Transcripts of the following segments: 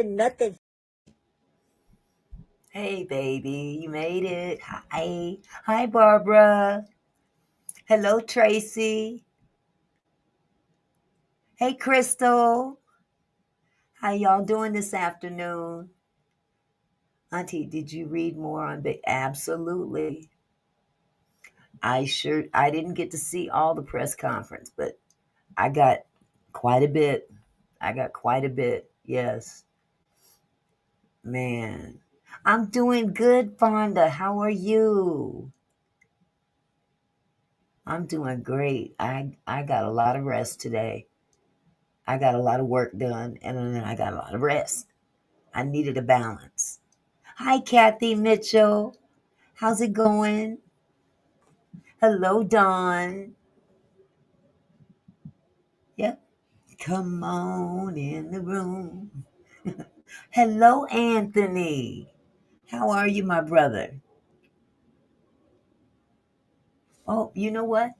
nothing. Hey, baby, you made it. Hi. Hi, Barbara. Hello, Tracy. Hey, Crystal. How y'all doing this afternoon? Auntie, did you read more on Big? Absolutely. I didn't get to see all the press conference, but I got quite a bit. Yes. Man. I'm doing good, Fonda. How are you? I'm doing great. I got a lot of rest today. I got a lot of work done, and then I got a lot of rest. I needed a balance. Hi, Kathy Mitchell. How's it going? Hello, Dawn. Yep. Come on in the room. Hello, Anthony. How are you, my brother? Oh, you know what?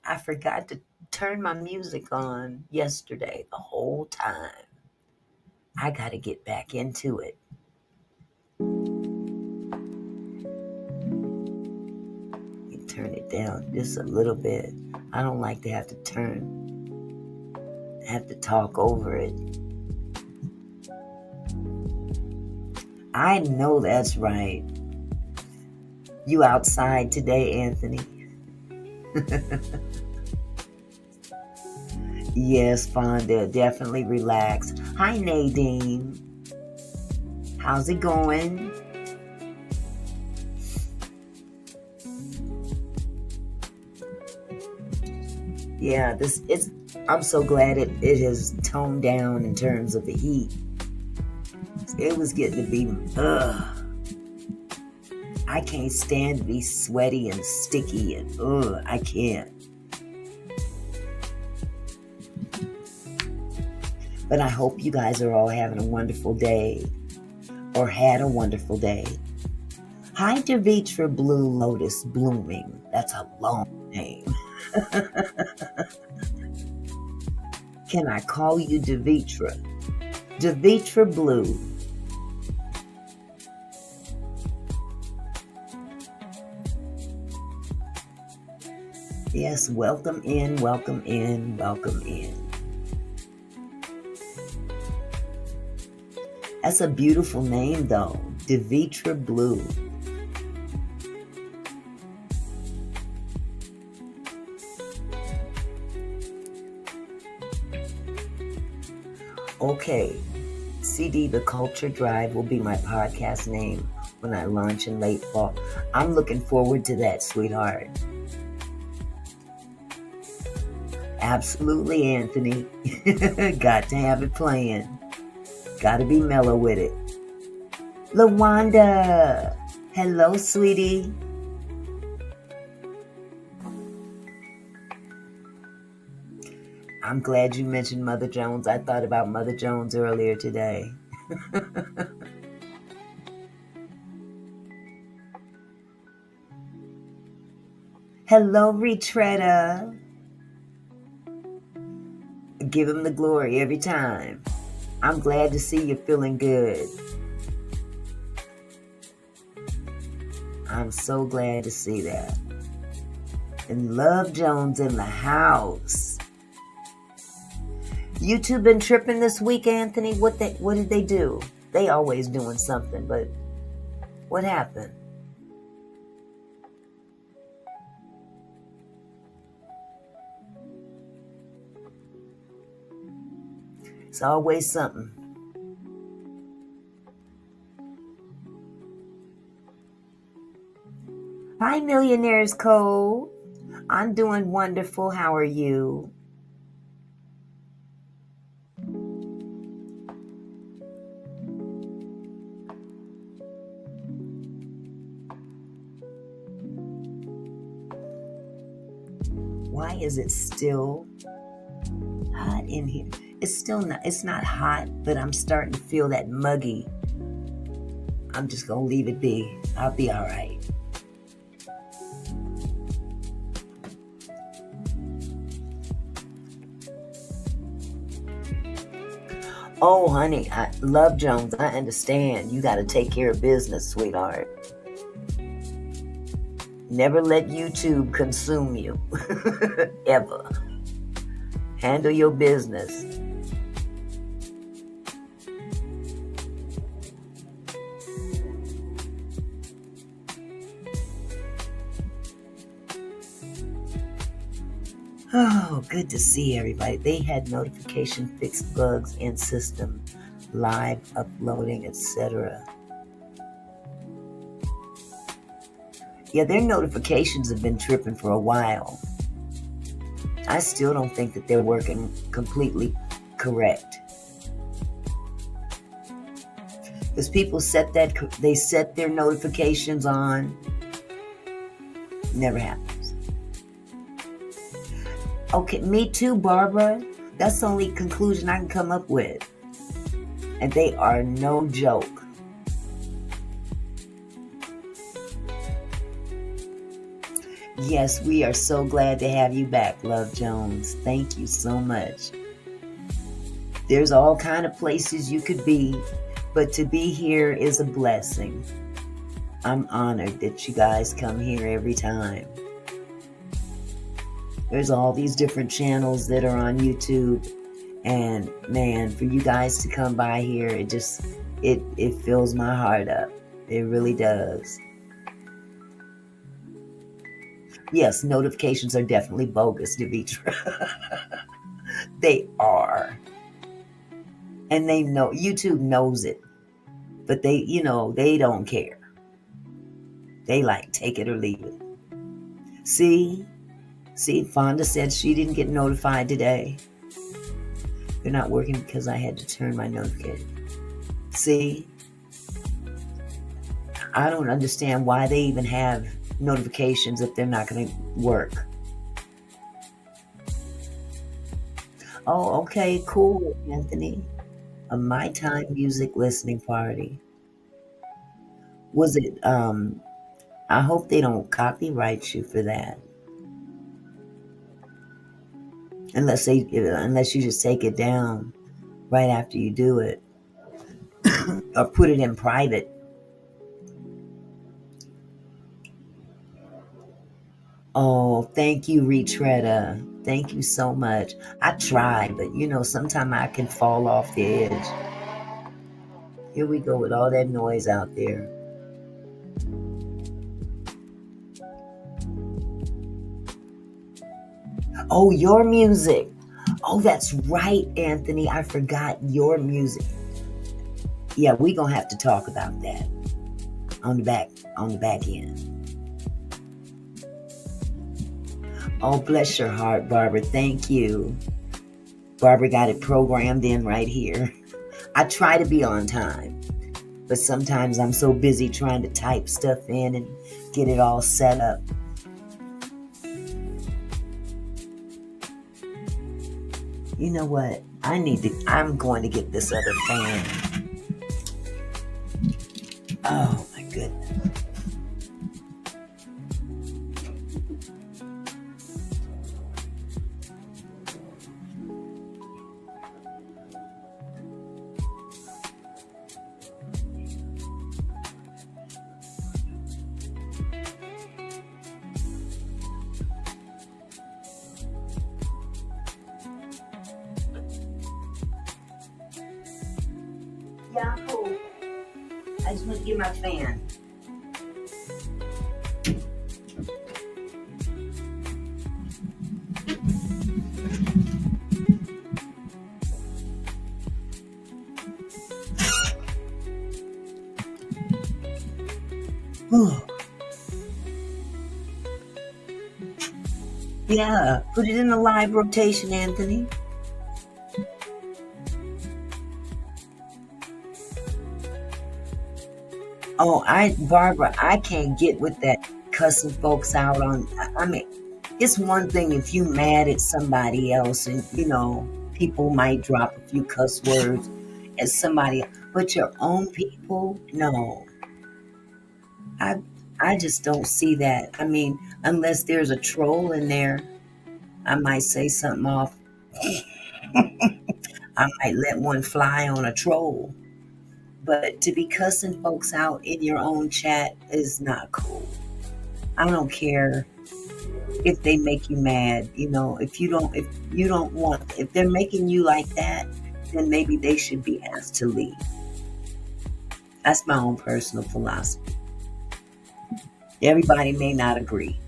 I forgot to turn my music on yesterday the whole time. I got to get back into it. Turn it down just a little bit. I don't like to have to talk over it. I know that's right. You outside today, Anthony? Yes, Fonda, definitely relax. Hi, Nadine. How's it going? Yeah, I'm so glad it has toned down in terms of the heat. It was getting to be, I can't stand to be sweaty and sticky and, I can't. But I hope you guys are all having a wonderful day or had a wonderful day. Hi, Devitra Blue Lotus Blooming. That's a long name. Can I call you Devitra? Devitra Blue. Yes, welcome in, welcome in, welcome in. That's a beautiful name, though. Devitra Blue. Okay, CD The Culture Drive will be my podcast name when I launch in late fall. I'm looking forward to that, sweetheart. Absolutely, Anthony. Got to have it playing. Got to be mellow with it. LaWanda. Hello, sweetie. I'm glad you mentioned Mother Jones. I thought about Mother Jones earlier today. Hello, Retretta. Give him the glory every time. I'm glad to see you feeling good. I'm so glad to see that. And Love Jones in the house. You two been tripping this week, Anthony? What did they do? They always doing something, but what happened? It's always something. Hi, Millionaire's Code. I'm doing wonderful. How are you? Why is it still hot in here? It's not hot, but I'm starting to feel that muggy. I'm just going to leave it be. I'll be all right. Oh, honey, I love Jones. I understand. You got to take care of business, sweetheart. Never let YouTube consume you. Ever. Handle your business. Oh, good to see everybody. They had notification fixed bugs in system, live uploading, etc. Yeah, their notifications have been tripping for a while. I still don't think that they're working completely correct. Because people set their notifications on, never happens. Okay, me too, Barbara. That's the only conclusion I can come up with. And they are no joke. Yes, we are so glad to have you back, Love Jones. Thank you so much. There's all kind of places you could be, but to be here is a blessing. I'm honored that you guys come here every time. There's all these different channels that are on YouTube, and man, for you guys to come by here, it fills my heart up. It really does. Yes, notifications are definitely bogus, Devitra. They are. And they know, YouTube knows it. But they don't care. They like take it or leave it. See, Fonda said she didn't get notified today. They're not working because I had to turn my notification. See, I don't understand why they even have notifications if they're not going to work. Oh, okay, cool, Anthony. A My Time music listening party. Was it, I hope they don't copyright you for that. Unless you just take it down right after you do it. Or put it in private. Oh, thank you, Retreada. Thank you so much. I try, but sometimes I can fall off the edge. Here we go with all that noise out there. Oh, your music. Oh, that's right, Anthony. I forgot your music. Yeah, we're going to have to talk about that on the back end. Oh, bless your heart, Barbara. Thank you. Barbara got it programmed in right here. I try to be on time, but sometimes I'm so busy trying to type stuff in and get it all set up. You know what? I'm going to get this other fan. Oh my goodness. Yahoo! I just want to get my fan. Yeah, put it in the live rotation, Anthony. Oh, Barbara, I can't get with that cussing folks out on. I mean, it's one thing if you mad at somebody else, and people might drop a few cuss words at somebody, but your own people, no. I just don't see that. I mean, unless there's a troll in there, I might say something off. I might let one fly on a troll. But to be cussing folks out in your own chat is not cool. I don't care if they make you mad. If you don't want, if they're making you like that, then maybe they should be asked to leave. That's my own personal philosophy. Everybody may not agree.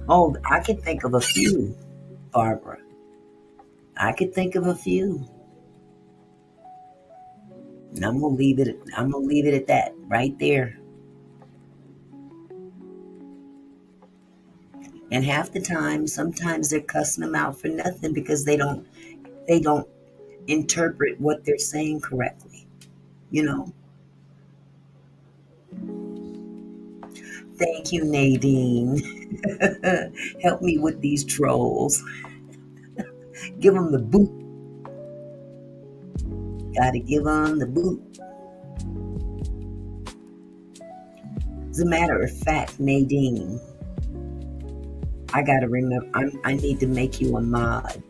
Oh, I can think of a few, Barbara. I could think of a few. And I'm gonna leave it at that right there. And half the time, sometimes they're cussing them out for nothing because they don't interpret what they're saying correctly. Thank you, Nadine. Help me with these trolls. Give them the boot. Gotta give them the boot. As a matter of fact, Nadine, I gotta remember, I need to make you a mod.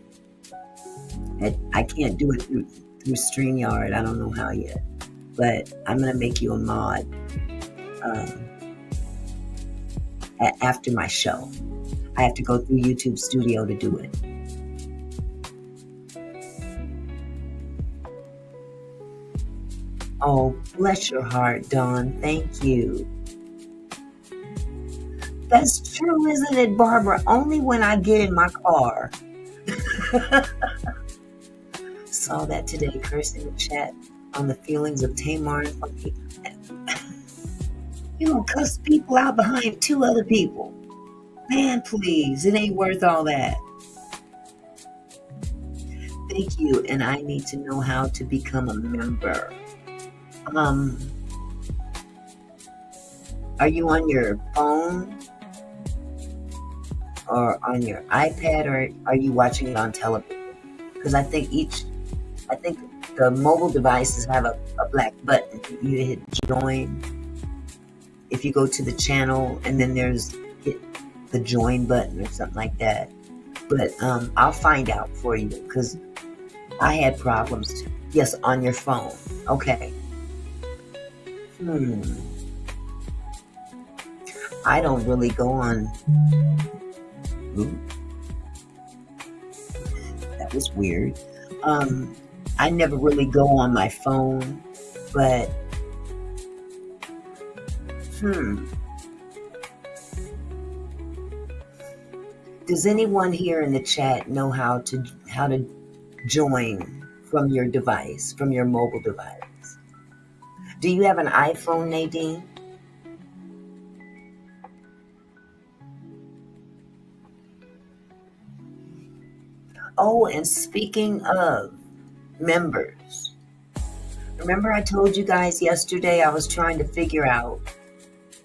I can't do it through StreamYard. I don't know how yet. But I'm gonna make you a mod after my show. I have to go through YouTube Studio to do it. Oh, bless your heart, Dawn. Thank you. That's true, isn't it, Barbara? Only when I get in my car. Saw that today, cursing the chat on the feelings of Tamar and Funky. You don't cuss people out behind two other people. Man, please, it ain't worth all that. Thank you, and I need to know how to become a member. Are you on your phone or on your iPad, or are you watching it on television? Because I think the mobile devices have a black button. You hit join. If you go to the channel, and then there's the join button or something like that. But I'll find out for you, because I had problems too. Yes, on your phone. Okay. I don't really go on. Ooh. That was weird. I never really go on my phone, but does anyone here in the chat know how to join from your device, from your mobile device? Do you have an iPhone, Nadine? Oh, and speaking of members, remember I told you guys yesterday I was trying to figure out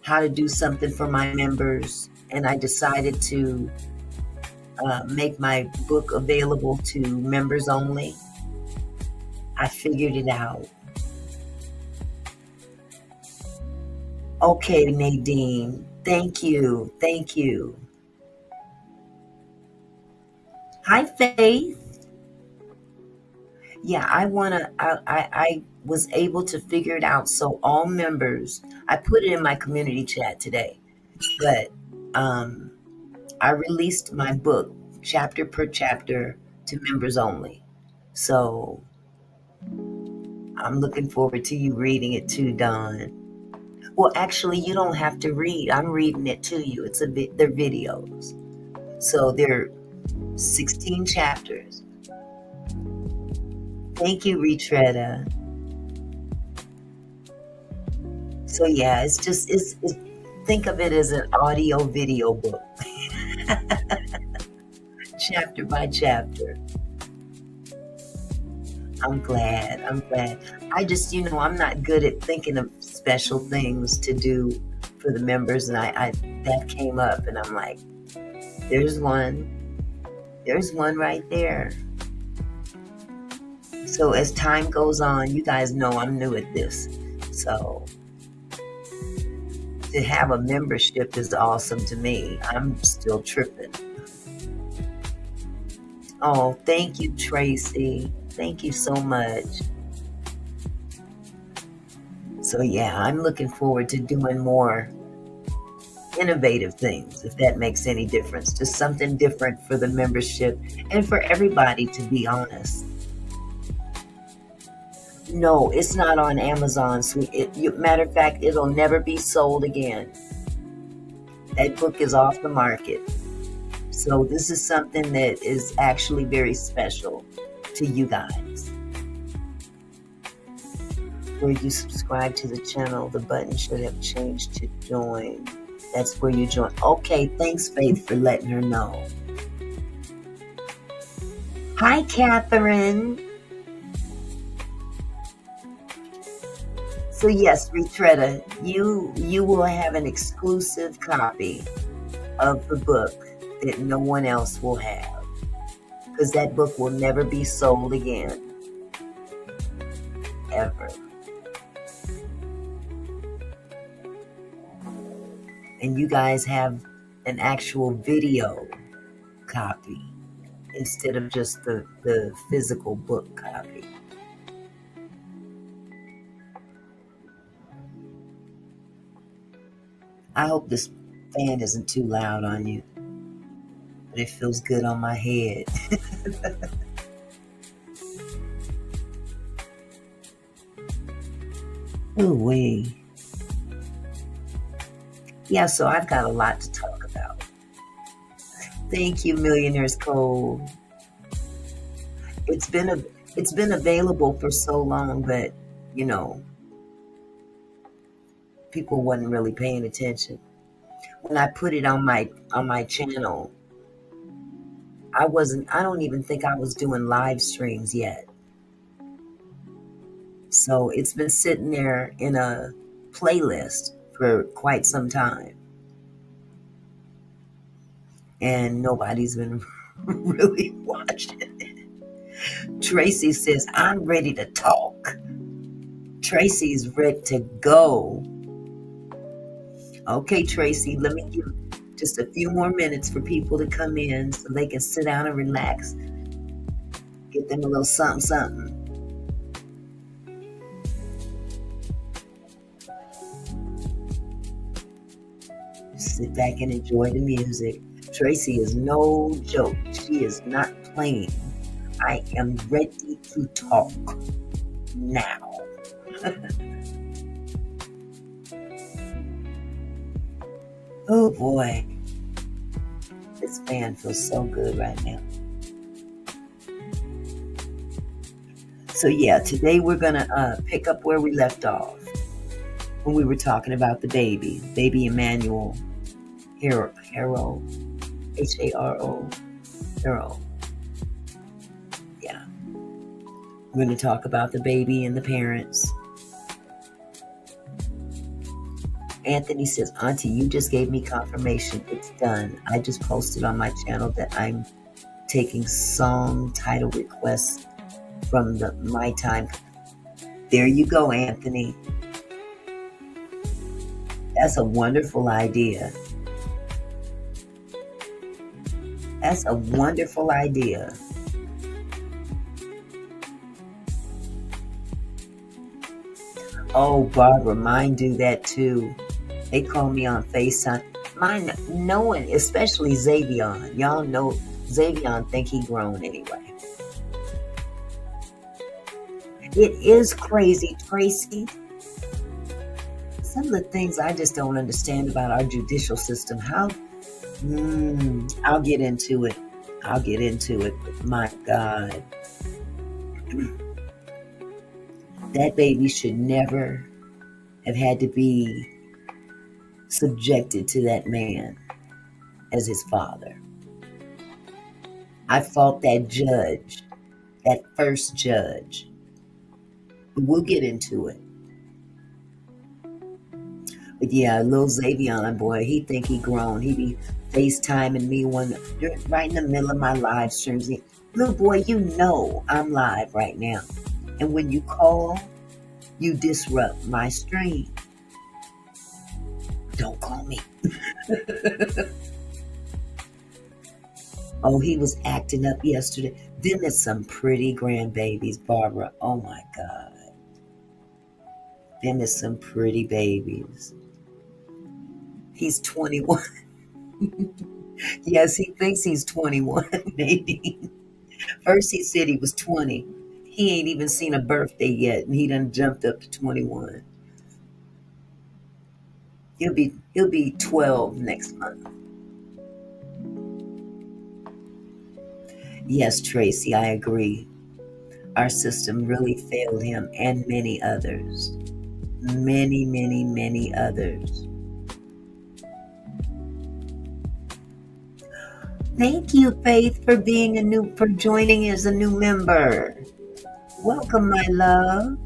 how to do something for my members, and I decided to make my book available to members only. I figured it out. Okay, Nadine. Thank you. Hi, Faith. Yeah, I was able to figure it out. So all members, I put it in my community chat today, but I released my book chapter per chapter to members only. So I'm looking forward to you reading it too, Dawn. Well, actually, you don't have to read. I'm reading it to you. They're videos. So they're 16 chapters. Thank you, Retretta. So yeah, it's think of it as an audio video book. Chapter by chapter. I'm glad. I just, I'm not good at thinking of special things to do for the members, and I that came up, and I'm like, there's one right there. So as time goes on, you guys know I'm new at this. So to have a membership is awesome to me. I'm still tripping. Oh, thank you, Tracy. Thank you so much. So yeah, I'm looking forward to doing more innovative things, if that makes any difference. Just something different for the membership and for everybody, to be honest. No, it's not on Amazon. Matter of fact, it'll never be sold again. That book is off the market. So this is something that is actually very special to you guys. Where you subscribe to the channel, the button should have changed to join. That's where you join. Okay, thanks, Faith, for letting her know. Hi, Catherine. So yes, Retretta, you will have an exclusive copy of the book that no one else will have, because that book will never be sold again, ever. And you guys have an actual video copy instead of just the physical book copy. I hope this fan isn't too loud on you, but it feels good on my head. Ooh wee. Yeah, so I've got a lot to talk about. Thank you, Millionaires Cove. It's been available for so long, but you know, people wasn't really paying attention. When I put it on my channel, I don't even think I was doing live streams yet. So it's been sitting there in a playlist for quite some time. And nobody's been really watching it. Tracy says, I'm ready to talk. Tracy's ready to go. Okay, Tracy, let me give just a few more minutes for people to come in so they can sit down and relax. Get them a little something, something. Sit back and enjoy the music. Tracy is no joke. She is not playing. I am ready to talk now. Oh boy. This fan feels so good right now. So yeah, today we're gonna pick up where we left off when we were talking about the baby Emanuelle, Haro, Haro. Haro. Yeah. We're going to talk about the baby and the parents. Anthony says, Auntie, you just gave me confirmation. It's done. I just posted on my channel that I'm taking song title requests from my time. There you go, Anthony. That's a wonderful idea. That's a wonderful idea. Oh, Barbara, mine do that too. They call me on FaceTime. Mine, no one, especially Xavion. Y'all know Xavion think he grown anyway. It is crazy, Tracy. Some of the things I just don't understand about our judicial system. I'll get into it. But my God. That baby should never have had to be subjected to that man as his father. I fought that judge, that first judge. But we'll get into it. But yeah, little Xavion boy, he think he grown. He be FaceTiming me right in the middle of my live streams. Little boy, you know I'm live right now. And when you call, you disrupt my stream. Don't call me. Oh, he was acting up yesterday. Then there's some pretty grandbabies, Barbara. Oh my God. Then there's some pretty babies. He's 21. Yes, he thinks he's 21, maybe. First he said he was 20. He ain't even seen a birthday yet, and he done jumped up to 21. He'll be 12 next month. Yes, Tracy, I agree. Our system really failed him and many others. Many, many, many others. Thank you, Faith, for joining as a new member. Welcome, my love.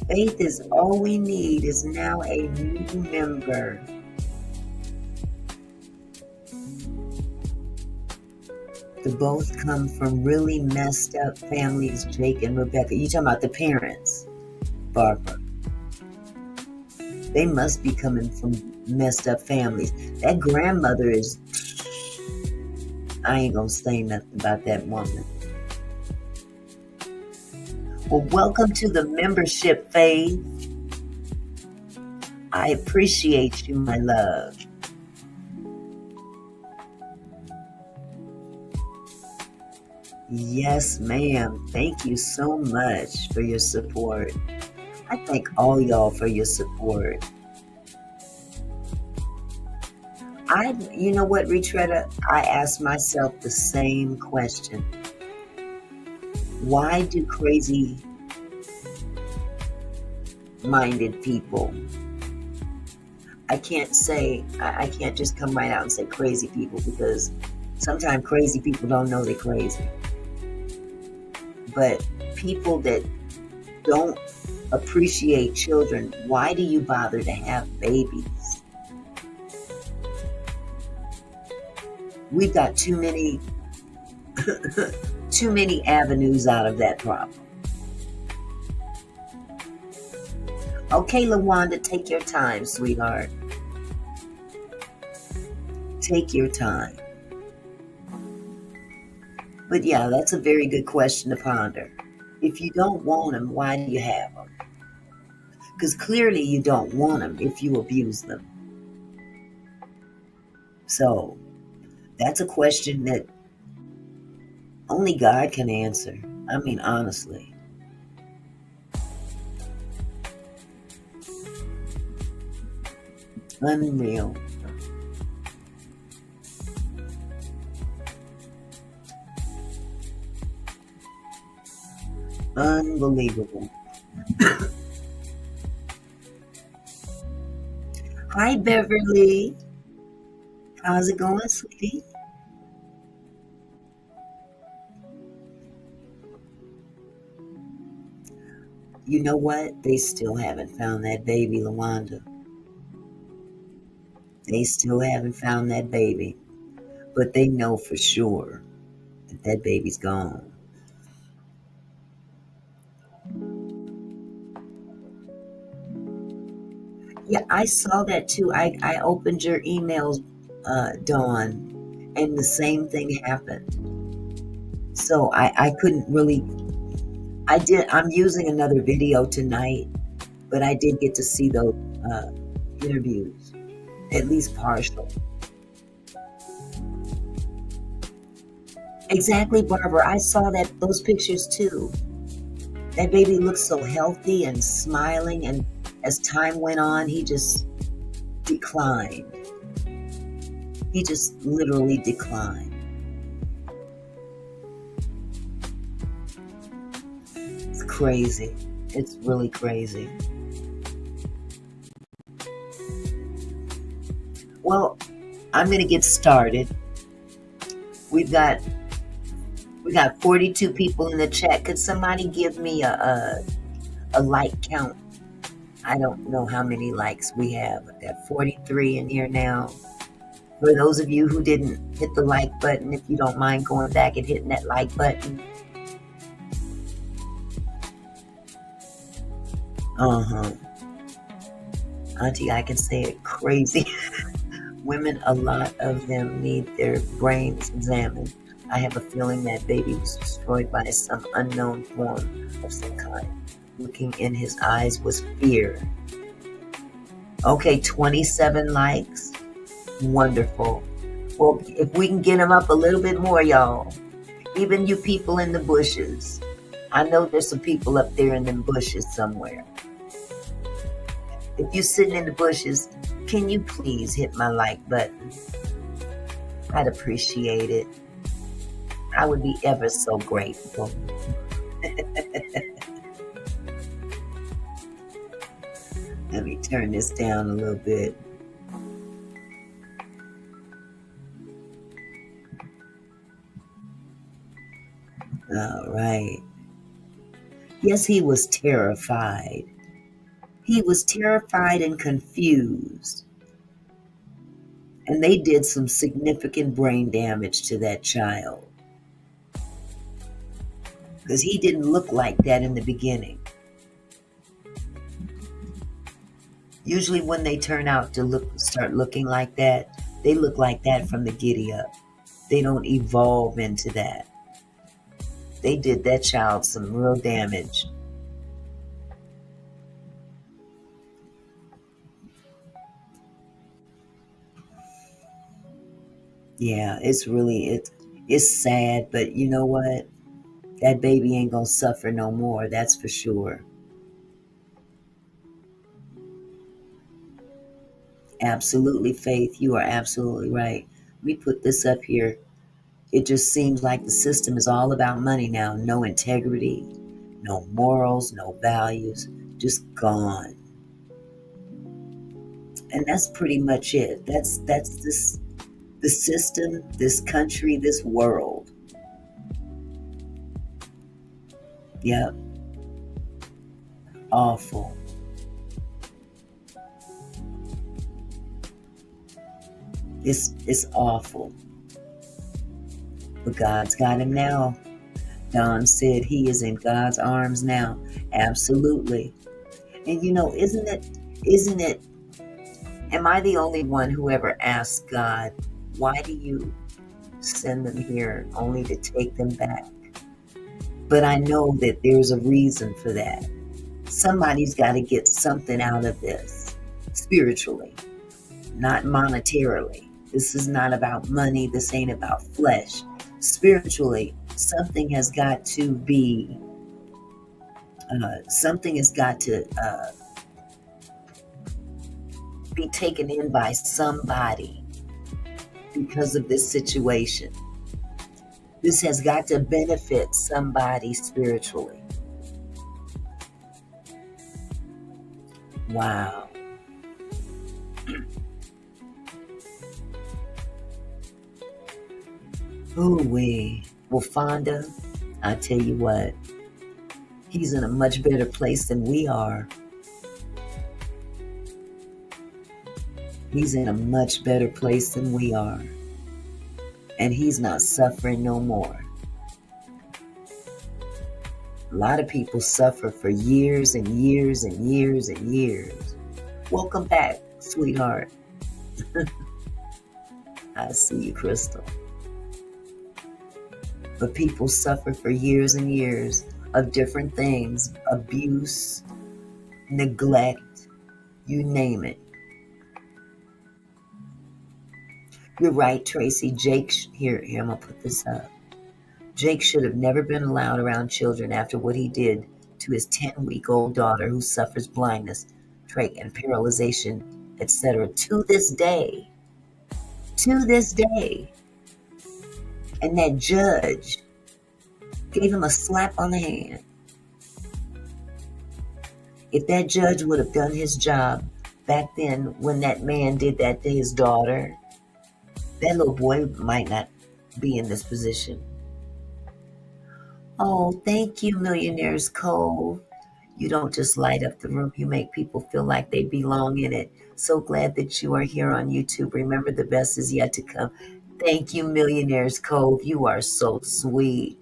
Faith is all we need is now a new member. The both come from really messed up families, Jake and Rebecca. You talking about the parents, Barbara. They must be coming from messed up families. That grandmother is... I ain't gonna say nothing about that woman. Well, welcome to the membership, Faith. I appreciate you, my love. Yes, ma'am. Thank you so much for your support. I thank all y'all for your support. You know what, Retretta? I asked myself the same question. Why do crazy-minded people... I can't just come right out and say crazy people, because sometimes crazy people don't know they're crazy. But people that don't appreciate children, why do you bother to have babies? We've got too many avenues out of that problem. Okay, LaWanda, take your time, sweetheart. Take your time. But yeah, that's a very good question to ponder. If you don't want them, why do you have them? Because clearly you don't want them if you abuse them. So that's a question that only God can answer. I mean, honestly. Unreal. Unbelievable. Hi, Beverly. How's it going, sweetie? You know what? They still haven't found that baby, LaWanda. They still haven't found that baby. But they know for sure that that baby's gone. Yeah, I saw that too. I opened your emails, Dawn, and the same thing happened. So I couldn't really... I'm using another video tonight, but I did get to see those interviews, at least partial. Exactly, Barbara. I saw those pictures too. That baby looked so healthy and smiling, and as time went on, he just declined. He just literally declined. It's crazy. It's really crazy. Well, I'm going to get started. We got 42 people in the chat. Could somebody give me a like count? I don't know how many likes we have. I've got 43 in here now. For those of you who didn't hit the like button, if you don't mind going back and hitting that like button. Auntie, I can say it crazy. Women, a lot of them need their brains examined. I have a feeling that baby was destroyed by some unknown form of some kind. Looking in his eyes was fear. Okay, 27 likes. Wonderful. Well, if we can get them up a little bit more, y'all. Even you people in the bushes. I know there's some people up there in them bushes somewhere. If you're sitting in the bushes, can you please hit my like button? I'd appreciate it. I would be ever so grateful. Let me turn this down a little bit. All right. Yes, he was terrified. He was terrified and confused. And they did some significant brain damage to that child. Because he didn't look like that in the beginning. Usually when they turn out to start looking like that, they look like that from the giddy up. They don't evolve into that. They did that child some real damage. Yeah, it's sad, but you know what? That baby ain't gonna suffer no more, that's for sure. Absolutely, Faith, you are absolutely right. We put this up here. It just seems like the system is all about money now. No integrity, no morals, no values, just gone. And that's pretty much it. That's the system, this country, this world. Yep. Awful. It's awful. But God's got him now. Don said he is in God's arms now. Absolutely. And you know, isn't it, am I the only one who ever asked God, why do you send them here only to take them back? But I know that there's a reason for that. Somebody's got to get something out of this spiritually, not monetarily. This is not about money. This ain't about flesh. Spiritually, something has got to be, something has got to be taken in by somebody because of this situation. This has got to benefit somebody spiritually. Wow. Ooh-wee. Well, Fonda, I tell you what, he's in a much better place than we are. He's in a much better place than we are. And he's not suffering no more. A lot of people suffer for years and years and years and years. Welcome back, sweetheart. I see you, Crystal. But people suffer for years and years of different things, abuse, neglect, you name it. You're right, Tracy. Jake, here, I'm going to put this up. Jake should have never been allowed around children after what he did to his 10-week-old daughter who suffers blindness, trach, and paralyzation, etc. To this day. To this day. And that judge gave him a slap on the hand. If that judge would have done his job back then when that man did that to his daughter, that little boy might not be in this position. Oh, thank you, Millionaires Cove. You don't just light up the room, you make people feel like they belong in it. So glad that you are here on YouTube. Remember, the best is yet to come. Thank you, Millionaires Cove. You are so sweet.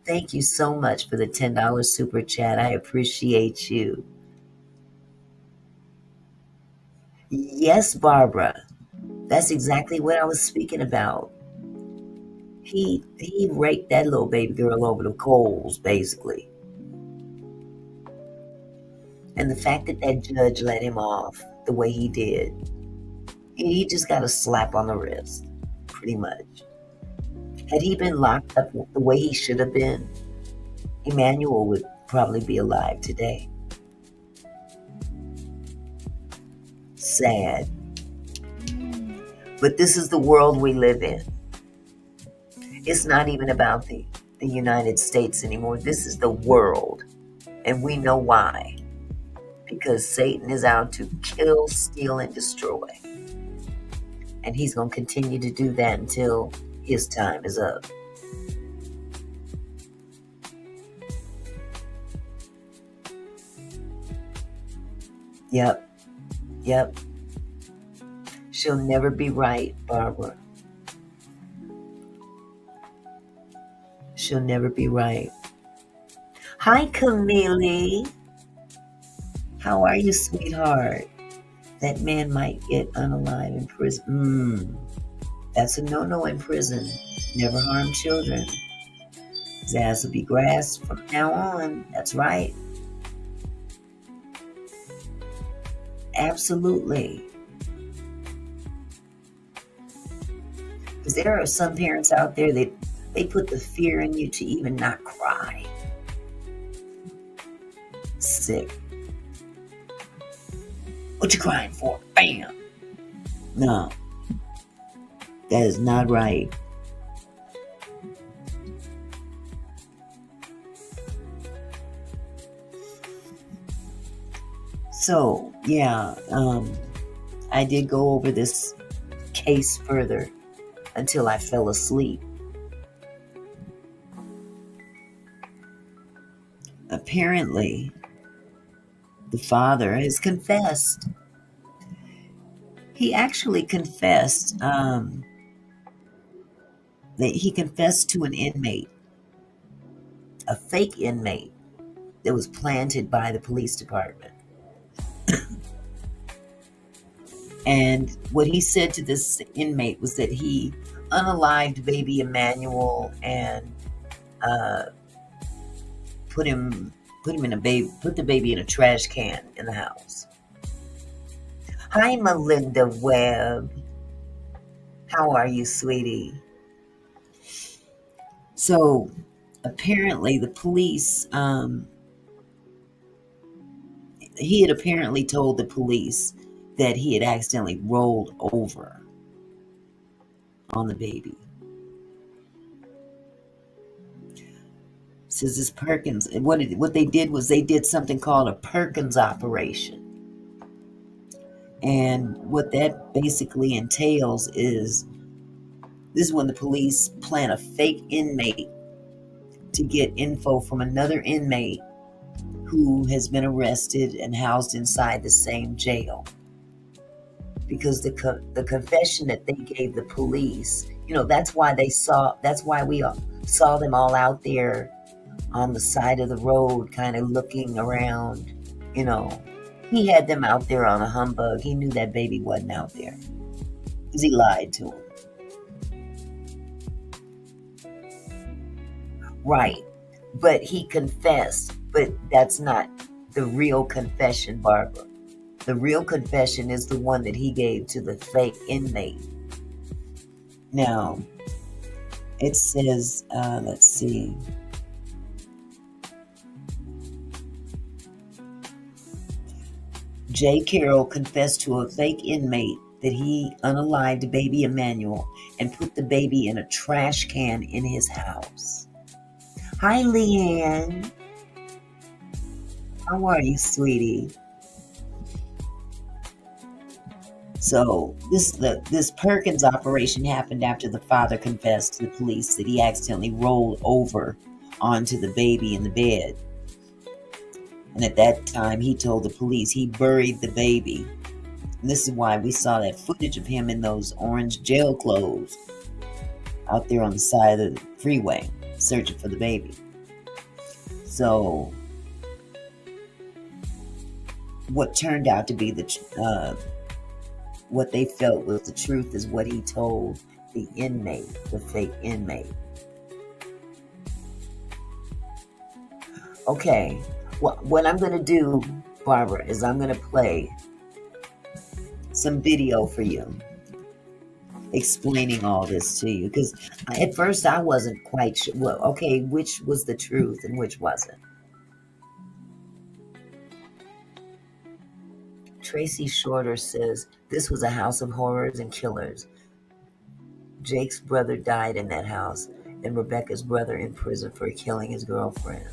Thank you so much for the $10 super chat. I appreciate you. Yes, Barbara. That's exactly what I was speaking about. He raked that little baby girl over the coals, basically. And the fact that that judge let him off the way he did, he just got a slap on the wrist, pretty much. Had he been locked up the way he should have been, Emanuelle would probably be alive today. Sad. But this is the world we live in. It's not even about the United States anymore. This is the world. And we know why. Because Satan is out to kill, steal, and destroy. And he's going to continue to do that until his time is up. Yep. She'll never be right, Barbara. She'll never be right. Hi, Camille. How are you, sweetheart? That man might get unalive in prison. That's a no-no in prison. Never harm children. His ass will be grassed from now on. That's right. Absolutely. Because there are some parents out there that they put the fear in you to even not cry. Sick. What you crying for? Bam! No. That is not right. So, yeah, I did go over this case further until I fell asleep. Apparently, the father has confessed. He actually confessed that he confessed to an inmate, a fake inmate that was planted by the police department. And what he said to this inmate was that he unalived baby Emanuelle and put the baby in a trash can in the house. Hi, Melinda Webb. How are you, sweetie? So apparently the police, he had apparently told the police that he had accidentally rolled over on the baby. Says this Perkins, and what they did was they did something called a Perkins operation. And what that basically entails is, this is when the police plant a fake inmate to get info from another inmate who has been arrested and housed inside the same jail. Because the confession that they gave the police, that's why we saw them all out there on the side of the road, kind of looking around. He had them out there on a humbug. He knew that baby wasn't out there because he lied to him. Right. But he confessed. But that's not the real confession, Barbara. The real confession is the one that he gave to the fake inmate. Now, it says, let's see. J. Carroll confessed to a fake inmate that he unalived baby Emanuelle and put the baby in a trash can in his house. Hi, Leanne. How are you, sweetie? So this Perkins operation happened after the father confessed to the police that he accidentally rolled over onto the baby in the bed. And at that time, he told the police he buried the baby. And this is why we saw that footage of him in those orange jail clothes out there on the side of the freeway, searching for the baby. So, what turned out to be what they felt was the truth is what he told the inmate, the fake inmate. Okay, what I'm going to do, Barbara, is I'm going to play some video for you explaining all this to you, because at first I wasn't quite sure. Well, okay, which was the truth and which wasn't. Tracy Shorter says, this was a house of horrors and killers. Jake's brother died in that house, and Rebecca's brother in prison for killing his girlfriend.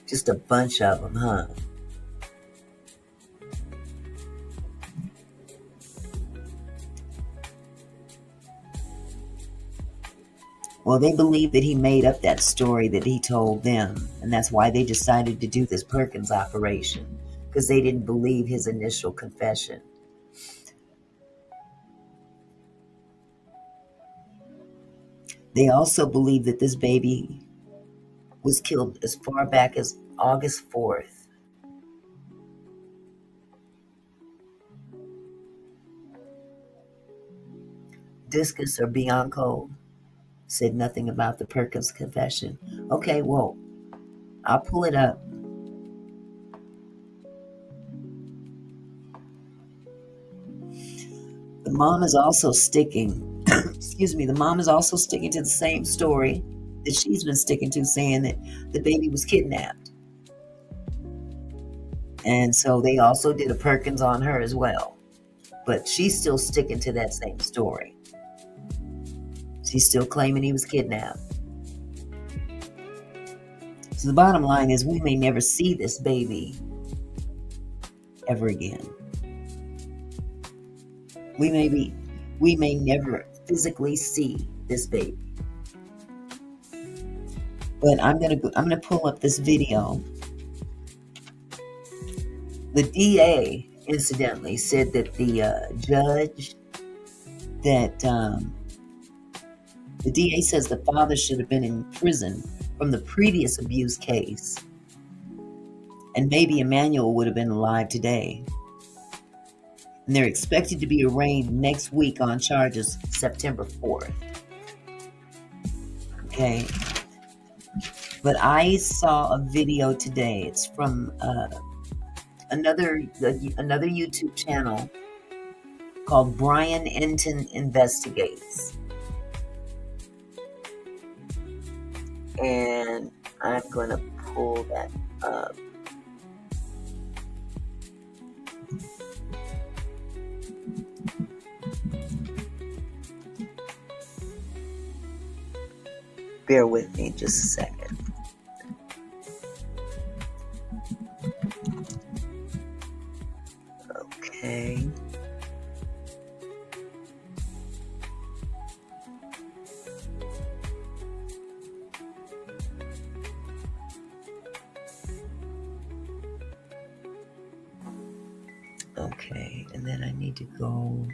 Just a bunch of them, huh? Well, they believe that he made up that story that he told them, and that's why they decided to do this Perkins operation, because they didn't believe his initial confession. They also believe that this baby was killed as far back as August 4th. Discus or Bianco said nothing about the Perkins confession. Okay, well, I'll pull it up. The mom is also sticking, the mom is also sticking to the same story that she's been sticking to, saying that the baby was kidnapped. And so they also did a Perkins on her as well. But she's still sticking to that same story. She's still claiming he was kidnapped. So the bottom line is we may never see this baby ever again. We may never physically see this baby. But I'm gonna pull up this video. The DA, incidentally, said that the judge, that the DA says the father should have been in prison from the previous abuse case, and maybe Emanuelle would have been alive today. And they're expected to be arraigned next week on charges September 4th. Okay. But I saw a video today. It's from another YouTube channel called Brian Enton Investigates. And I'm going to pull that up. Bear with me just a second. Okay. Okay, and then I need to go.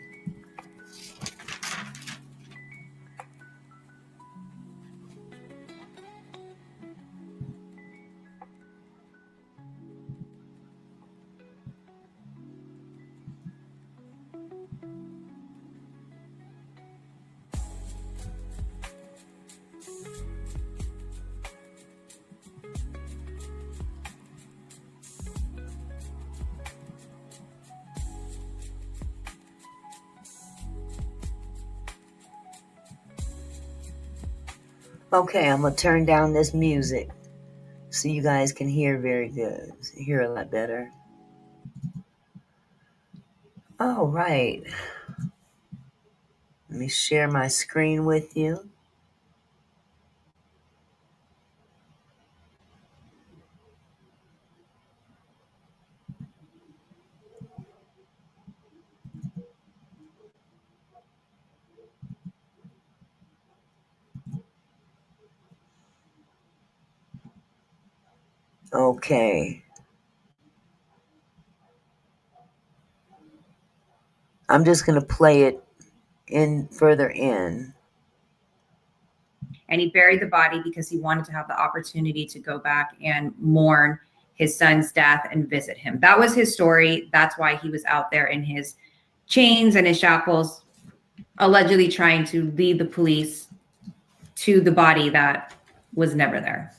Okay, I'm going to turn down this music so you guys can hear very good. Hear a lot better. All right. Let me share my screen with you. Okay. I'm just going to play it in further in. And he buried the body because he wanted to have the opportunity to go back and mourn his son's death and visit him. That was his story. That's why he was out there in his chains and his shackles, allegedly trying to lead the police to the body that was never there.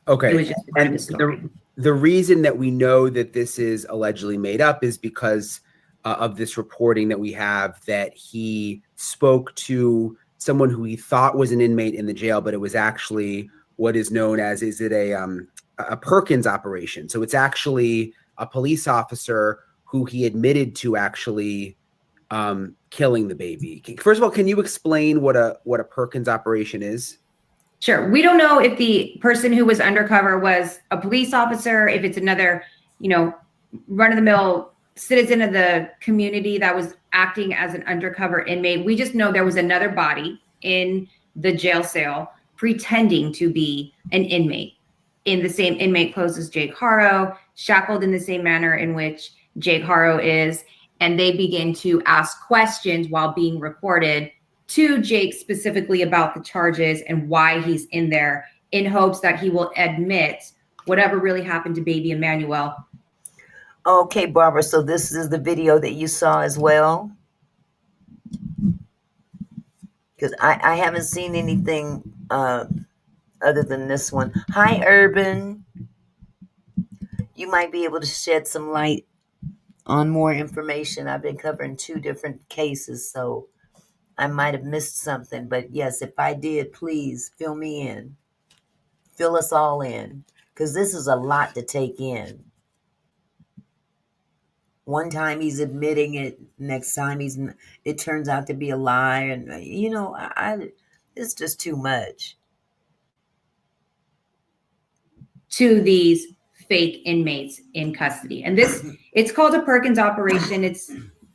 Okay. It was just part of the story. The reason that we know that this is allegedly made up is because of this reporting that we have that he spoke to someone who he thought was an inmate in the jail, but it was actually what is known as, is it a Perkins operation? So it's actually a police officer who he admitted to actually killing the baby. First of all, can you explain what a Perkins operation is? Sure. We don't know if the person who was undercover was a police officer, if it's another, run-of-the-mill citizen of the community that was acting as an undercover inmate. We just know there was another body in the jail cell pretending to be an inmate in the same inmate clothes as Jake Harrow, shackled in the same manner in which Jake Harrow is. And they begin to ask questions while being recorded to Jake specifically about the charges and why he's in there, in hopes that he will admit whatever really happened to baby Emanuelle. Okay, Barbara, so this is the video that you saw as well? Because I haven't seen anything other than this one. Hi, Urban. You might be able to shed some light on more information. I've been covering 2 different cases, so I might have missed something. But yes, if I did, please fill me in. Fill us all in. Because this is a lot to take in. One time he's admitting it, next time it turns out to be a lie, and it's just too much. To these fake inmates in custody. And it's called a Perkins operation.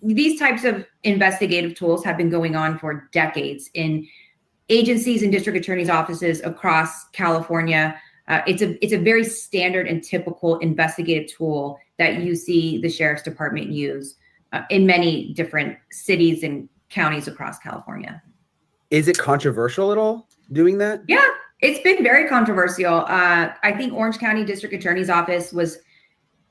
These types of investigative tools have been going on for decades in agencies and district attorneys' offices across California. It's a very standard and typical investigative tool that you see the sheriff's department use in many different cities and counties across California. Is it controversial at all doing that? Yeah, it's been very controversial. I think Orange County District Attorney's Office was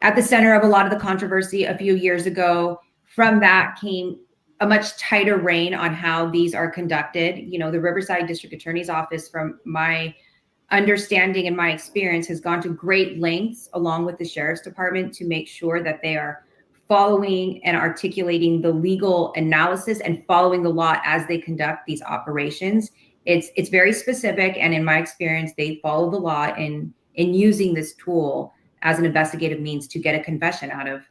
at the center of a lot of the controversy a few years ago. From that came a much tighter rein on how these are conducted. The Riverside District Attorney's Office, from my understanding and my experience, has gone to great lengths along with the sheriff's department to make sure that they are following and articulating the legal analysis and following the law as they conduct these operations. It's very specific, and in my experience, they follow the law in using this tool as an investigative means to get a confession out of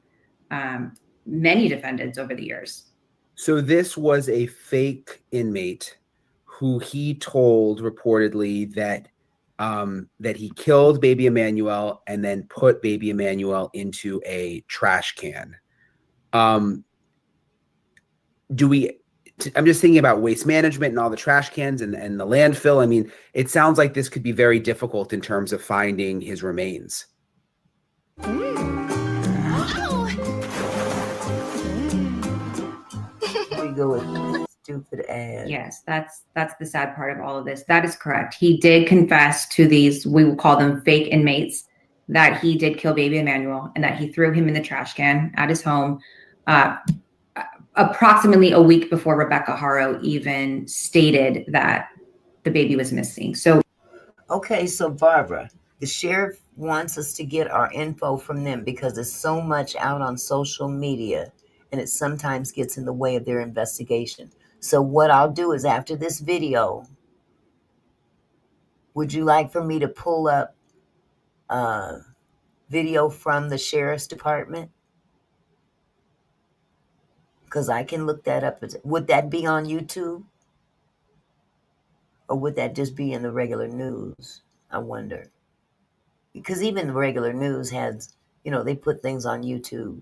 many defendants over the years. So this was a fake inmate who he told reportedly that he killed baby Emanuelle and then put baby Emanuelle into a trash can. I'm just thinking about waste management and all the trash cans and the landfill. I mean, it sounds like this could be very difficult in terms of finding his remains. We go with stupid ad. Yes, that's the sad part of all of this. That is correct. He did confess to these, we will call them fake inmates, that he did kill baby Emanuelle and that he threw him in the trash can at his home approximately a week before Rebecca Harrow even stated that the baby was missing. So, okay, so Barbara, the sheriff wants us to get our info from them because there's so much out on social media and it sometimes gets in the way of their investigation. So what I'll do is, after this video, would you like for me to pull up video from the sheriff's department? Because I can look that up. Would that be on YouTube? Or would that just be in the regular news? I wonder. Because even the regular news has, they put things on YouTube.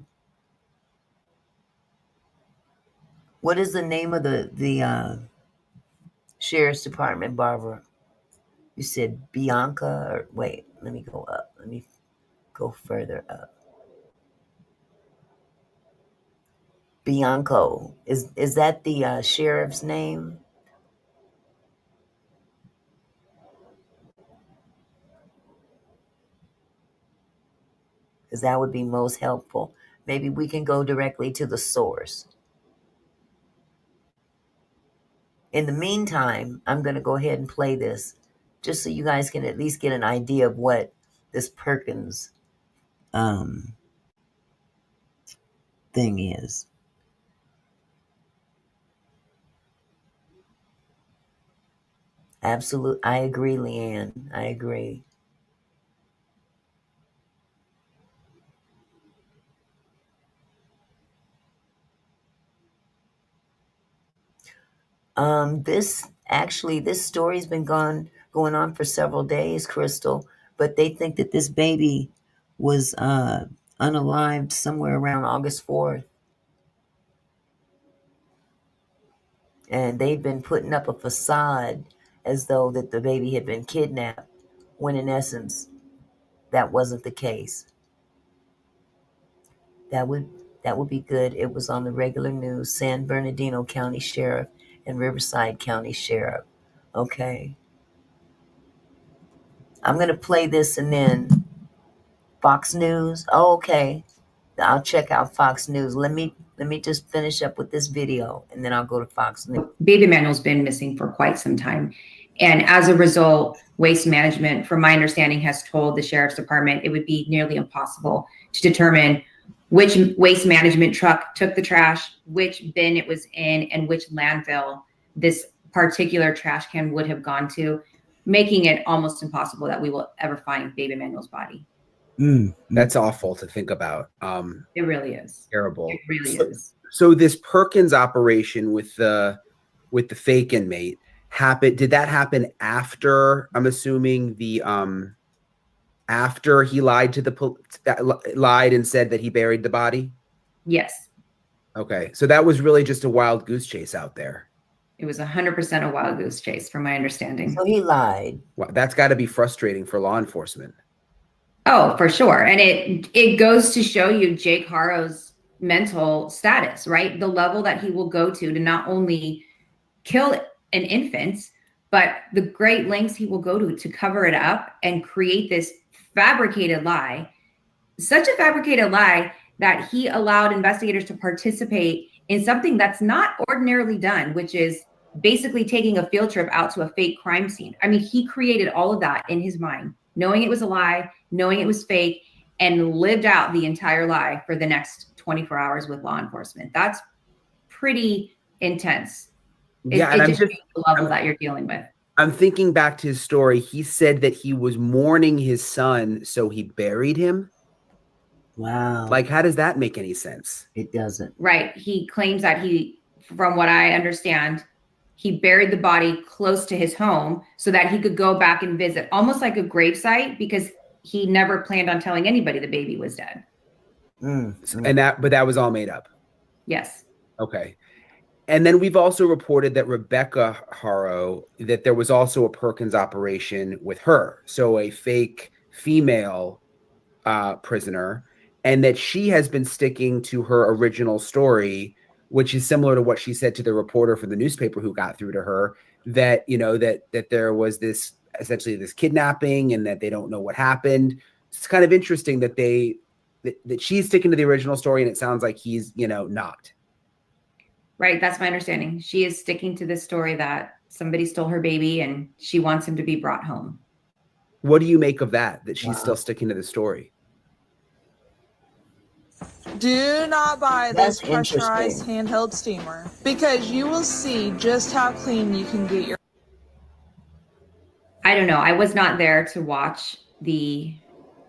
What is the name of the sheriff's department, Barbara? You said Bianca, or wait, let me go up. Let me go further up. Bianco. Is that the sheriff's name? Because that would be most helpful. Maybe we can go directly to the source. In the meantime, I'm going to go ahead and play this just so you guys can at least get an idea of what this Perkins thing is. Absolute. I agree, Leanne. I agree. This story's been going on for several days, Crystal, but they think that this baby was unalived somewhere around August 4th. And they've been putting up a facade as though that the baby had been kidnapped, when in essence, that wasn't the case. That would be good. It was on the regular news, San Bernardino County Sheriff and Riverside County Sheriff. Okay. I'm going to play this and then Fox News. Oh, okay. I'll check out Fox News. Let me just finish up with this video and then I'll go to Fox News. Baby Emanuelle's been missing for quite some time. And as a result, Waste Management, from my understanding, has told the sheriff's department it would be nearly impossible to determine which Waste Management truck took the trash, which bin it was in, and which landfill this particular trash can would have gone to, making it almost impossible that we will ever find Baby Emanuelle's body. That's awful to think about. It really is. Terrible. It really is. So this Perkins operation with the fake inmate happened. Did that happen after? I'm assuming the after he lied to lied and said that he buried the body. Yes. Okay, so that was really just a wild goose chase out there. It was 100% a wild goose chase, from my understanding. So he lied. Wow, that's got to be frustrating for law enforcement. Oh, for sure. And it goes to show you Jake Harrow's mental status, right? The level that he will go to not only kill an infant, but the great lengths he will go to cover it up and create this fabricated lie. Such a fabricated lie that he allowed investigators to participate in something that's not ordinarily done, which is basically taking a field trip out to a fake crime scene. I mean, he created all of that in his mind, knowing it was a lie, knowing it was fake, and lived out the entire lie for the next 24 hours with law enforcement. That's pretty intense. It just shows the level that you're dealing with. I'm thinking back to his story. He said that he was mourning his son, so he buried him. Wow. Like, how does that make any sense? It doesn't. Right. He claims that from what I understand, he buried the body close to his home so that he could go back and visit, almost like a gravesite, because he never planned on telling anybody the baby was dead. And that was all made up. Yes. Okay. And then we've also reported that Rebecca Harrow, that there was also a Perkins operation with her. So a fake female prisoner, and that she has been sticking to her original story, which is similar to what she said to the reporter from the newspaper who got through to her, that, you know, that there was this essentially this kidnapping and that they don't know what happened. It's kind of interesting that that she's sticking to the original story, and it sounds like he's, you know, not. Right. That's my understanding. She is sticking to this story that somebody stole her baby and she wants him to be brought home. What do you make of that she's still sticking to the story? Do not buy this pressurized handheld steamer, because you will see just how clean you can get your... I don't know. I was not there to watch the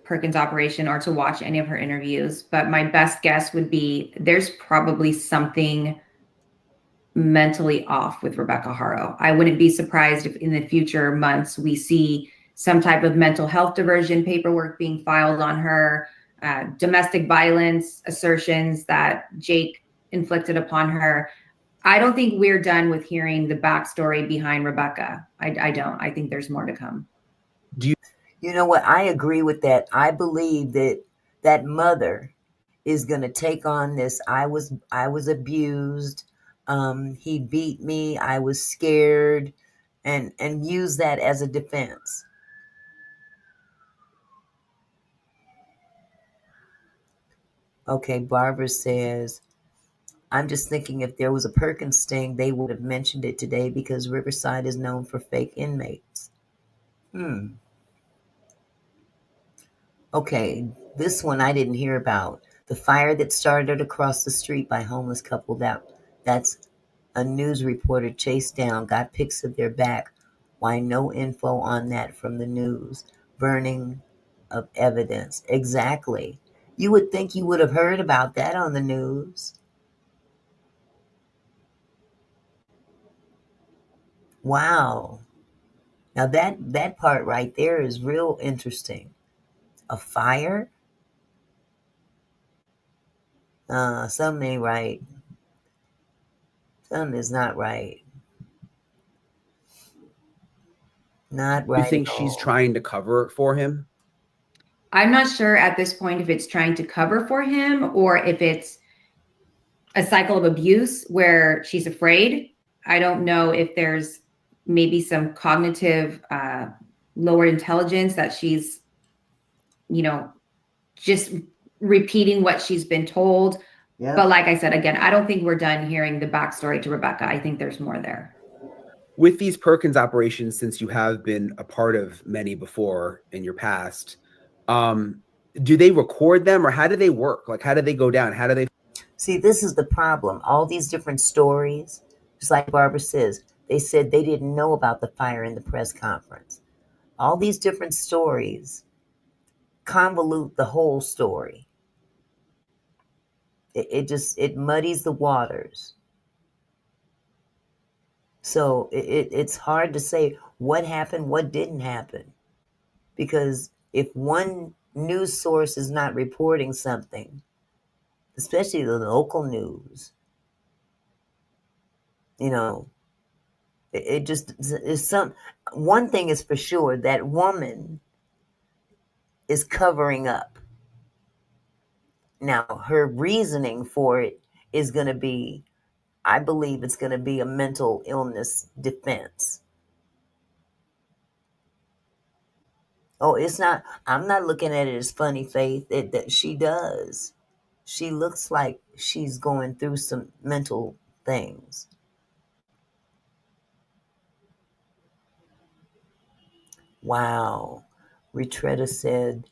Perkins operation or to watch any of her interviews, but my best guess would be there's probably something mentally off with Rebecca Harrow. I wouldn't be surprised if in the future months we see some type of mental health diversion paperwork being filed on her, domestic violence assertions that Jake inflicted upon her. I don't think we're done with hearing the backstory behind Rebecca. I don't. I think there's more to come. You know what? I agree with that. I believe that mother is going to take on this. I was abused. He beat me. I was scared, and use that as a defense. Okay, Barbara says, I'm just thinking if there was a Perkins sting, they would have mentioned it today because Riverside is known for fake inmates. Okay, this one I didn't hear about. The fire that started across the street by homeless couple. That's a news reporter chased down, got pics of their back. Why no info on that from the news? Burning of evidence. Exactly. You would think you would have heard about that on the news. Wow. Now that part right there is real interesting. A fire? Something ain't right. Something is not right. Not You right think at she's all. trying to cover for him? I'm not sure at this point if it's trying to cover for him or if it's a cycle of abuse where she's afraid. I don't know if there's maybe some cognitive lower intelligence that she's, just repeating what she's been told. Yeah. But like I said, again, I don't think we're done hearing the backstory to Rebecca. I think there's more there. With these Perkins operations, since you have been a part of many before in your past, do they record them or how do they work? Like, how do they go down? How do they? See, this is the problem. All these different stories, just like Barbara says, they said they didn't know about the fire in the press conference. All these different stories convolute the whole story. It muddies the waters. So it's hard to say what happened, what didn't happen. Because if one news source is not reporting something, especially the local news, it just is one thing is for sure, that woman is covering up. Now, her reasoning for it is going to be, I believe it's going to be a mental illness defense. Oh, I'm not looking at it as funny, Faith, that she does. She looks like she's going through some mental things. Wow. Retretta said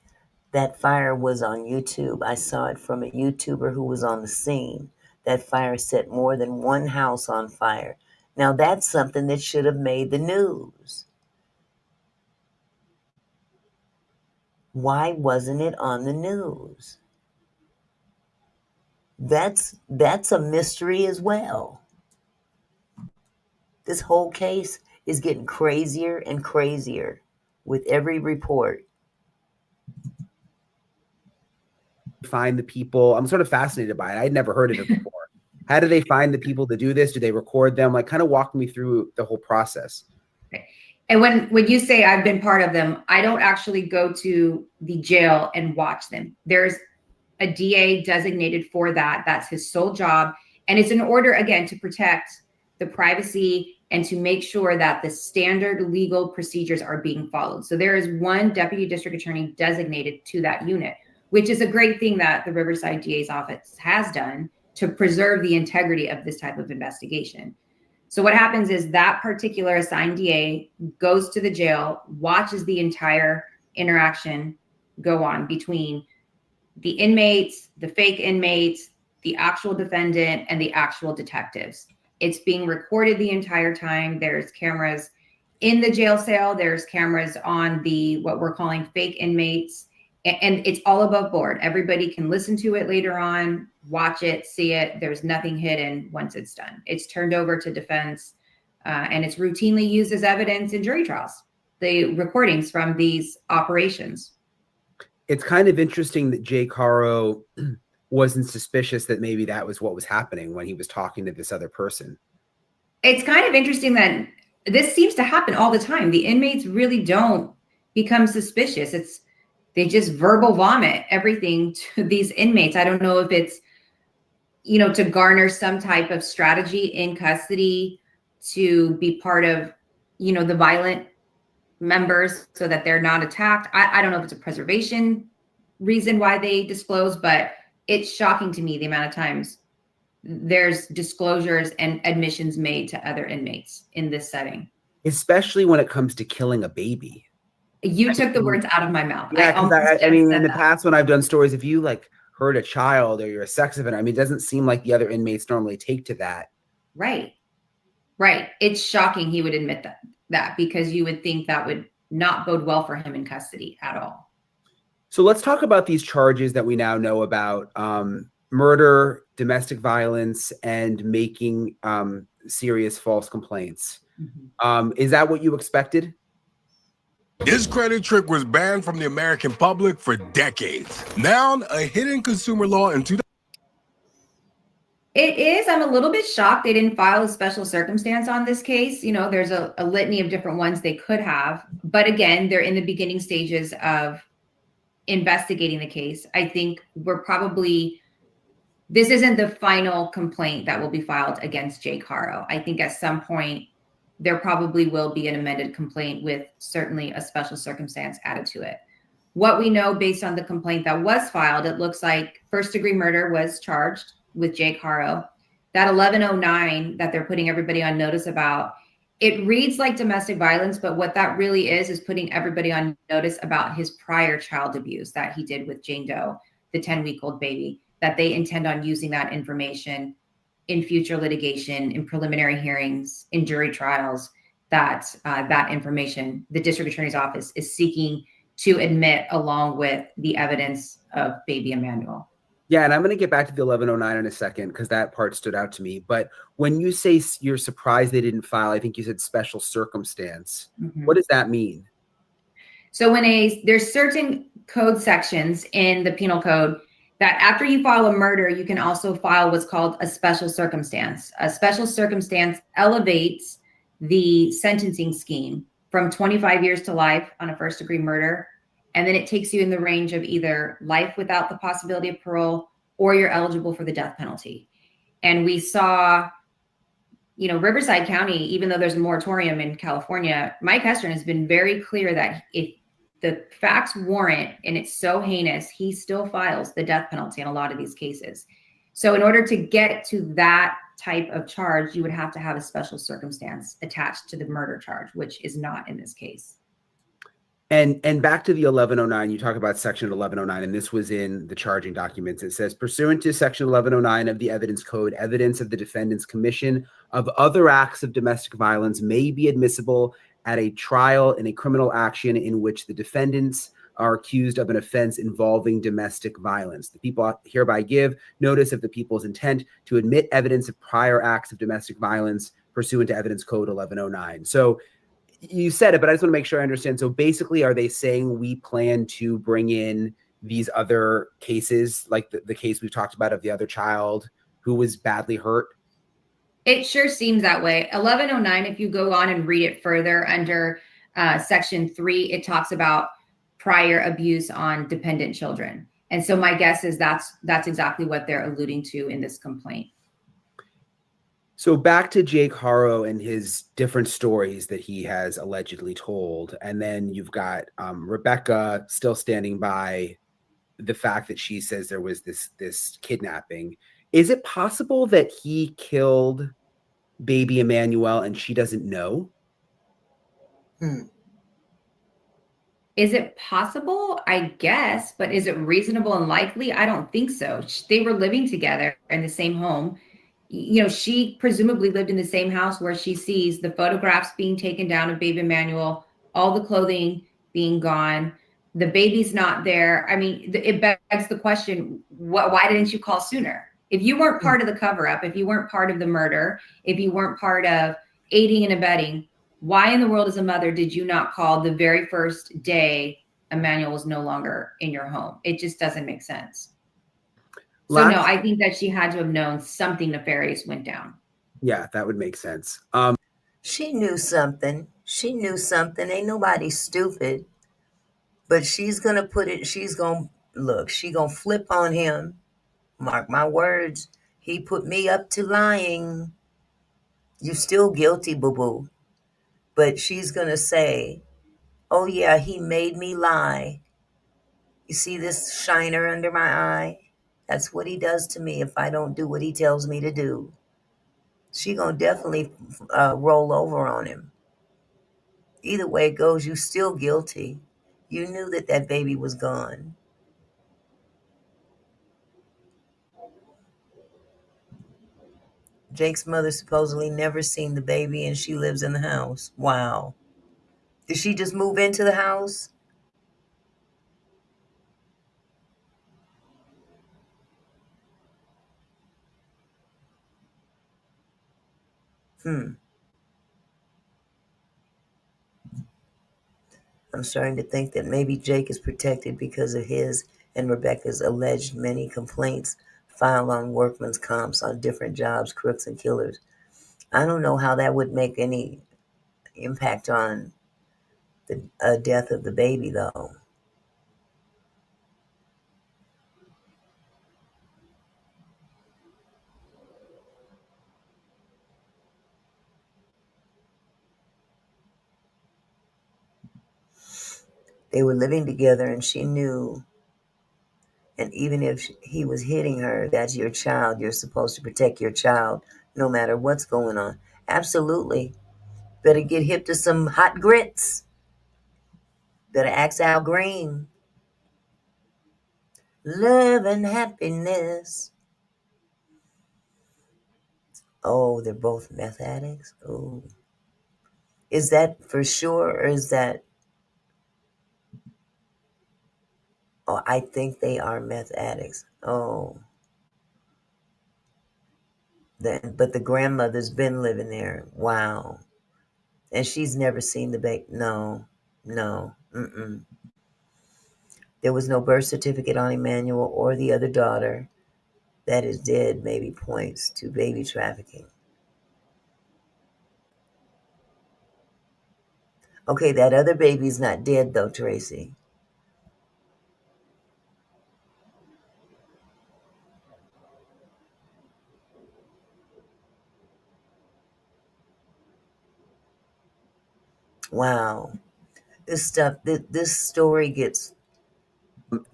that fire was on YouTube. I saw it from a YouTuber who was on the scene. That fire set more than one house on fire. Now that's something that should have made the news. Why wasn't it on the news? That's a mystery as well. This whole case is getting crazier and crazier with every report. Find the people? I'm sort of fascinated by it. I'd never heard of it before. How do they find the people to do this? Do they record them? Like, kind of walk me through the whole process. And when you say I've been part of them, I don't actually go to the jail and watch them. There's a DA designated for that. That's his sole job. And it's in order, again, to protect the privacy and to make sure that the standard legal procedures are being followed. So there is one deputy district attorney designated to that unit, which is a great thing that the Riverside DA's office has done to preserve the integrity of this type of investigation. So what happens is that particular assigned DA goes to the jail, watches the entire interaction go on between the inmates, the fake inmates, the actual defendant, and the actual detectives. It's being recorded the entire time. There's cameras in the jail cell. There's cameras on the, what we're calling fake inmates. And it's all above board. Everybody can listen to it later on, watch it, see it. There's nothing hidden once it's done. It's turned over to defense, and it's routinely used as evidence in jury trials, the recordings from these operations. It's kind of interesting that Jay Caro wasn't suspicious that maybe that was what was happening when he was talking to this other person. It's kind of interesting that this seems to happen all the time. The inmates really don't become suspicious. They just verbal vomit everything to these inmates. I don't know if it's, to garner some type of strategy in custody to be part of, the violent members so that they're not attacked. I don't know if it's a preservation reason why they disclose, but it's shocking to me the amount of times there's disclosures and admissions made to other inmates in this setting. Especially when it comes to killing a baby. You took the words out of my mouth. Yeah, because I mean, in the that. past when I've done stories, if you like hurt a child or you're a sex offender, I mean, it doesn't seem like the other inmates normally take to that. Right. It's shocking he would admit that because you would think that would not bode well for him in custody at all. So let's talk about these charges that we now know about: murder, domestic violence, and making serious false complaints. Is that what you expected? This credit trick was banned from the American public for decades. Now, a hidden consumer law in 2000. It is. I'm a little bit shocked they didn't file a special circumstance on this case. You know, there's a litany of different ones they could have. But again, they're in the beginning stages of investigating the case. I think this isn't the final complaint that will be filed against Jake Haro. I think at some point there probably will be an amended complaint with certainly a special circumstance added to it. What we know based on the complaint that was filed, it looks like first-degree murder was charged with Jake Haro. That 1109 that they're putting everybody on notice about, it reads like domestic violence, but what that really is putting everybody on notice about his prior child abuse that he did with Jane Doe, the 10-week-old baby, that they intend on using that information in future litigation, in preliminary hearings, in jury trials, that information the district attorney's office is seeking to admit along with the evidence of baby Emanuelle. Yeah, and I'm going to get back to the 1109 in a second because that part stood out to me. But when you say you're surprised they didn't file, I think you said special circumstance. What does that mean? So there's certain code sections in the penal code that after you file a murder, you can also file what's called a special circumstance. A special circumstance elevates the sentencing scheme from 25 years to life on a first-degree murder, and then it takes you in the range of either life without the possibility of parole or you're eligible for the death penalty. And we saw, Riverside County, even though there's a moratorium in California, Mike Hestron has been very clear that if the facts warrant and it's so heinous, he still files the death penalty in a lot of these cases. So in order to get to that type of charge, you would have to have a special circumstance attached to the murder charge, which is not in this case. And back to the 1109, you talk about section 1109, and this was in the charging documents. It says, pursuant to section 1109 of the evidence code, evidence of the defendant's commission of other acts of domestic violence may be admissible at a trial in a criminal action in which the defendants are accused of an offense involving domestic violence. The people hereby give notice of the people's intent to admit evidence of prior acts of domestic violence pursuant to evidence code 1109. So you said it, but I just want to make sure I understand. So basically, are they saying we plan to bring in these other cases, like the case we've talked about of the other child who was badly hurt? It sure seems that way. 1109, if you go on and read it further under section 3, it talks about prior abuse on dependent children. And so my guess is that's exactly what they're alluding to in this complaint. So back to Jake Haro and his different stories that he has allegedly told. And then you've got Rebecca still standing by the fact that she says there was this kidnapping. Is it possible that he killed baby Emanuelle and she doesn't know? Is it possible? I guess, but is it reasonable and likely? I don't think so. They were living together in the same home. She presumably lived in the same house where she sees the photographs being taken down of baby Emanuelle, all the clothing being gone. The baby's not there. I mean, it begs the question, why didn't you call sooner? If you weren't part of the cover-up, if you weren't part of the murder, if you weren't part of aiding and abetting, why in the world as a mother did you not call the very first day Emanuelle was no longer in your home? It just doesn't make sense. So no, I think that she had to have known something nefarious went down. Yeah, that would make sense. She knew something. Ain't nobody stupid. But she's going to flip on him. Mark my words. He put me up to lying. You still guilty, boo-boo. But she's going to say, oh yeah, he made me lie. You see this shiner under my eye? That's what he does to me if I don't do what he tells me to do. She gonna definitely roll over on him. Either way it goes, you still guilty. You knew that that baby was gone. Jake's mother supposedly never seen the baby, and she lives in the house. Wow. Did she just move into the house? I'm starting to think that maybe Jake is protected because of his and Rebecca's alleged many complaints filed on workman's comps on different jobs, crooks, and killers. I don't know how that would make any impact on the death of the baby, though. They were living together, and she knew. And even if he was hitting her, that's your child. You're supposed to protect your child no matter what's going on. Absolutely. Better get hip to some hot grits. Better ask Al Green. Love and happiness. Oh, they're both meth addicts? Oh. Is that for sure, or is that... Oh, I think they are meth addicts. Oh. But the grandmother's been living there. Wow. And she's never seen the baby. No. Mm-mm. There was no birth certificate on Emanuelle or the other daughter. That is dead, maybe points to baby trafficking. Okay, that other baby's not dead, though, Tracy. Wow. This story gets...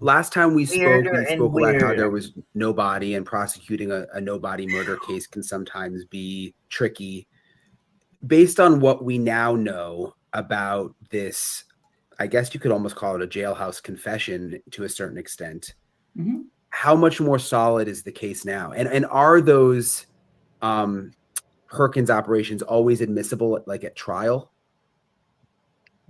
Last time we spoke about how there weirder. was no body, and prosecuting a no body murder case can sometimes be tricky. Based on what we now know about this, I guess you could almost call it a jailhouse confession to a certain extent. Mm-hmm. How much more solid is the case now? And are those Perkins operations always admissible, like at trial?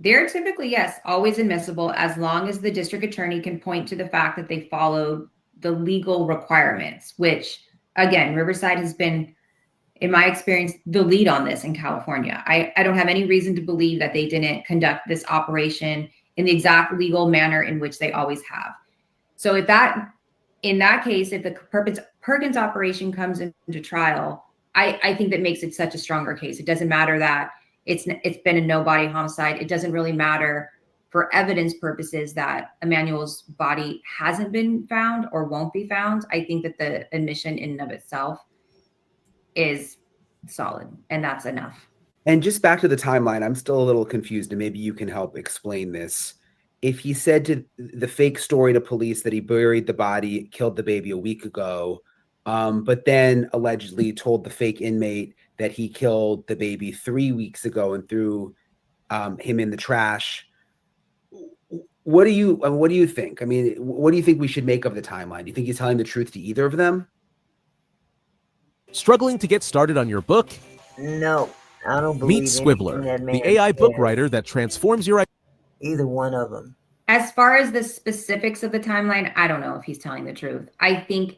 They're typically, yes, always admissible as long as the district attorney can point to the fact that they followed the legal requirements, which, again, Riverside has been, in my experience, the lead on this in California. I don't have any reason to believe that they didn't conduct this operation in the exact legal manner in which they always have. So in that case, if the Perkins operation comes into trial, I think that makes it such a stronger case. It doesn't matter that it's been a no body homicide. It doesn't really matter for evidence purposes that Emanuelle's body hasn't been found or won't be found. I think that the admission in and of itself is solid, and that's enough. And just back to the timeline, I'm still a little confused, and maybe you can help explain this. If he said to the fake story to police that he buried the body, killed the baby a week ago, but then allegedly told the fake inmate that he killed the baby 3 weeks ago and threw him in the trash, what do you think? I mean, what do you think we should make of the timeline? Do you think he's telling the truth to either of them? Struggling to get started on your book? No, I don't believe Meet Squibbler, that man the AI book said. writer that transforms your... Either one of them. As far as the specifics of the timeline, I don't know if he's telling the truth. I think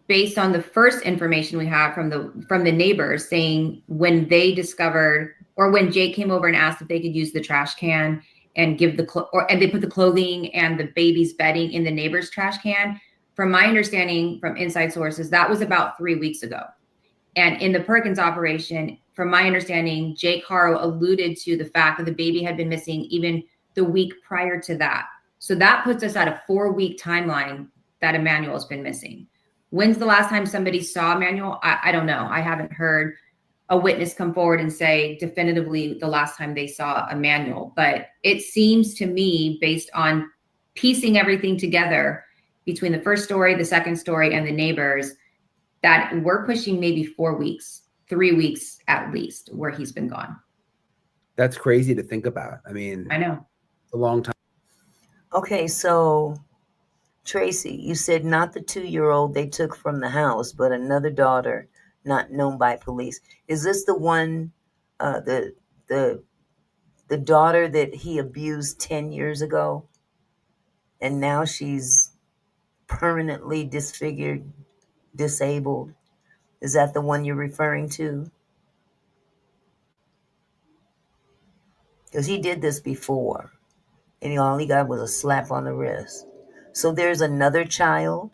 based on the first information we have from the neighbors saying when they discovered, or when Jake came over and asked if they could use the trash can and give and they put the clothing and the baby's bedding in the neighbor's trash can. From my understanding from inside sources, that was about 3 weeks ago. And in the Perkins operation, from my understanding, Jake Haro alluded to the fact that the baby had been missing even the week prior to that. So that puts us at a 4-week timeline that Emanuelle's been missing. When's the last time somebody saw Emanuelle? I don't know. I haven't heard a witness come forward and say definitively the last time they saw Emanuelle. But it seems to me, based on piecing everything together, between the first story, the second story, and the neighbors that we're pushing maybe 4 weeks, 3 weeks at least, where he's been gone. That's crazy to think about. I mean, I know. it's a long time. Okay, so Tracy, you said not the 2-year-old they took from the house, but another daughter not known by police. Is this the one, the daughter that he abused 10 years ago, and now she's permanently disfigured, disabled? Is that the one you're referring to? Because he did this before, and all he got was a slap on the wrist. So there's another child.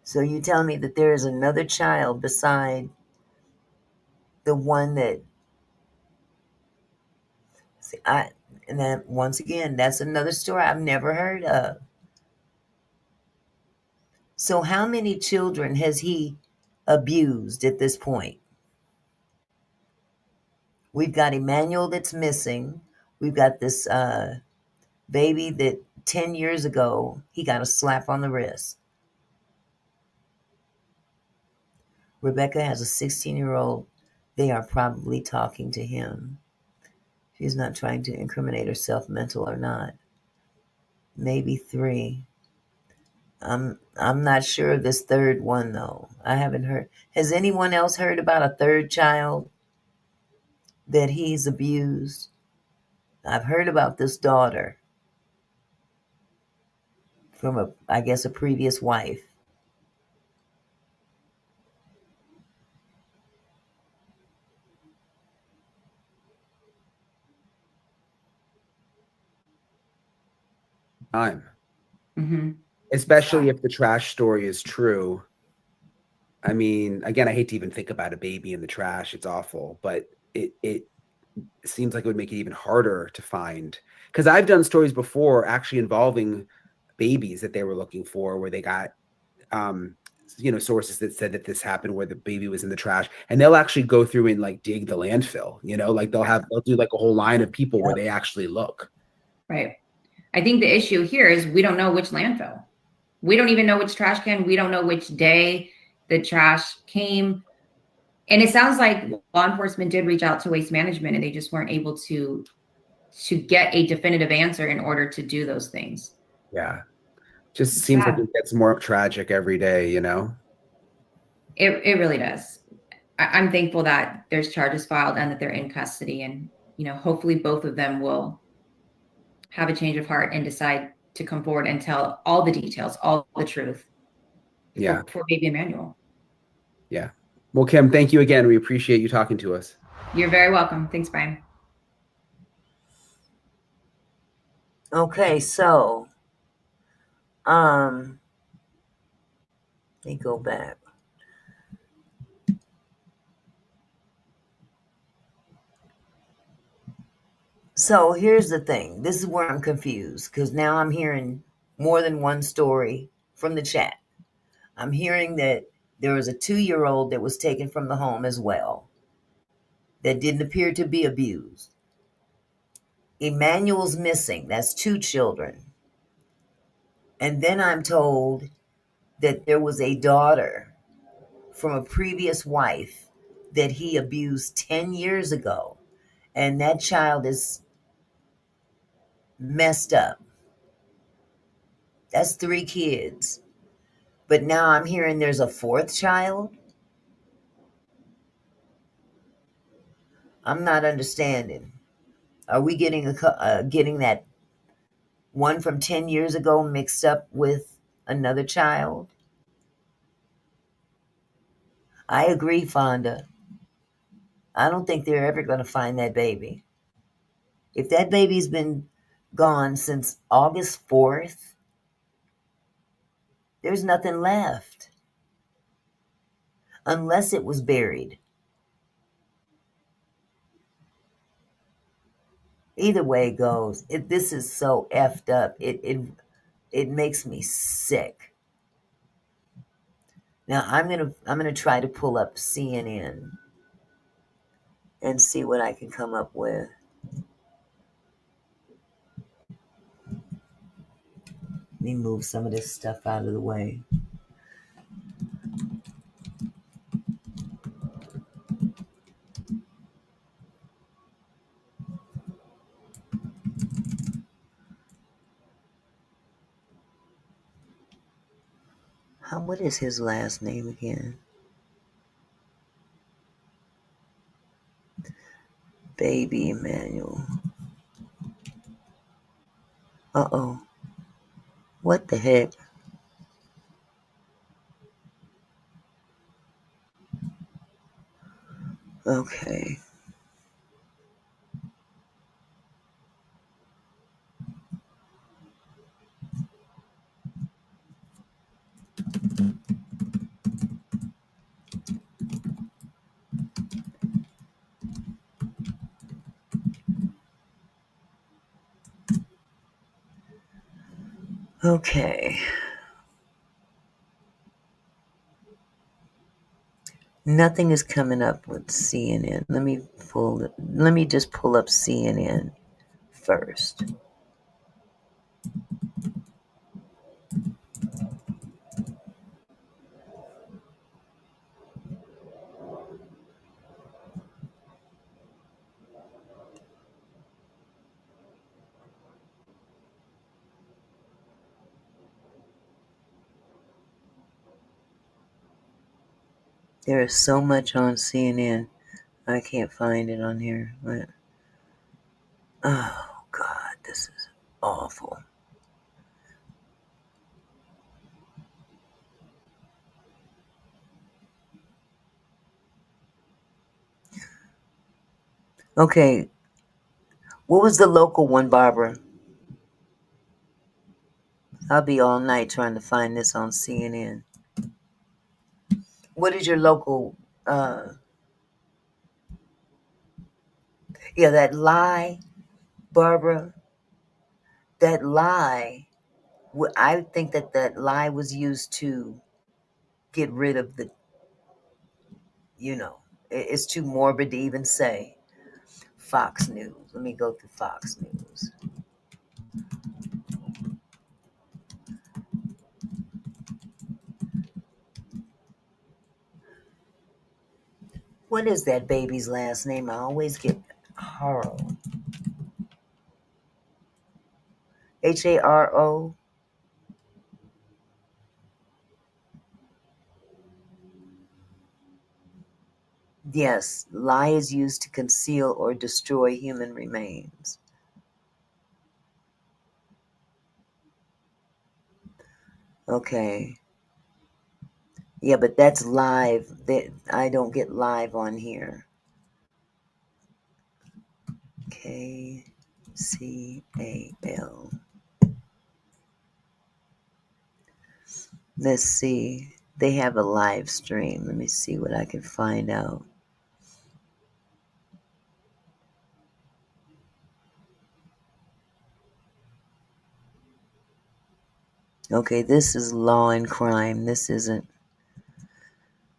So you tell me that there is another child beside the one that, see, and then once again, that's another story I've never heard of. So how many children has he abused at this point? We've got Emanuelle that's missing. We've got this baby that 10 years ago, he got a slap on the wrist. Rebecca has a 16-year-old. They are probably talking to him. She's not trying to incriminate herself, mental or not. Maybe 3. I'm not sure of this third one, though. I haven't heard. Has anyone else heard about a third child that he's abused? I've heard about this daughter from I guess a previous wife. Time. Mm-hmm. Especially if the trash story is true. I mean, again, I hate to even think about a baby in the trash. It's awful, but it seems like it would make it even harder to find. Because I've done stories before actually involving babies that they were looking for, where they got sources that said that this happened where the baby was in the trash, and they'll actually go through and like dig the landfill, like they'll do like a whole line of people where they actually look. Right. I think the issue here is we don't know which landfill. We don't even know which trash can. We don't know which day the trash came. And it sounds like law enforcement did reach out to Waste Management and they just weren't able to get a definitive answer in order to do those things. Yeah. Just seems like it gets more tragic every day, It really does. I'm thankful that there's charges filed and that they're in custody, and hopefully both of them will have a change of heart and decide to come forward and tell all the details, all the truth. Yeah. For baby Emanuelle. Yeah. Well, Kim, thank you again. We appreciate you talking to us. You're very welcome. Thanks, Brian. Okay, so let me go back. So here's the thing. This is where I'm confused, because now I'm hearing more than one story from the chat. I'm hearing that there was a 2-year-old that was taken from the home as well that didn't appear to be abused. Emanuelle's missing. That's 2 children. And then I'm told that there was a daughter from a previous wife that he abused 10 years ago. And that child is messed up. That's 3 kids. But now I'm hearing there's a 4th child. I'm not understanding. Are we getting getting that one from 10 years ago mixed up with another child? I agree, Fonda. I don't think they're ever going to find that baby. If that baby's been gone since August 4th, there's nothing left. Unless it was buried. Either way it goes, this is so effed up. It makes me sick. Now I'm gonna try to pull up CNN and see what I can come up with. Let me move some of this stuff out of the way. What is his last name again? Baby Emanuelle. Uh-oh. What the heck? Okay. Okay. Nothing is coming up with CNN. Let me just pull up CNN first. There is so much on CNN. I can't find it on here. But, oh, God, this is awful. Okay. What was the local one, Barbara? I'll be all night trying to find this on CNN. What is your local, that lie, Barbara, that lie, I think that lie was used to get rid of the, it's too morbid to even say. Fox News. Let me go through Fox News. What is that baby's last name? I always get Haro. Haro. Yes, lie is used to conceal or destroy human remains. Okay. Yeah, but that's live. I don't get live on here. KCAL. Let's see. They have a live stream. Let me see what I can find out. Okay, this is Law and Crime. This isn't.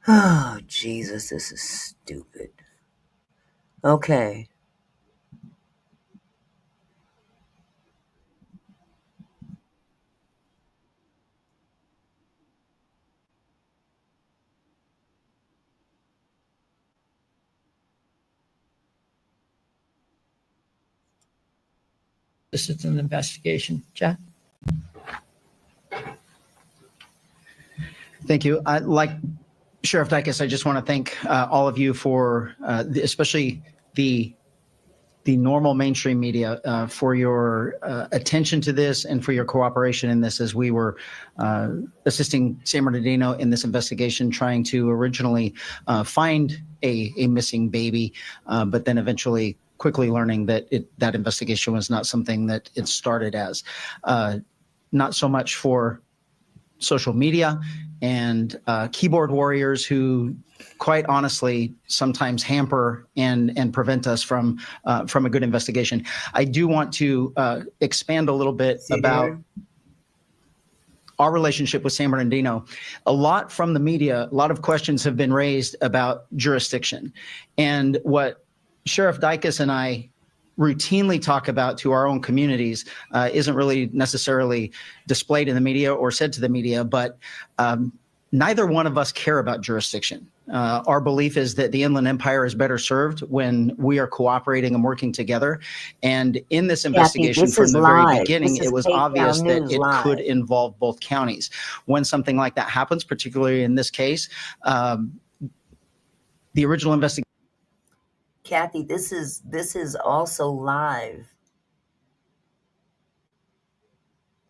Oh, Jesus, this is stupid. Okay. This is an investigation. Jack? Thank you. Like Sheriff Dykes, I just want to thank all of you for, especially the normal mainstream media, for your attention to this and for your cooperation in this as we were assisting San Bernardino in this investigation, trying to originally find a missing baby, but then eventually quickly learning that that investigation was not something that it started as. Not so much for social media and keyboard warriors who, quite honestly, sometimes hamper and prevent us from a good investigation. I do want to expand a little bit about. our relationship with San Bernardino, a lot from the media, a lot of questions have been raised about jurisdiction. And what Sheriff Dicus and I routinely talk about to our own communities isn't really necessarily displayed in the media or said to the media, but neither one of us care about jurisdiction. Our belief is that the Inland Empire is better served when we are cooperating and working together. And in this investigation, this from is the very live. beginning, This is it was Cape obvious Town that News it could live. involve both counties. When something like that happens, particularly in this case, the original investigation. Kathy, this is also live.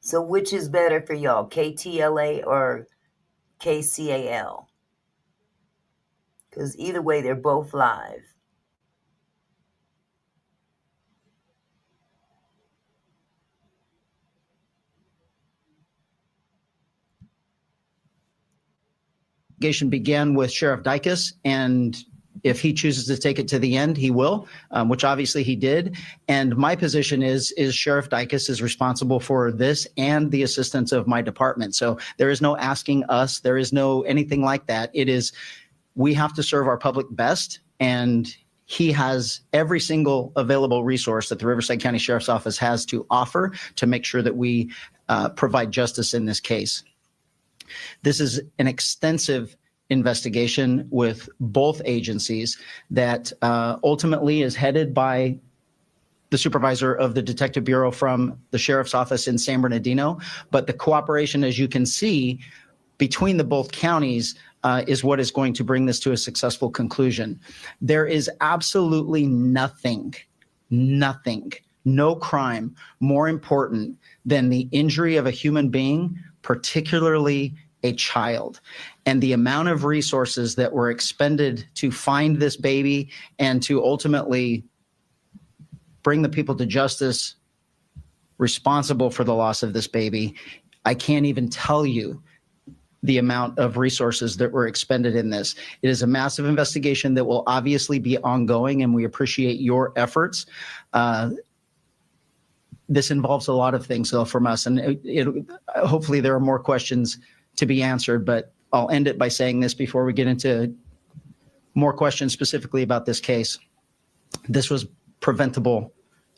So which is better for y'all, KTLA or KCAL? Because either way, they're both live. Investigation began with Sheriff Dicus, and if he chooses to take it to the end, he will, which obviously he did. And my position is Sheriff Dicus is responsible for this and the assistance of my department. So there is no asking us. There is no anything like that. It is, we have to serve our public best, and he has every single available resource that the Riverside County Sheriff's Office has to offer to make sure that we provide justice in this case. This is an extensive investigation with both agencies that ultimately is headed by the supervisor of the Detective Bureau from the Sheriff's Office in San Bernardino. But the cooperation, as you can see, between the both counties is what is going to bring this to a successful conclusion. There is absolutely nothing, no crime more important than the injury of a human being, particularly a child. And the amount of resources that were expended to find this baby and to ultimately bring the people to justice responsible for the loss of this baby, I can't even tell you the amount of resources that were expended in this. It is a massive investigation that will obviously be ongoing, and we appreciate your efforts. This involves a lot of things, though, from us, and hopefully there are more questions to be answered, but I'll end it by saying this before we get into more questions specifically about this case. This was preventable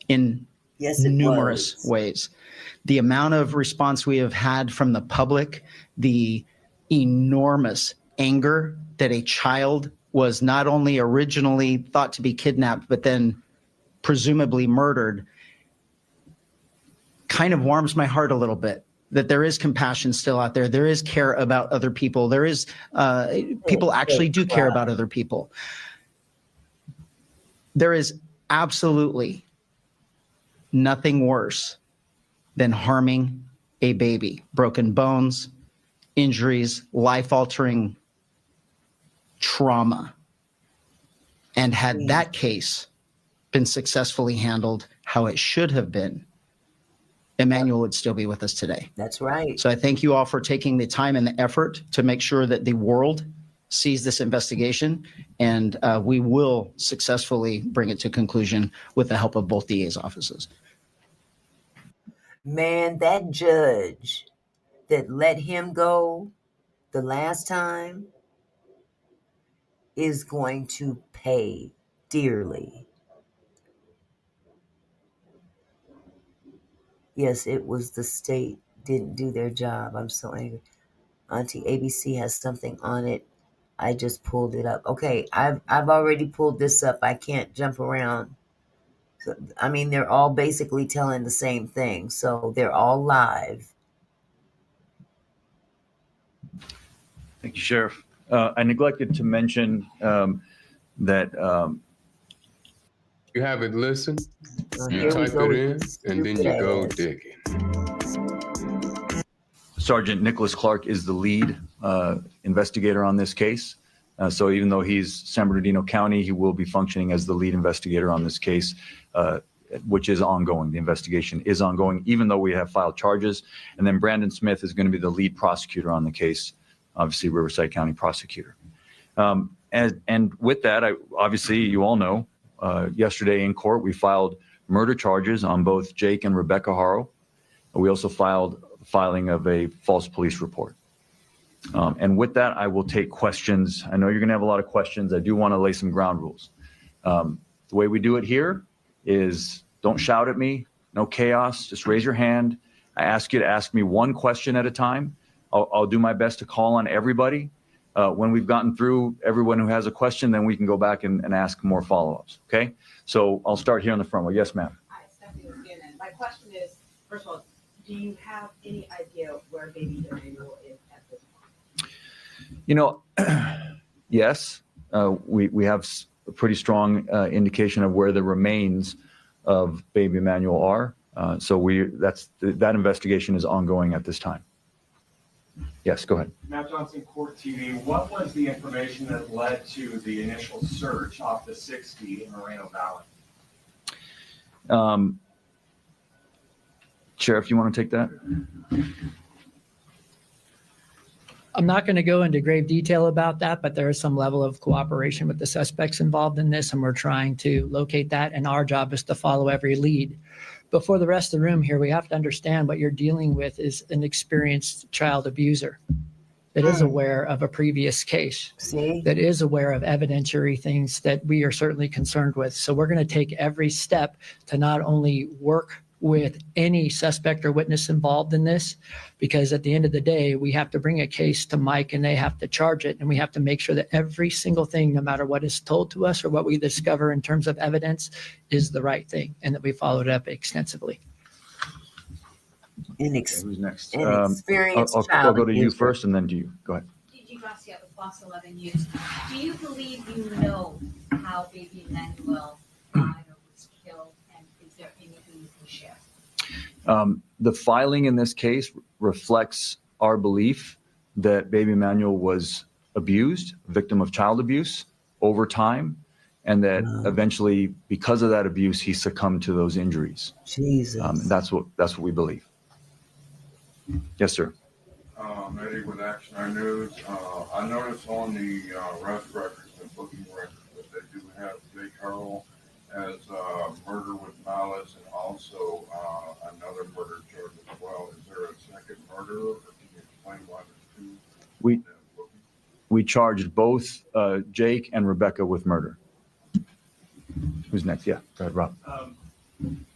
in numerous ways. The amount of response we have had from the public, the enormous anger that a child was not only originally thought to be kidnapped, but then presumably murdered, kind of warms my heart a little bit, that there is compassion still out there. There is care about other people. There is, people actually do care about other people. There is absolutely nothing worse than harming a baby. Broken bones, injuries, life-altering trauma. And had that case been successfully handled how it should have been, Emanuelle would still be with us today. That's right. So I thank you all for taking the time and the effort to make sure that the world sees this investigation, and we will successfully bring it to conclusion with the help of both DA's offices. Man, that judge that let him go the last time is going to pay dearly. Yes, it was the state didn't do their job. I'm so angry. Auntie ABC has something on it. I just pulled it up. Okay, I've already pulled this up. I can't jump around. So, I mean, they're all basically telling the same thing. So they're all live. Thank you, Sheriff. I neglected to mention that You haven't listened, you Here we type go it with in, and then you go digging. Sergeant Nicholas Clark is the lead investigator on this case. So even though he's San Bernardino County, he will be functioning as the lead investigator on this case, which is ongoing. The investigation is ongoing, even though we have filed charges. And then Brandon Smith is going to be the lead prosecutor on the case, obviously Riverside County prosecutor. And with that, obviously, you all know, yesterday in court, we filed murder charges on both Jake and Rebecca Haro. We also filed filing of a false police report. And with that, I will take questions. I know you're going to have a lot of questions. I do want to lay some ground rules. The way we do it here is don't shout at me, no chaos, just raise your hand. I ask you to ask me one question at a time. I'll do my best to call on everybody. When we've gotten through everyone who has a question, then we can go back and ask more follow-ups, okay? So I'll start here on the front row. Yes, ma'am. Hi, Stephanie with CNN. My question is, first of all, do you have any idea where baby Emanuelle is at this point? You know, yes, we have a pretty strong indication of where the remains of baby Emanuelle are. So that investigation is ongoing at this time. Yes, go ahead. Matt Johnson, Court TV. What was the information that led to the initial search off the 60 in Moreno Valley? Sheriff, you want to take that? I'm not going to go into grave detail about that, but there is some level of cooperation with the suspects involved in this, and we're trying to locate that, and our job is to follow every lead. But for the rest of the room here, we have to understand what you're dealing with is an experienced child abuser that is aware of a previous case, that is aware of evidentiary things that we are certainly concerned with. So we're going to take every step to not only work with any suspect or witness involved in this, because at the end of the day, we have to bring a case to Mike and they have to charge it. And we have to make sure that every single thing, no matter what is told to us or what we discover in terms of evidence, is the right thing and that we followed up extensively. Who's next? Inexperienced I'll go to you first and then to you. Go ahead. DG Garcia with Fox 11 News. Do you believe you know how baby Emanuelle died or was killed? And is there anything you can share? The filing in this case reflects our belief that baby Emanuelle was abused, victim of child abuse over time, and that eventually, because of that abuse, he succumbed to those injuries. Jesus. That's what we believe. Yes, sir. Eddie with Action Eye News. I noticed on the arrest records and booking records that they do have Jake Harrell as murder with malice and also another murder charge as well. Is there a second murder, or can you explain why there's two? We charged both Jake and Rebecca with murder. Who's next? Yeah, go ahead, Rob.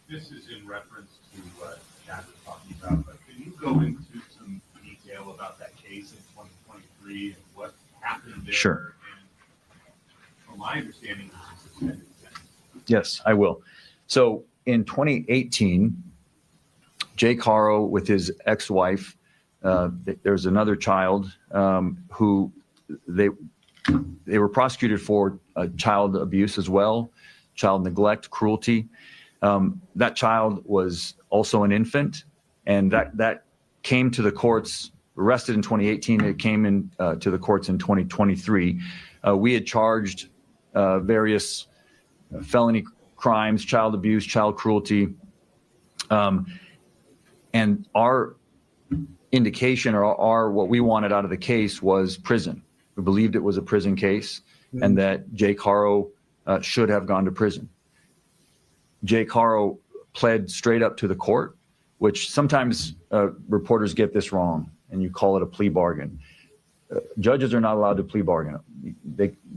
This is in reference to what Chad was talking about, but can you go into some detail about that case in 2023 and what happened there? Sure. And from my understanding, it was a suspended sentence. Yes, I will. So in 2018, Jake Harrow with his ex-wife, there's another child who they were prosecuted for child abuse as well, child neglect, cruelty. That child was also an infant, and that came to the courts, arrested in 2018. It came in to the courts in 2023. We had charged various felony crimes, child abuse, child cruelty. And our indication or what we wanted out of the case was prison. We believed it was a prison case and that Jake Harrow should have gone to prison. Jake Harrow pled straight up to the court, which sometimes reporters get this wrong and you call it a plea bargain. Judges are not allowed to plea bargain.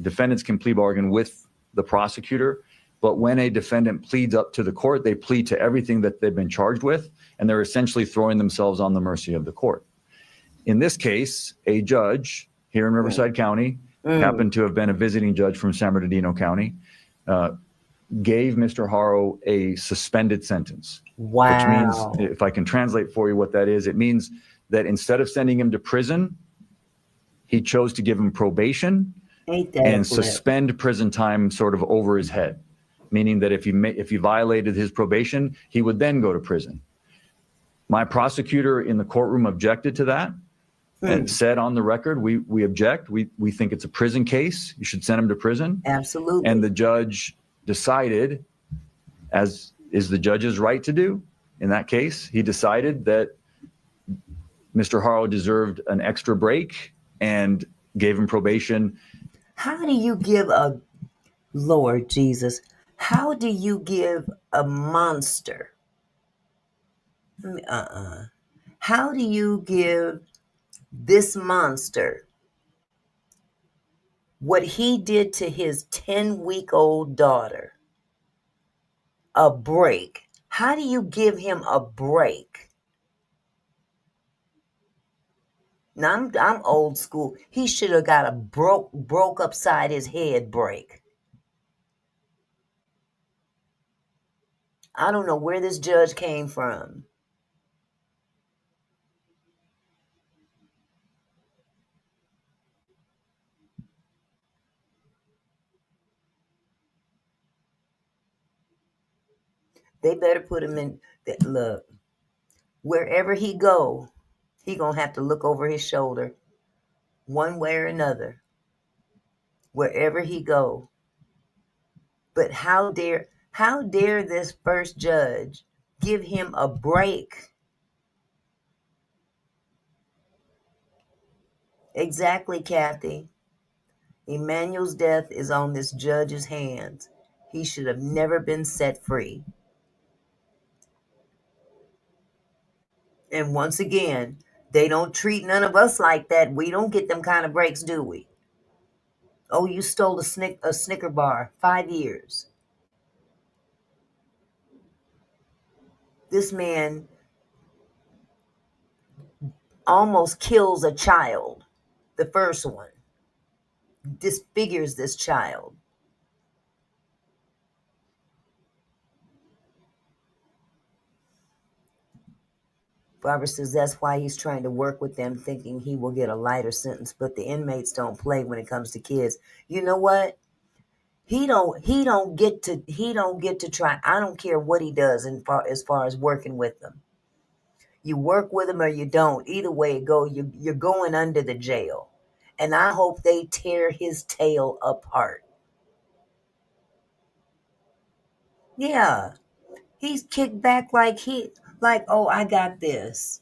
Defendants can plea bargain with the prosecutor, but when a defendant pleads up to the court, they plead to everything that they've been charged with, and they're essentially throwing themselves on the mercy of the court. In this case, a judge here in Riverside County, happened to have been a visiting judge from San Bernardino County, gave Mr. Harrow a suspended sentence. Wow. Which means, if I can translate for you what that is, it means that instead of sending him to prison, he chose to give him probation and suspend prison time sort of over his head, meaning that if he violated his probation, he would then go to prison. My prosecutor in the courtroom objected to that and said on the record, we object. We think it's a prison case. You should send him to prison. Absolutely. And the judge decided, as is the judge's right to do in that case, he decided that Mr. Harrow deserved an extra break and gave him probation. How do you give Lord Jesus, how do you give a monster? How do you give this monster what he did to his 10-week-old daughter a break? How do you give him a break? Now I'm old school. He should have got a broke upside his head break. I don't know where this judge came from. They better put him in that. Look, wherever he go, he gonna have to look over his shoulder one way or another, wherever he go. But how dare this first judge give him a break? Exactly, Kathy. Emanuelle's death is on this judge's hands. He should have never been set free. And once again, they don't treat none of us like that. We don't get them kind of breaks, do we? Oh, you stole a Snicker bar, 5 years. This man almost kills a child, the first one. Disfigures this child. Barbara says that's why he's trying to work with them, thinking he will get a lighter sentence. But the inmates don't play when it comes to kids. You know what? He don't get to try. I don't care what he does as far as working with them. You work with them or you don't. Either way it goes, you're going under the jail. And I hope they tear his tail apart. Yeah. He's kicked back like oh, I got this.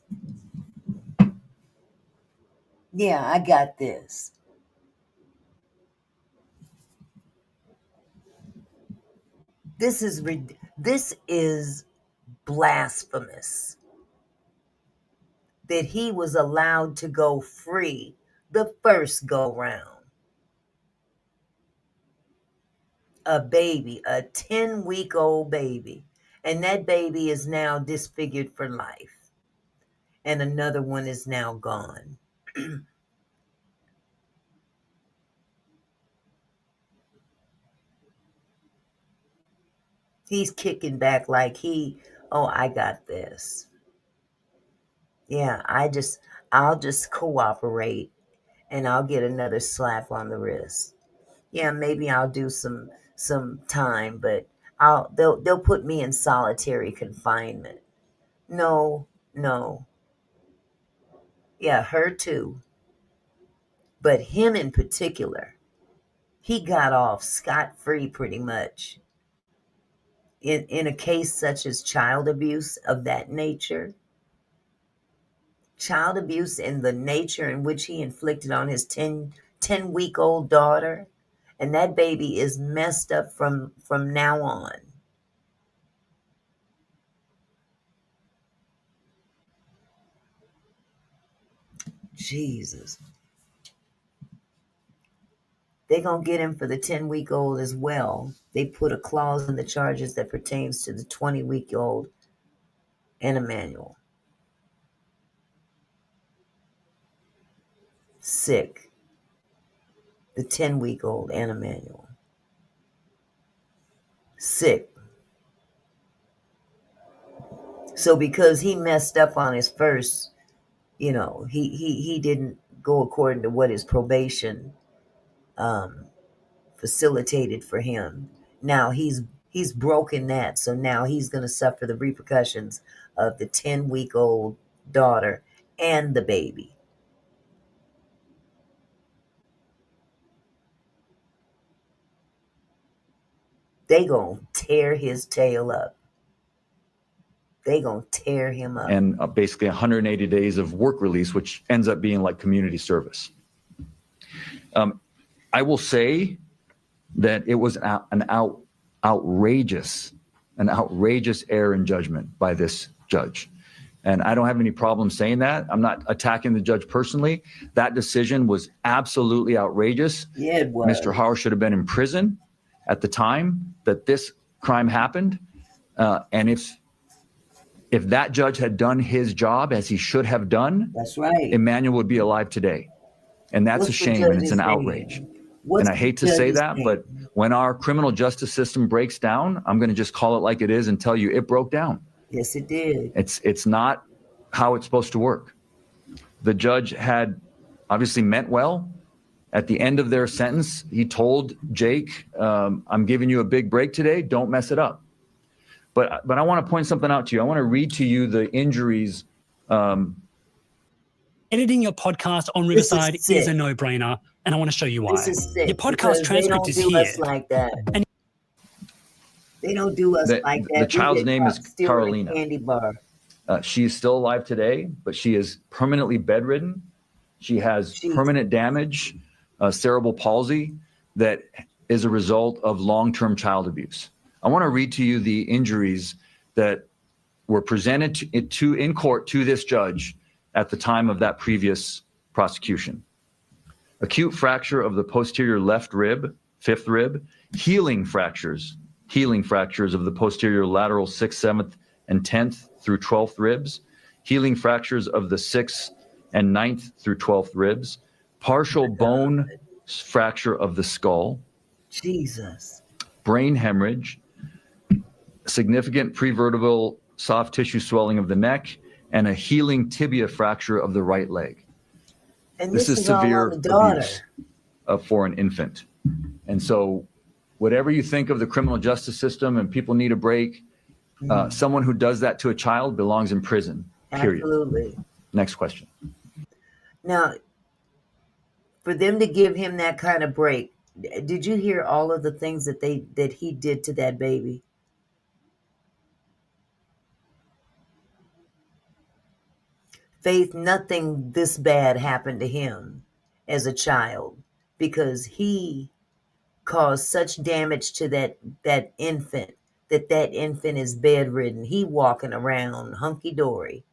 Yeah, I got this. This is blasphemous that he was allowed to go free the first go round. A baby, a 10-week-old baby, and that baby is now disfigured for life, and another one is now gone. He's kicking back like oh, I got this. Yeah, I'll just cooperate and I'll get another slap on the wrist. Yeah, maybe I'll do some time, but they'll put me in solitary confinement. No. Yeah, her too. But him in particular, he got off scot-free pretty much. In a case such as child abuse of that nature, child abuse in the nature in which he inflicted on his 10-week-old daughter, and that baby is messed up from now on. Jesus. They're going to get him for the 10-week-old as well. They put a clause in the charges that pertains to the 20-week-old and Emanuelle. Sick. The 10-week-old and Emanuelle. Sick. So because he messed up on his first, he didn't go according to what his probation facilitated for him. Now he's broken that, so now he's going to suffer the repercussions of the 10-week-old daughter and the baby. They gonna tear his tail up. They gonna tear him up. And basically 180 days of work release, which ends up being like community service. I will say that it was an outrageous error in judgment by this judge. And I don't have any problem saying that. I'm not attacking the judge personally. That decision was absolutely outrageous. Yeah, it was. Mr. Hauer should have been in prison at the time that this crime happened. And if that judge had done his job as he should have done, that's right, Emanuelle would be alive today. And that's a shame, and it's an outrage. And I hate to say that, but when our criminal justice system breaks down, I'm going to just call it like it is and tell you it broke down. Yes, it did. It's not how it's supposed to work. The judge had obviously meant well. At the end of their sentence, he told Jake, I'm giving you a big break today. Don't mess it up. But I want to point something out to you. I want to read to you the injuries. Editing your podcast on Riverside is a no-brainer, and I want to show you why. This is sick, your podcast transcript is here. Us like that. And they don't do us like that. The child's name is Carolina. Candy bar. She is still alive today, but she is permanently bedridden. She has permanent damage, cerebral palsy, that is a result of long-term child abuse. I want to read to you the injuries that were presented in court to this judge at the time of that previous prosecution. Acute fracture of the posterior left rib, fifth rib, healing fractures of the posterior lateral 6th, 7th, and 10th through 12th ribs, healing fractures of the 6th and 9th through 12th ribs, partial bone fracture of the skull, Jesus, brain hemorrhage, significant prevertebral soft tissue swelling of the neck, and a healing tibia fracture of the right leg. And this is severe abuse for an infant. And so whatever you think of the criminal justice system and people need a break, someone who does that to a child belongs in prison, period. Absolutely. Next question. Now, for them to give him that kind of break, did you hear all of the things that he did to that baby? Faith, nothing this bad happened to him as a child because he caused such damage to that infant that infant is bedridden. He walking around hunky-dory.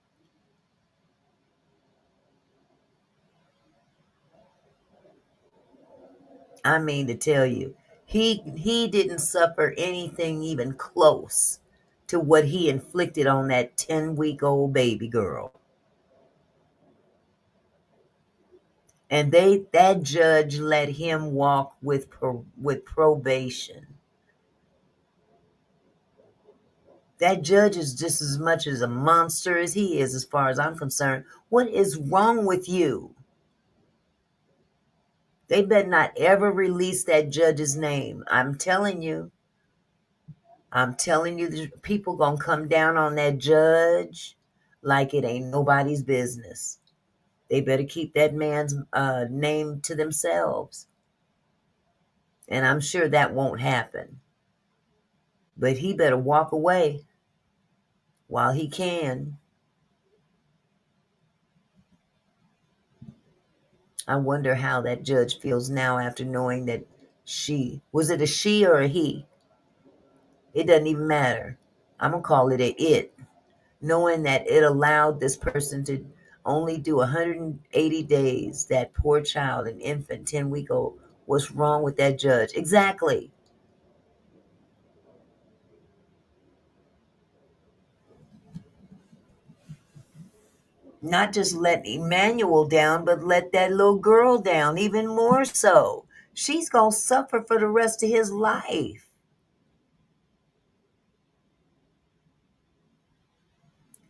I mean to tell you, he didn't suffer anything even close to what he inflicted on that 10-week-old baby girl. And that judge let him walk with probation. That judge is just as much as a monster as he is, as far as I'm concerned. What is wrong with you? They better not ever release that judge's name. I'm telling you, the people gonna come down on that judge like it ain't nobody's business. They better keep that man's name to themselves. And I'm sure that won't happen. But he better walk away while he can. I wonder how that judge feels now after knowing that was it a she or a he? It doesn't even matter. I'm going to call it a it. Knowing that it allowed this person to only do 180 days, that poor child, an infant, 10-week-old. What's wrong with that judge? Exactly. Not just let Emanuelle down, but let that little girl down even more so. She's going to suffer for the rest of his life.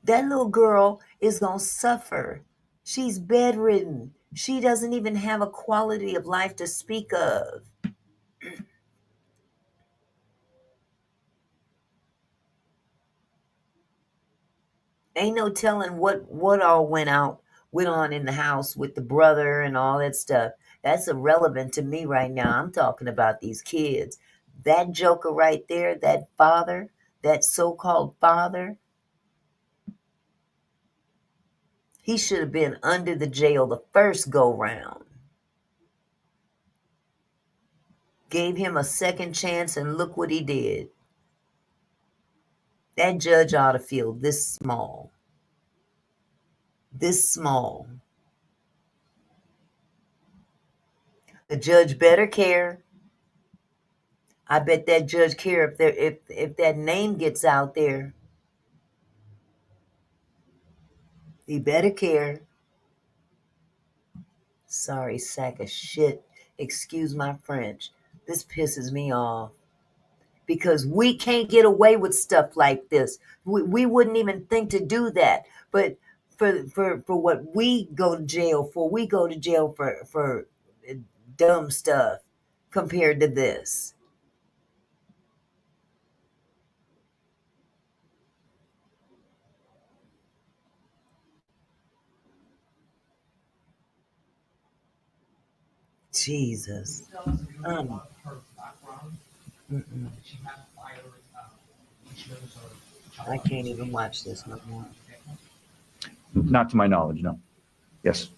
That little girl is going to suffer. She's bedridden. She doesn't even have a quality of life to speak of. Ain't no telling what all went on in the house with the brother and all that stuff. That's irrelevant to me right now. I'm talking about these kids. That joker right there, that father, that so-called father, he should have been under the jail the first go-round. Gave him a second chance, and look what he did. That judge ought to feel this small. this small. The judge better care. I bet that judge care if that name gets out there. He better care. Sorry, sack of shit. Excuse my French. This pisses me off. Because we can't get away with stuff like this. We wouldn't even think to do that. But for what we go to jail for, we go to jail for dumb stuff compared to this. Jesus. I can't even watch this no more. Not to my knowledge, no. Yes.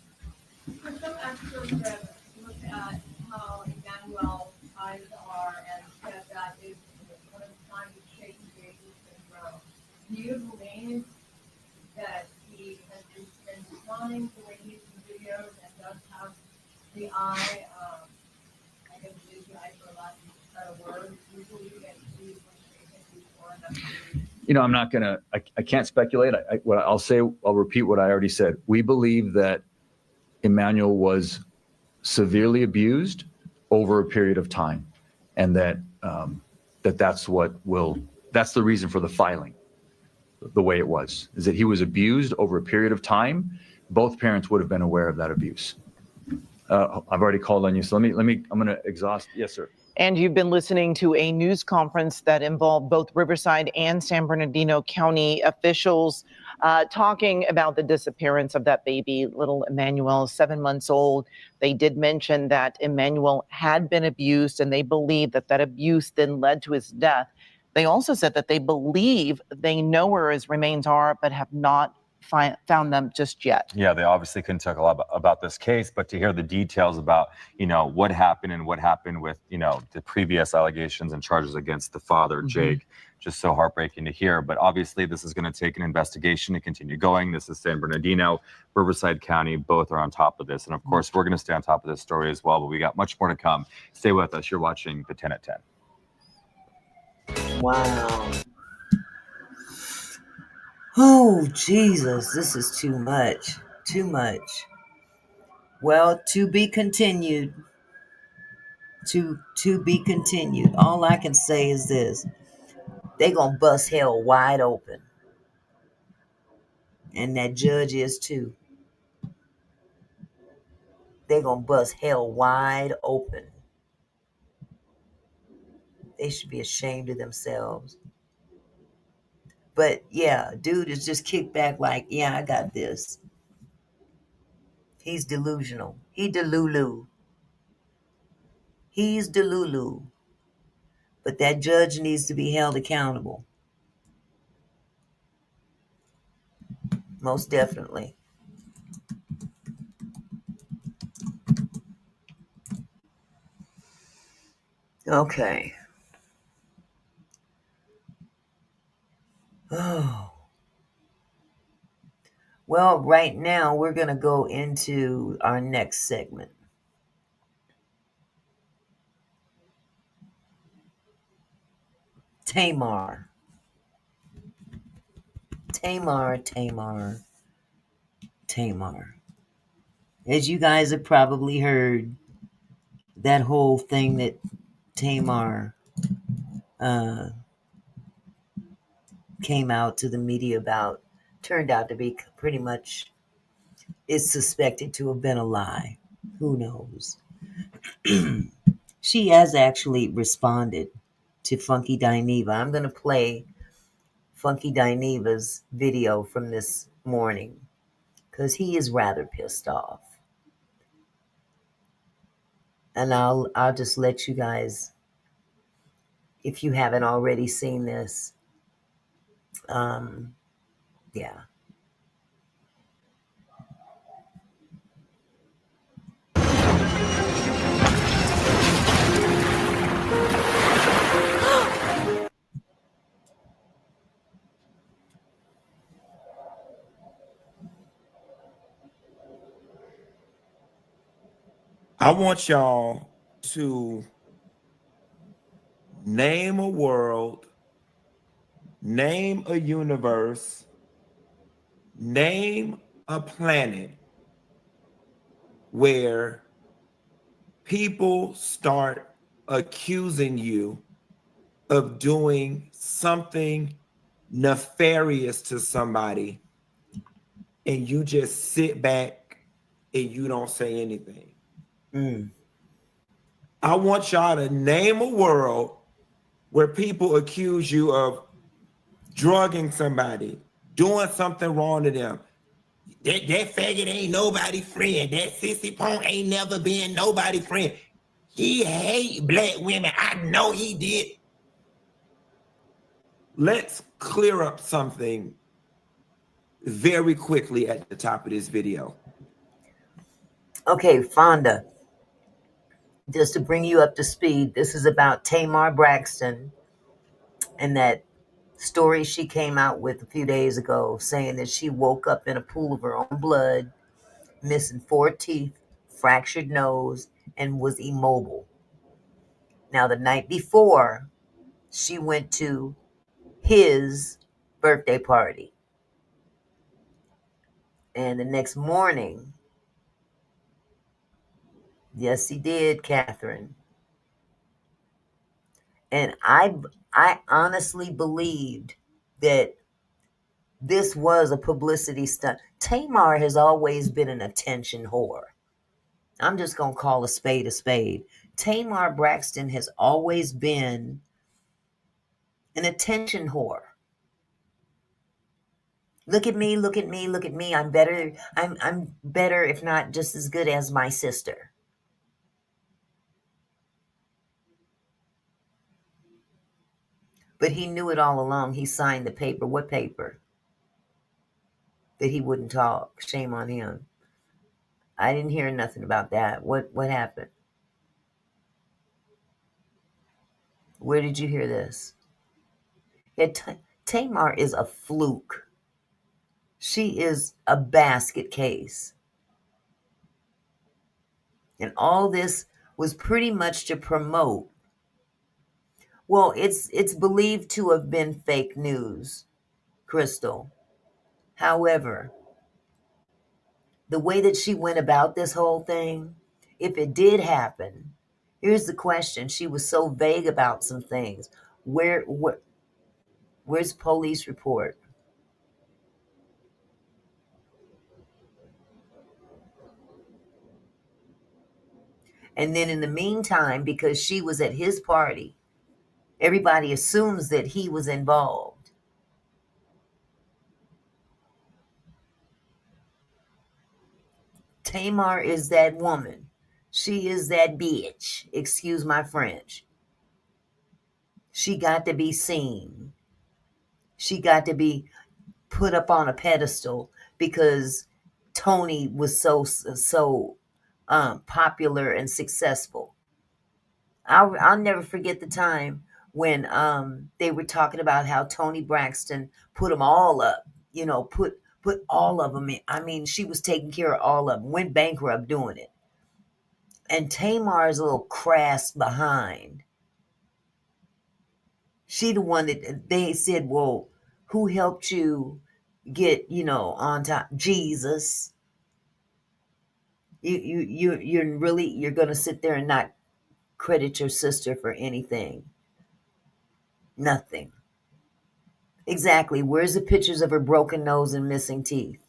For some experts that look at how Emanuelle eyes are and said that is one of the signs of shaky baby syndrome, do you believe that he has been responding the way he's in videos and does have the eye, I guess it is the eye for lack of a better word, do you believe that he was shaken before enough? You know, I'm not going to, I can't speculate. What I'll say, I'll repeat what I already said. We believe that Emanuelle was severely abused over a period of time, and that that's the reason for the filing, the way it was, is that he was abused over a period of time. Both parents would have been aware of that abuse. I've already called on you, so I'm going to exhaust. Yes, sir. And you've been listening to a news conference that involved both Riverside and San Bernardino County officials talking about the disappearance of that baby, little Emanuelle, 7 months old. They did mention that Emanuelle had been abused, and they believe that that abuse then led to his death. They also said that they believe they know where his remains are, but have not found them just yet. Yeah, they obviously couldn't talk a lot about this case, but to hear the details about, what happened and what happened with, the previous allegations and charges against the father, Jake, just so heartbreaking to hear. But obviously this is going to take an investigation to continue going. This is San Bernardino, Riverside County, both are on top of this. And of course, we're going to stay on top of this story as well, but we got much more to come. Stay with us. You're watching the 10 at 10. Wow. Oh, Jesus, this is too much. Too much. Well, to be continued. To be continued. All I can say is this. They gonna bust hell wide open. And that judge is too. They gonna bust hell wide open. They should be ashamed of themselves. But yeah, dude is just kicked back like, yeah, I got this. He's delusional. He delulu. He's delulu. But that judge needs to be held accountable. Most definitely. Okay. Oh. Well, right now we're going to go into our next segment. Tamar. As you guys have probably heard, that whole thing that Tamar came out to the media about turned out to be pretty much, is suspected to have been a lie. Who knows? She has actually responded to Funky Dineva. I'm going to play Funky Dineva's video from this morning because he is rather pissed off. And I'll just let you guys, if you haven't already seen this, yeah. I want y'all to name a world, name a universe, name a planet where people start accusing you of doing something nefarious to somebody, and you just sit back and you don't say anything. I want y'all to name a world where people accuse you of drugging somebody, doing something wrong to them. That faggot ain't nobody friend. That sissy punk ain't never been nobody friend. He hate black women. I know he did. Let's clear up something very quickly at the top of this video. Okay, Fonda, just to bring you up to speed, this is about Tamar Braxton and that story she came out with a few days ago saying that she woke up in a pool of her own blood, missing 4 teeth, fractured nose, and was immobile. Now, the night before, she went to his birthday party. And the next morning, yes, he did, Catherine. And I honestly believed that this was a publicity stunt. Tamar has always been an attention whore. I'm just going to call a spade a spade. Tamar Braxton has always been an attention whore. Look at me, look at me, look at me. I'm better. I'm better, if not just as good as my sister. But he knew it all along. He signed the paper. What paper? That he wouldn't talk. Shame on him. I didn't hear nothing about that. What happened? Where did you hear this? Yeah, Tamar is a fluke. She is a basket case. And all this was pretty much to promote. Well, it's believed to have been fake news, Crystal. However, the way that she went about this whole thing, if it did happen, here's the question. She was so vague about some things. Where's police report? And then in the meantime, because she was at his party, everybody assumes that he was involved. Tamar is that woman. She is that bitch. Excuse my French. She got to be seen. She got to be put up on a pedestal because Tony was so popular and successful. I'll never forget the time when they were talking about how Tony Braxton put them all up, put all of them in. I mean, she was taking care of all of them, went bankrupt doing it. And Tamar's a little crass behind. She the one that they said, well, who helped you get, on top? Jesus. You're going to sit there and not credit your sister for anything. Nothing. Exactly. Where's the pictures of her broken nose and missing teeth?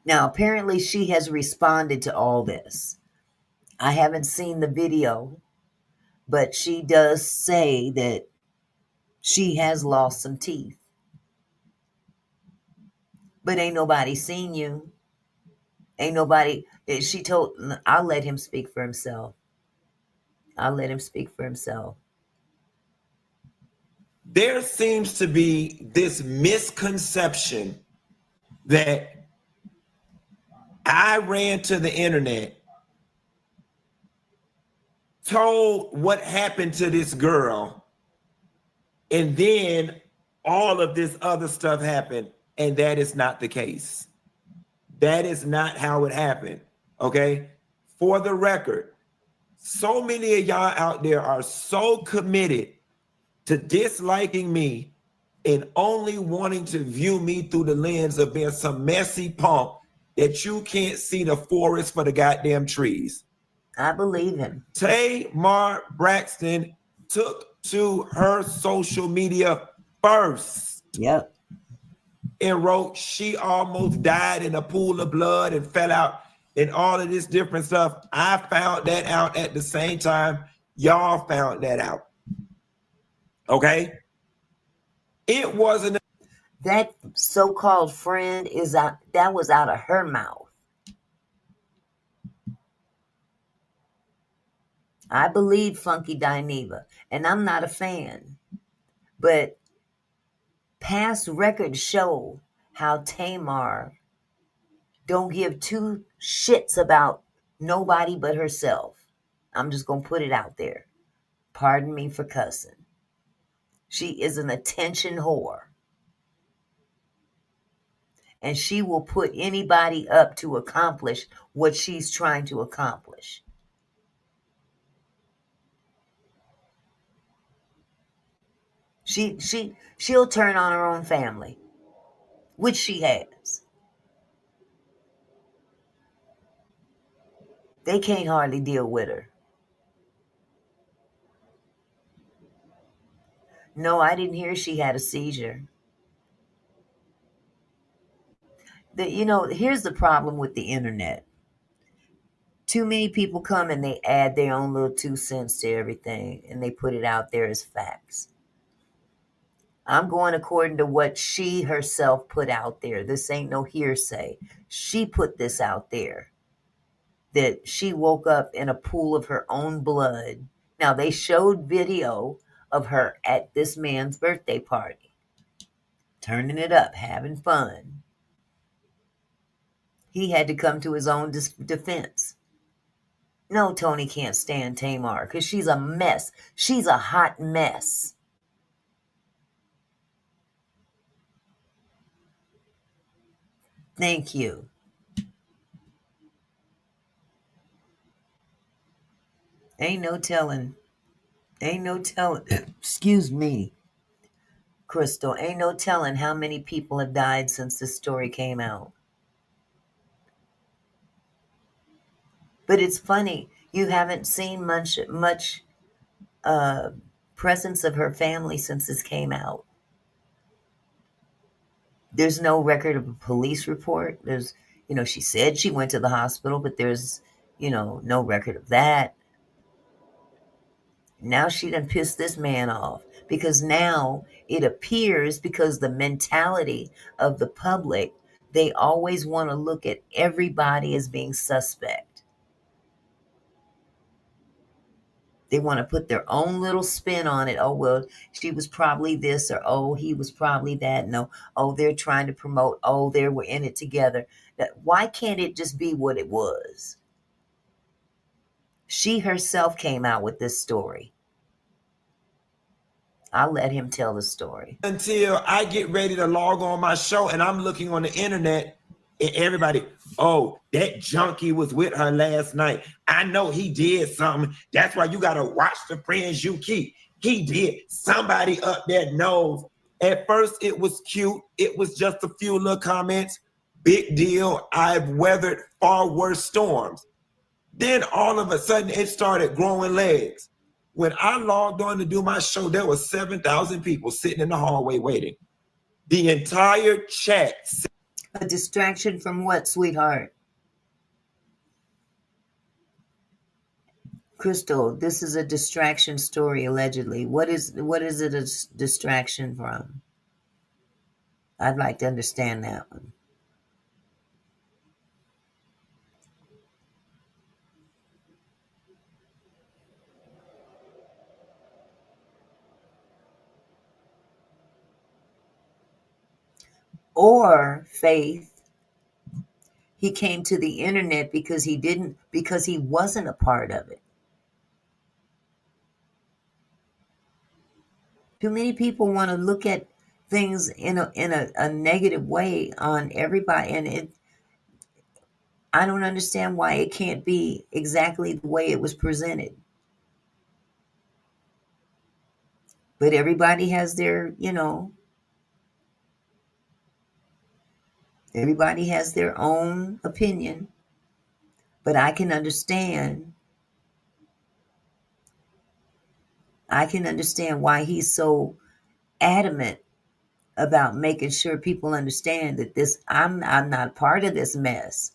Now, apparently she has responded to all this. I haven't seen the video, but she does say that she has lost some teeth. But ain't nobody seen you. Ain't nobody. She told, I'll let him speak for himself. I'll let him speak for himself. There seems to be this misconception that I ran to the internet, told what happened to this girl, and then all of this other stuff happened, and that is not the case. That is not how it happened. Okay. For the record, so many of y'all out there are so committed to disliking me and only wanting to view me through the lens of being some messy punk that you can't see the forest for the goddamn trees. I believe him. Tamar Braxton took to her social media first. Yep. And wrote, she almost died in a pool of blood and fell out and all of this different stuff. I found that out at the same time y'all found that out. Okay? It wasn't. That so-called friend is out. That was out of her mouth. I believe Funky Dineva, and I'm not a fan, but past records show how Tamar don't give two shits about nobody but herself. I'm just going to put it out there. Pardon me for cussing. She is an attention whore. And she will put anybody up to accomplish what she's trying to accomplish. She'll turn on her own family, which she has. They can't hardly deal with her. No, I didn't hear she had a seizure. Here's the problem with the internet. Too many people come and they add their own little 2 cents to everything, and they put it out there as facts. I'm going according to what she herself put out there. This ain't no hearsay. She put this out there, that she woke up in a pool of her own blood. Now, they showed video of her at this man's birthday party, turning it up, having fun. He had to come to his own defense. No, Tony can't stand Tamar because she's a mess. She's a hot mess. Thank you. Ain't no telling. Excuse me, Crystal. Ain't no telling how many people have died since this story came out. But it's funny. You haven't seen much presence of her family since this came out. There's no record of a police report. There's, she said she went to the hospital, but there's, no record of that. Now she done pissed this man off because now it appears, because the mentality of the public, they always want to look at everybody as being suspect. They want to put their own little spin on it. Oh, well, she was probably this, or oh, he was probably that. No, oh, they're trying to promote. Oh, they were in it together. Why can't it just be what it was? She herself came out with this story. I'll let him tell the story. Until I get ready to log on my show and I'm looking on the internet and everybody, oh, that junkie was with her last night. I know he did something. That's why you got to watch the friends you keep. He did. Somebody up there knows. At first, it was cute. It was just a few little comments. Big deal. I've weathered far worse storms. Then all of a sudden, it started growing legs. When I logged on to do my show, there was 7,000 people sitting in the hallway waiting. The entire chat. A distraction from what, sweetheart? Crystal, this is a distraction story, allegedly. What is it a distraction from? I'd like to understand that one. Or, Faith, he came to the internet because he wasn't a part of it. Too many people want to look at things in a negative way on everybody, and I don't understand why it can't be exactly the way it was presented. But everybody has their, everybody has their own opinion. But I can understand why he's so adamant about making sure people understand that I'm not part of this mess.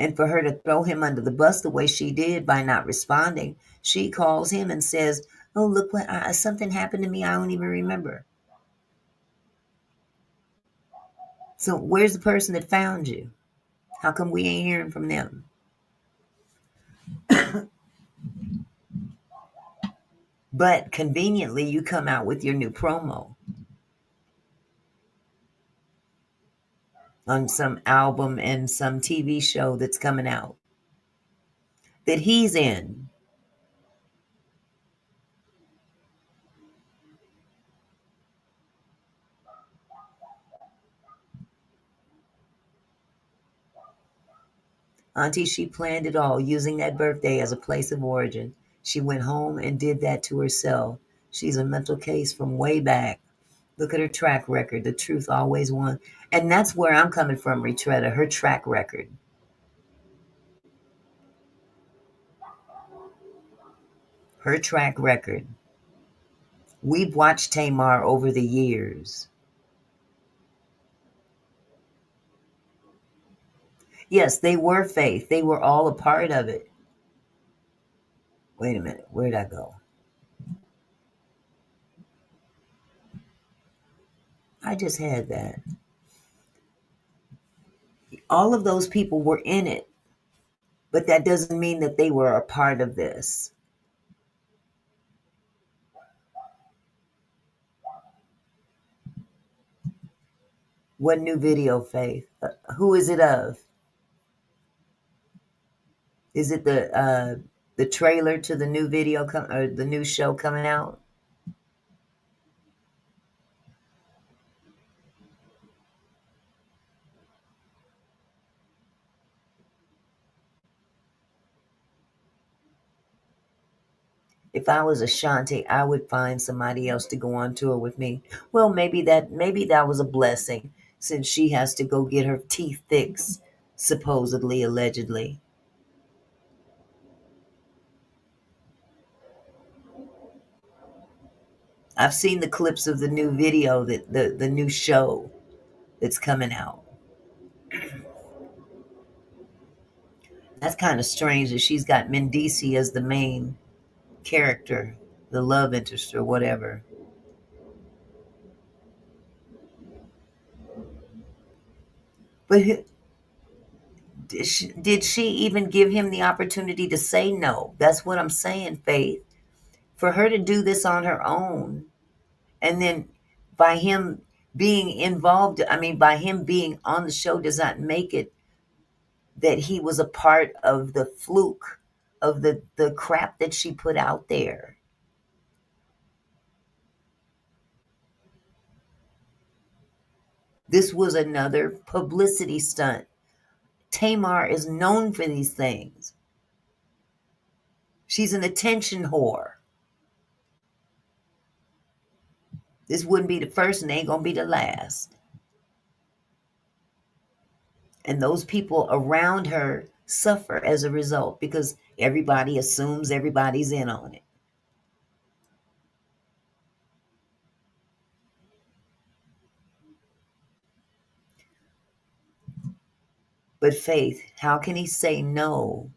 And for her to throw him under the bus the way she did by not responding, she calls him and says, "Oh, look what something happened to me. I don't even remember." So where's the person that found you? How come we ain't hearing from them? But conveniently, you come out with your new promo on some album and some TV show that's coming out that he's in. Auntie, she planned it all, using that birthday as a place of origin. She went home and did that to herself. She's a mental case from way back. Look at her track record. The truth always won. And that's where I'm coming from, Retretta, her track record. Her track record. We've watched Tamar over the years. Yes, they were faith. They were all a part of it. Wait a minute. Where'd I go? I just had that. All of those people were in it, but that doesn't mean that they were a part of this. What new video, Faith? Who is it of? Is it the trailer to the new video or the new show coming out? If I was Ashanti, I would find somebody else to go on tour with me. Well, maybe that was a blessing, since she has to go get her teeth fixed, supposedly, allegedly. I've seen the clips of the new video, that the new show that's coming out. That's kind of strange that she's got Mendici as the main character, the love interest or whatever. But did she even give him the opportunity to say no? That's what I'm saying, Faith. For her to do this on her own, and then by him being involved, by him being on the show, does not make it that he was a part of the fluke of the crap that she put out there. This was another publicity stunt. Tamar is known for these things. She's an attention whore. This wouldn't be the first and ain't gonna be the last. And those people around her suffer as a result because everybody assumes everybody's in on it. But Faith, how can he say no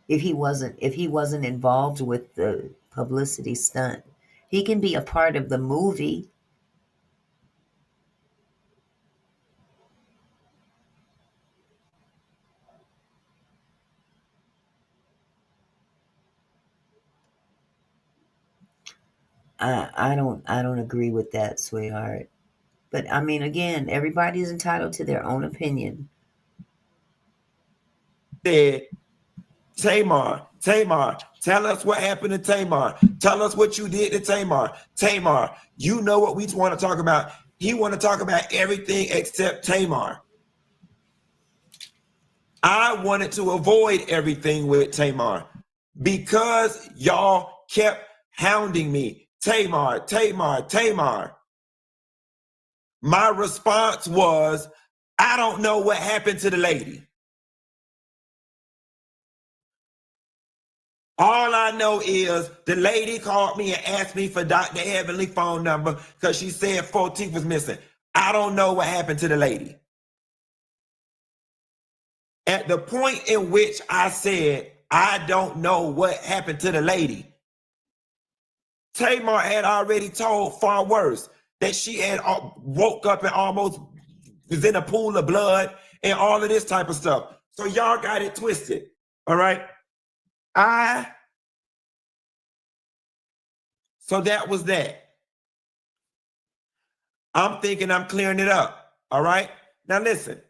if he wasn't involved with the publicity stunt? He can be a part of the movie. I don't agree with that, sweetheart. But again, everybody's entitled to their own opinion. Said, Tamar, tell us what happened to Tamar. Tell us what you did to Tamar. Tamar, you know what we want to talk about. he want to talk about everything except Tamar. I wanted to avoid everything with Tamar because y'all kept hounding me. Tamar, Tamar, Tamar. My response was, I don't know what happened to the lady. All I know is the lady called me and asked me for Dr. Heavenly phone number because she said 4 teeth was missing. I don't know what happened to the lady. At the point in which I said, I don't know what happened to the lady, Tamar had already told far worse, that she had woke up and almost was in a pool of blood and all of this type of stuff. So y'all got it twisted, all right? So that was that. I'm thinking I'm clearing it up, all right? Now listen,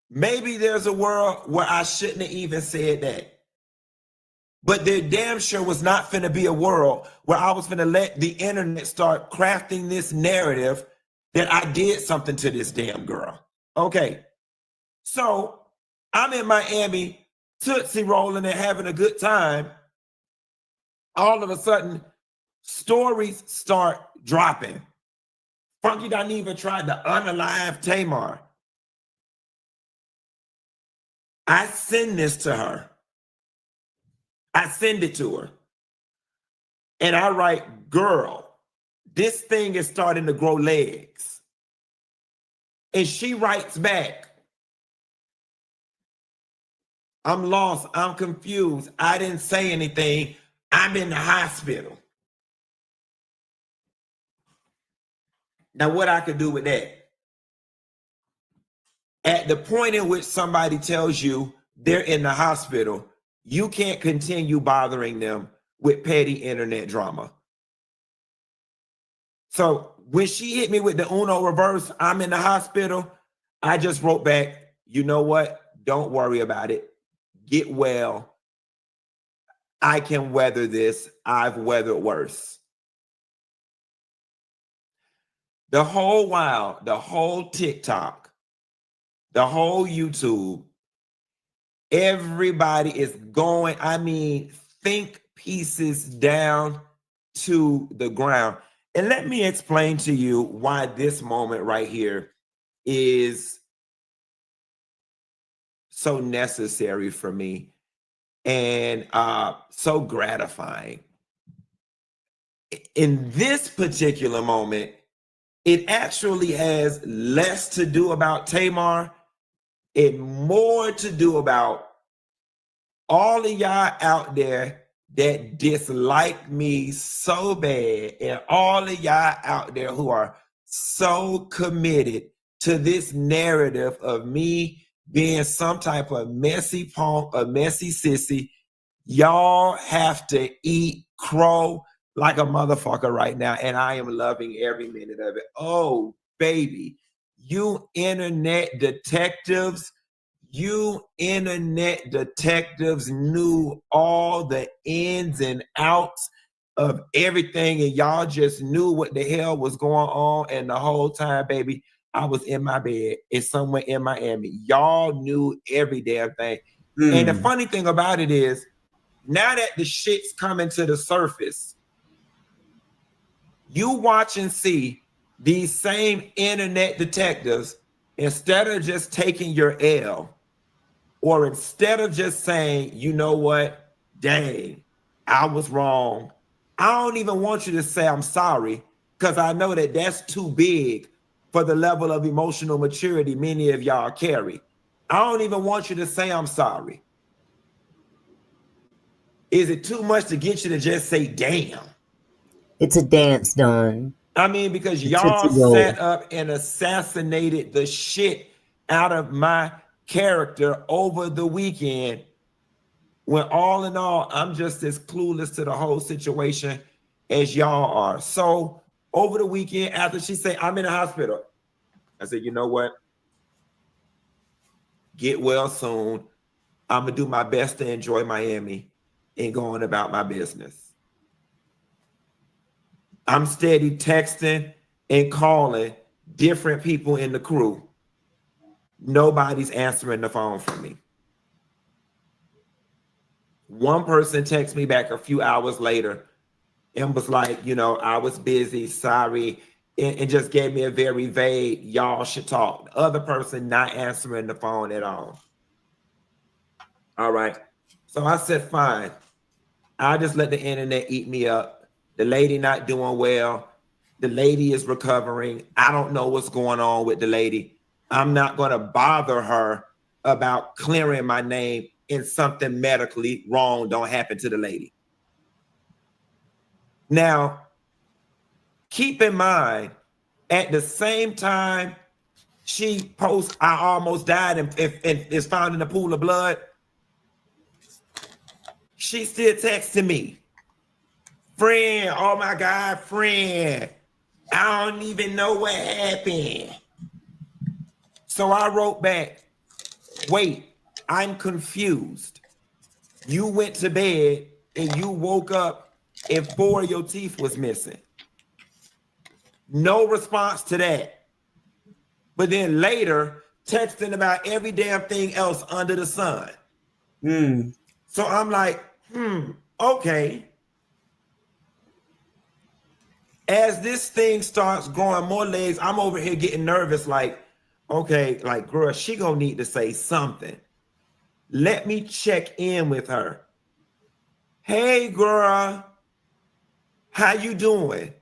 maybe there's a world where I shouldn't have even said that. But there damn sure was not finna be a world where I was finna let the internet start crafting this narrative that I did something to this damn girl. Okay, so I'm in Miami, tootsie rolling and having a good time. All of a sudden, stories start dropping. Funky Dineva tried to unalive Tamar. I send this to her. I send it to her. And I write, girl, this thing is starting to grow legs. And she writes back, I'm lost. I'm confused. I didn't say anything. I'm in the hospital. Now, what I could do with that? At the point in which somebody tells you they're in the hospital, you can't continue bothering them with petty internet drama. So when she hit me with the Uno reverse, I'm in the hospital, I just wrote back, you know what? Don't worry about it. Get well. I can weather this. I've weathered worse. The whole while, the whole TikTok, the whole YouTube, everybody is going, think pieces down to the ground. And let me explain to you why this moment right here is so necessary for me and so gratifying. In this particular moment, it actually has less to do about Tamar and more to do about all of y'all out there that dislike me so bad, and all of y'all out there who are so committed to this narrative of me being some type of messy punk, a messy sissy. Y'all have to eat crow like a motherfucker right now, and I am loving every minute of it. Oh, baby, you internet detectives knew all the ins and outs of everything, and y'all just knew what the hell was going on. And the whole time, baby, I was in my bed. It's somewhere in Miami. Y'all knew every damn thing. And the funny thing about it is, now that the shit's coming to the surface, you watch and see these same internet detectives, instead of just taking your L, or instead of just saying, you know what, dang, I was wrong. I don't even want you to say I'm sorry, because I know that that's too big for the level of emotional maturity many of y'all carry. I don't even want you to say I'm sorry. Is it too much to get you to just say, damn? It's a dance, Don. Because y'all sat up and assassinated the shit out of my character over the weekend, when all in all, I'm just as clueless to the whole situation as y'all are. So over the weekend, after she said, I'm in the hospital, I said, you know what? Get well soon. I'm going to do my best to enjoy Miami and going about my business. I'm steady texting and calling different people in the crew. Nobody's answering the phone for me. One person texted me back a few hours later and was like, I was busy, sorry, and just gave me a very vague, y'all should talk. The other person not answering the phone at all. All right. So I said, fine. I'll just let the internet eat me up. The lady not doing well. The lady is recovering. I don't know what's going on with the lady. I'm not going to bother her about clearing my name and something medically wrong don't happen to the lady. Now, keep in mind, at the same time she posts, I almost died and is found in a pool of blood, she still texting me. Friend, oh my God, friend, I don't even know what happened. So I wrote back, wait, I'm confused. You went to bed and you woke up and 4 of your teeth was missing. No response to that. But then later, texting about every damn thing else under the sun. So I'm like, okay. As this thing starts growing more legs, I'm over here getting nervous, like, okay, like, girl, she gonna need to say something. Let me check in with her. Hey, girl, how you doing?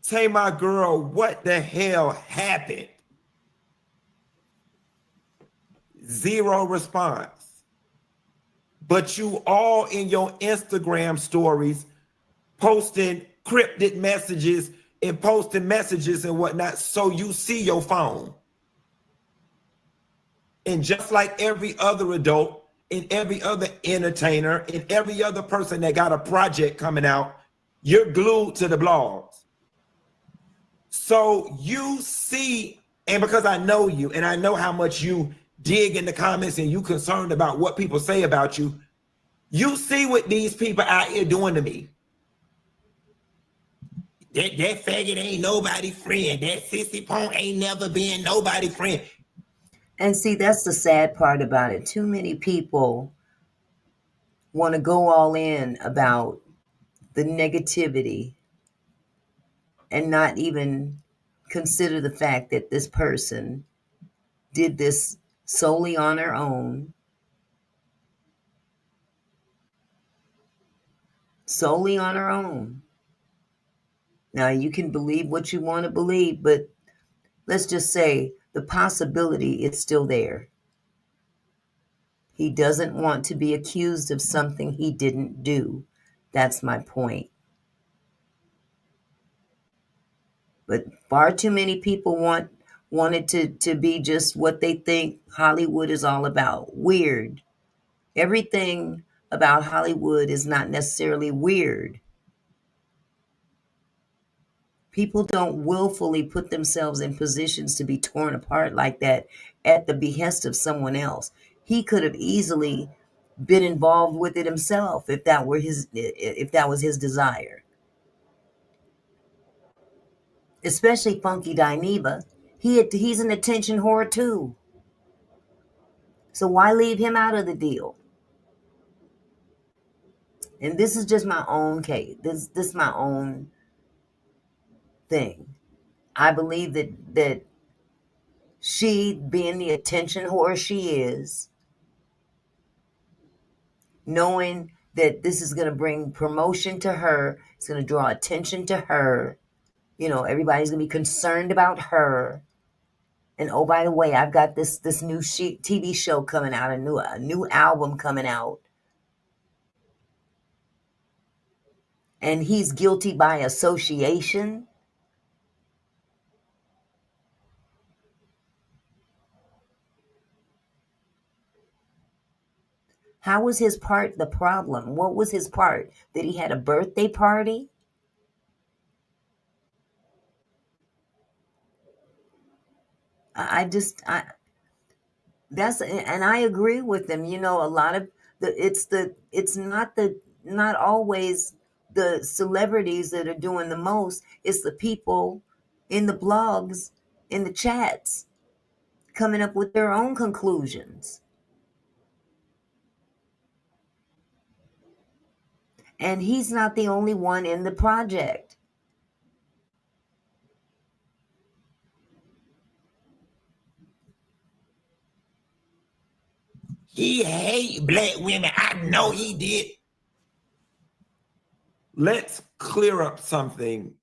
Say, my girl, what the hell happened? Zero response. But you all in your Instagram stories posting cryptic messages and posting messages and whatnot, so you see your phone. And just like every other adult and every other entertainer and every other person that got a project coming out, you're glued to the blogs. So you see, and because I know you and I know how much you dig in the comments and you concerned about what people say about you, you see what these people out here doing to me. That faggot ain't nobody friend. That sissy punk ain't never been nobody friend. And see, that's the sad part about it. Too many people want to go all in about the negativity and not even consider the fact that this person did this solely on her own. Solely on her own. Now, you can believe what you want to believe, but let's just say the possibility is still there. He doesn't want to be accused of something he didn't do. That's my point. But far too many people want it to be just what they think Hollywood is all about. Weird. Everything about Hollywood is not necessarily weird. People don't willfully put themselves in positions to be torn apart like that at the behest of someone else. He could have easily been involved with it himself if that was his desire. Especially Funky Dineva. He's an attention whore too. So why leave him out of the deal? And this is just my own case. This is my own thing. I believe that she, being the attention whore she is, knowing that this is going to bring promotion to her, it's going to draw attention to her. Everybody's going to be concerned about her. And oh, by the way, I've got this new TV show coming out, a new album coming out. And he's guilty by association. How was his part the problem? What was his part? That he had a birthday party? And I agree with them. A lot of it's not always the celebrities that are doing the most. It's the people in the blogs, in the chats, coming up with their own conclusions. And he's not the only one in the project. He hate black women. I know he did. Let's clear up something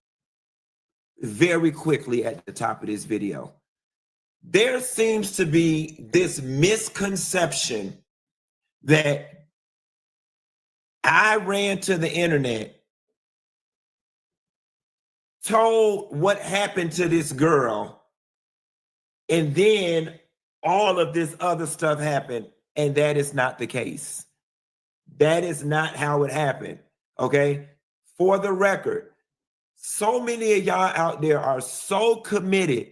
very quickly at the top of this video. There seems to be this misconception that I ran to the internet, told what happened to this girl, and then all of this other stuff happened, and that is not the case. That is not how it happened, okay? For the record, so many of y'all out there are so committed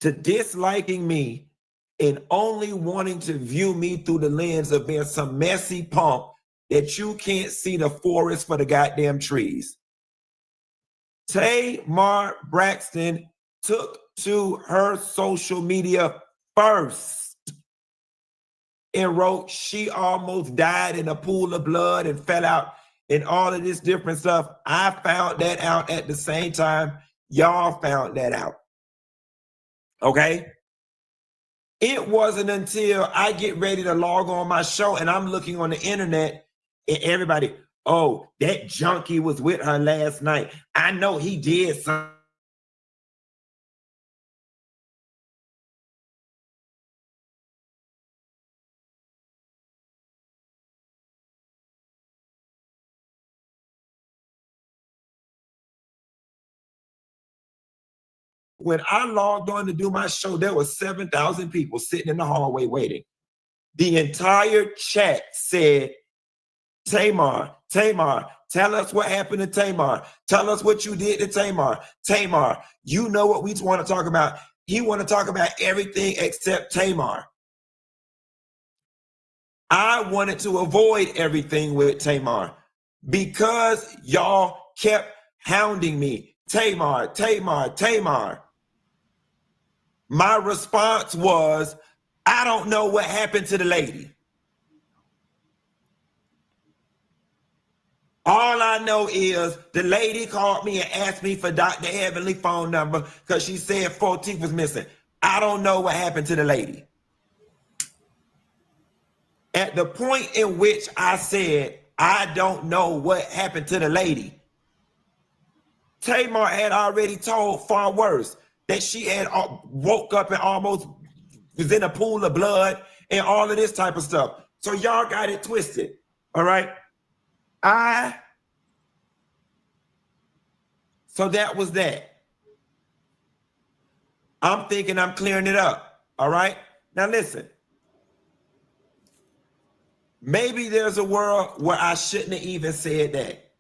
to disliking me and only wanting to view me through the lens of being some messy punk that you can't see the forest for the goddamn trees. Tamar Braxton took to her social media first and wrote she almost died in a pool of blood and fell out and all of this different stuff. I found that out at the same time y'all found that out. Okay? It wasn't until I get ready to log on my show and I'm looking on the internet and everybody, oh, that junkie was with her last night. I know he did something. When I logged on to do my show, there were 7,000 people sitting in the hallway waiting. The entire chat said, Tamar, Tamar, tell us what happened to Tamar. Tell us what you did to Tamar. Tamar, you know what we want to talk about. He want to talk about everything except Tamar. I wanted to avoid everything with Tamar because y'all kept hounding me. Tamar, Tamar, Tamar. My response was, I don't know what happened to the lady. All I know is the lady called me and asked me for Dr. Heavenly phone number because she said 4 teeth was missing. I don't know what happened to the lady. At the point in which I said, I don't know what happened to the lady, Tamar had already told far worse that she had woke up and almost was in a pool of blood and all of this type of stuff. So y'all got it twisted, all right? So that was that. I'm thinking I'm clearing it up, all right? Now listen, maybe there's a world where I shouldn't have even said that.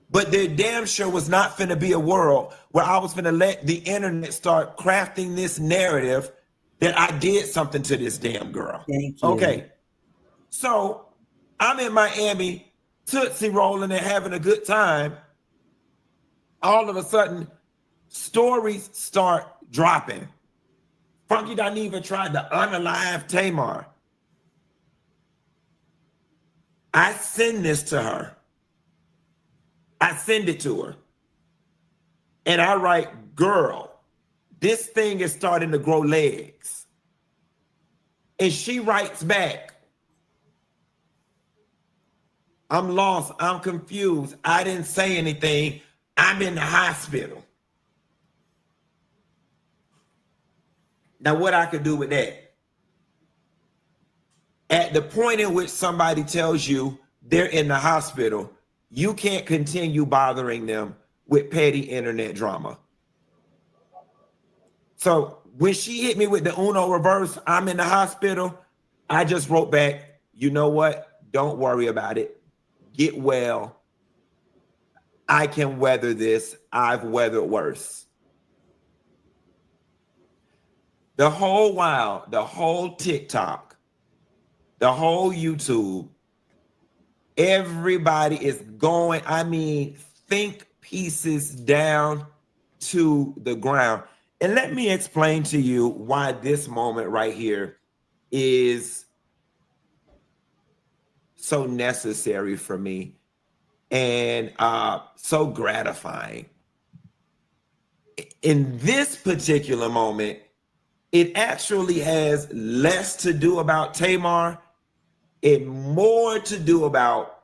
But there damn sure was not finna be a world where I was finna let the internet start crafting this narrative that I did something to this damn girl. Thank you. Okay, so I'm in Miami, Tootsie rolling and having a good time. All of a sudden, stories start dropping. Funky Dineva tried to unalive Tamar. I send this to her. I send it to her. And I write, girl, this thing is starting to grow legs. And she writes back, I'm lost, I'm confused, I didn't say anything, I'm in the hospital. Now what I could do with that? At the point in which somebody tells you they're in the hospital, you can't continue bothering them with petty internet drama. So when she hit me with the Uno reverse, I'm in the hospital, I just wrote back, you know what? Don't worry about it. Get well. I can weather this. I've weathered worse. The whole while, the whole TikTok, the whole YouTube, Everybody is going, I mean, think pieces down to the ground. And let me explain to you why this moment right here is so necessary for me and so gratifying. In this particular moment, it actually has less to do about Tamar and more to do about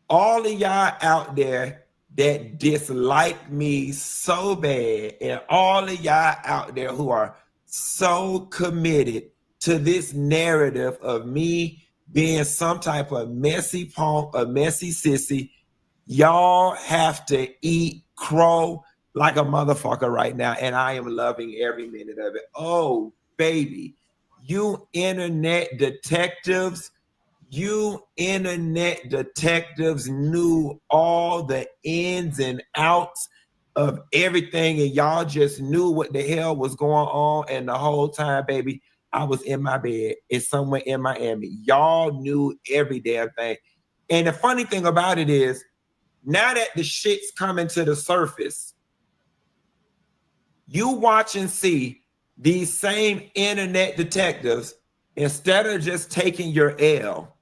all of y'all out there that dislike me so bad, and all of y'all out there who are so committed to this narrative of me being some type of messy punk, a messy sissy. Y'all have to eat crow like a motherfucker right now, and I am loving every minute of it. Oh, baby, you internet detectives knew all the ins and outs of everything, and y'all just knew what the hell was going on. And the whole time, baby, I was in my bed. It's somewhere in Miami. Y'all knew every damn thing. And the funny thing about it is, now that the shit's coming to the surface, you watch and see these same internet detectives, instead of just taking your L,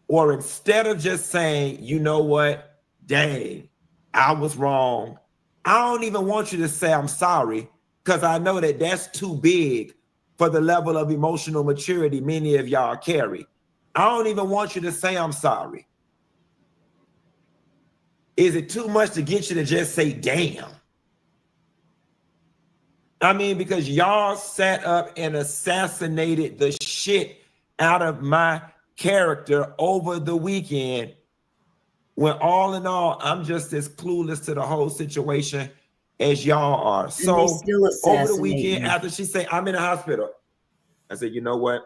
or instead of just saying, you know what, dang, I was wrong. I don't even want you to say I'm sorry, because I know that that's too big for the level of emotional maturity many of y'all carry. I don't even want you to say I'm sorry. Is it too much to get you to just say, damn? I mean, because y'all sat up and assassinated the shit out of my character over the weekend, when all in all, I'm just as clueless to the whole situation as y'all are. So over the weekend, after she said, I'm in the hospital, I said, you know what?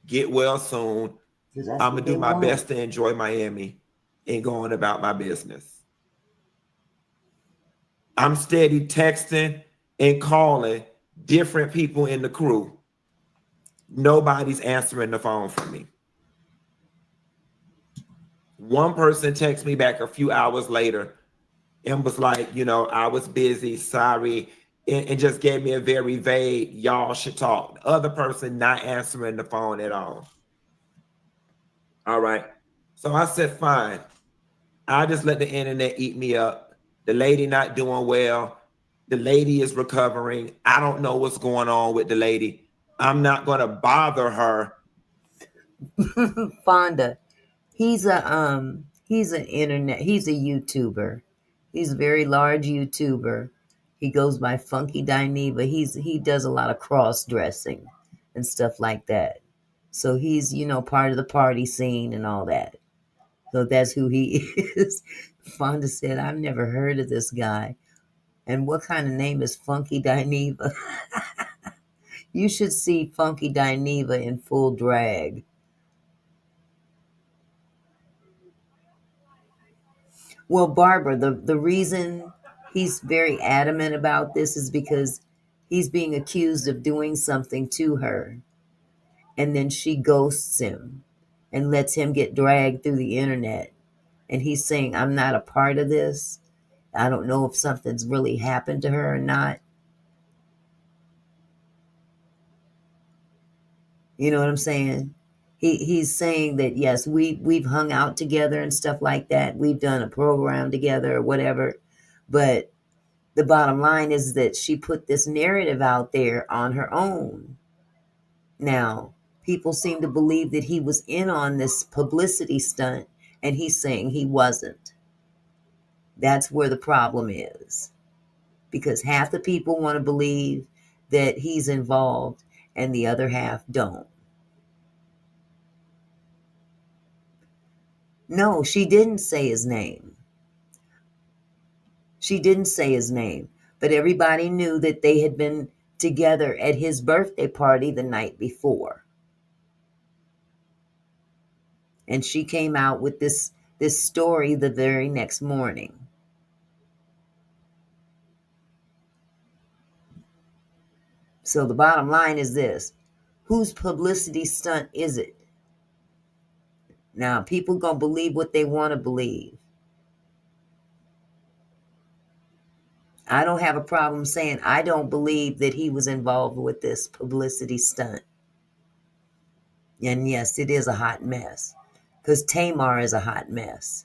Get well soon. I'm gonna do my best to enjoy Miami and going about my business. I'm steady texting and calling different people in the crew. Nobody's answering the phone for me. One person texted me back a few hours later and was like, you know, I was busy, sorry, and just gave me a very vague, y'all should talk. The other person not answering the phone at all. All right. So I said, fine. I'll just let the internet eat me up. The lady not doing well. The lady is recovering. I don't know what's going on with the lady. I'm not going to bother her. Fonda, he's an internet, he's a YouTuber. He's a very large YouTuber. He goes by Funky Dineva. He does a lot of cross dressing and stuff like that. So he's, you know, part of the party scene and all that. So that's who he is. Fonda said, I've never heard of this guy. And what kind of name is Funky Dineva? You should see Funky Dineva in full drag. Well, Barbara, the reason he's very adamant about this is because he's being accused of doing something to her. And then she ghosts him and lets him get dragged through the internet. And he's saying, I'm not a part of this. I don't know if something's really happened to her or not. You know what I'm saying? He's saying that, yes, we've hung out together and stuff like that. We've done a program together or whatever. But the bottom line is that she put this narrative out there on her own. Now, people seem to believe that he was in on this publicity stunt, and he's saying he wasn't. That's where the problem is. Because half the people want to believe that he's involved, and the other half don't. No, she didn't say his name. She didn't say his name, but everybody knew that they had been together at his birthday party the night before. And she came out with this story the very next morning. So the bottom line is this: whose publicity stunt is it? Now, people gonna believe what they want to believe. I don't have a problem saying I don't believe that he was involved with this publicity stunt. And yes, it is a hot mess. Because Tamar is a hot mess.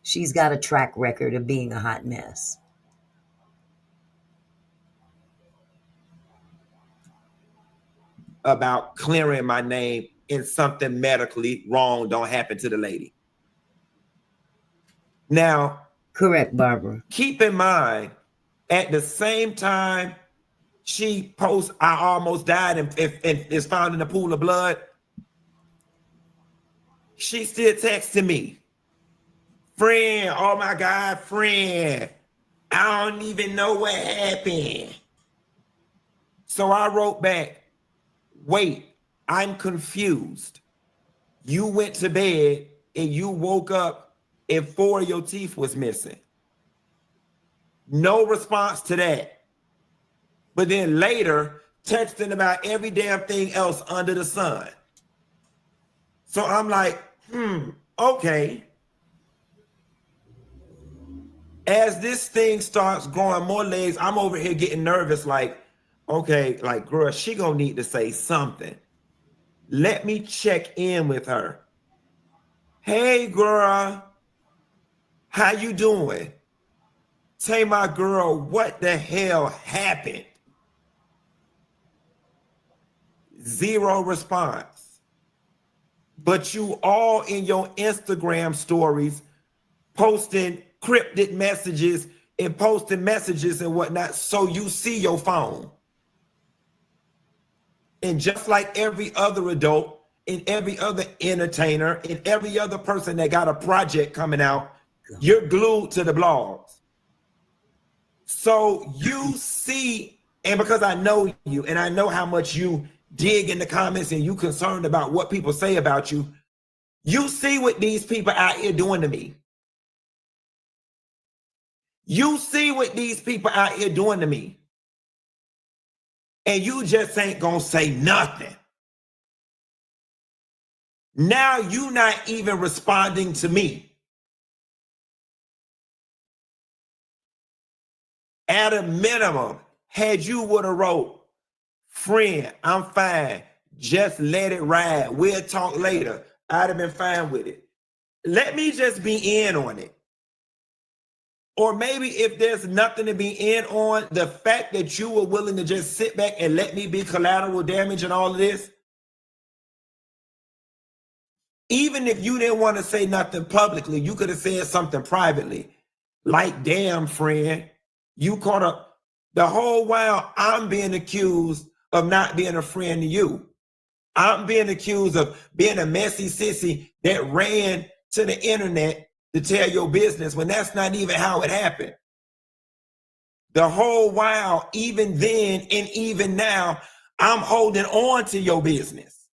She's got a track record of being a hot mess. About clearing my name and something medically wrong don't happen to the lady. Now, correct, Barbara. Keep in mind, at the same time she posts, I almost died and is found in a pool of blood, she still texting me. Friend, oh my God, friend, I don't even know what happened. So I wrote back, wait, I'm confused. You went to bed and you woke up and 4 of your teeth was missing. No response to that. But then later, texting about every damn thing else under the sun. So I'm like, okay. As this thing starts growing more legs, I'm over here getting nervous, like, okay, like, girl, she gonna need to say something. Let me check in with her. Hey, girl, how you doing? Say, my girl, what the hell happened? Zero response. But you all in your Instagram stories posting cryptic messages and posting messages and whatnot, so you see your phone. And just like every other adult and every other entertainer and every other person that got a project coming out, you're glued to the blogs. So you see, and because I know you and I know how much you dig in the comments and you concerned about what people say about you, you see what these people out here doing to me. You see what these people out here doing to me. And you just ain't gonna say nothing. Now you not even responding to me. At a minimum, had you would have wrote, friend, I'm fine. Just let it ride. We'll talk later. I'd have been fine with it. Let me just be in on it. Or maybe if there's nothing to be in on, the fact that you were willing to just sit back and let me be collateral damage and all of this, even if you didn't want to say nothing publicly, you could have said something privately. Like, damn, friend, you caught up. The whole while I'm being accused of not being a friend to you. I'm being accused of being a messy sissy that ran to the internet to tell your business when that's not even how it happened. The whole while, even then and even now, I'm holding on to your business.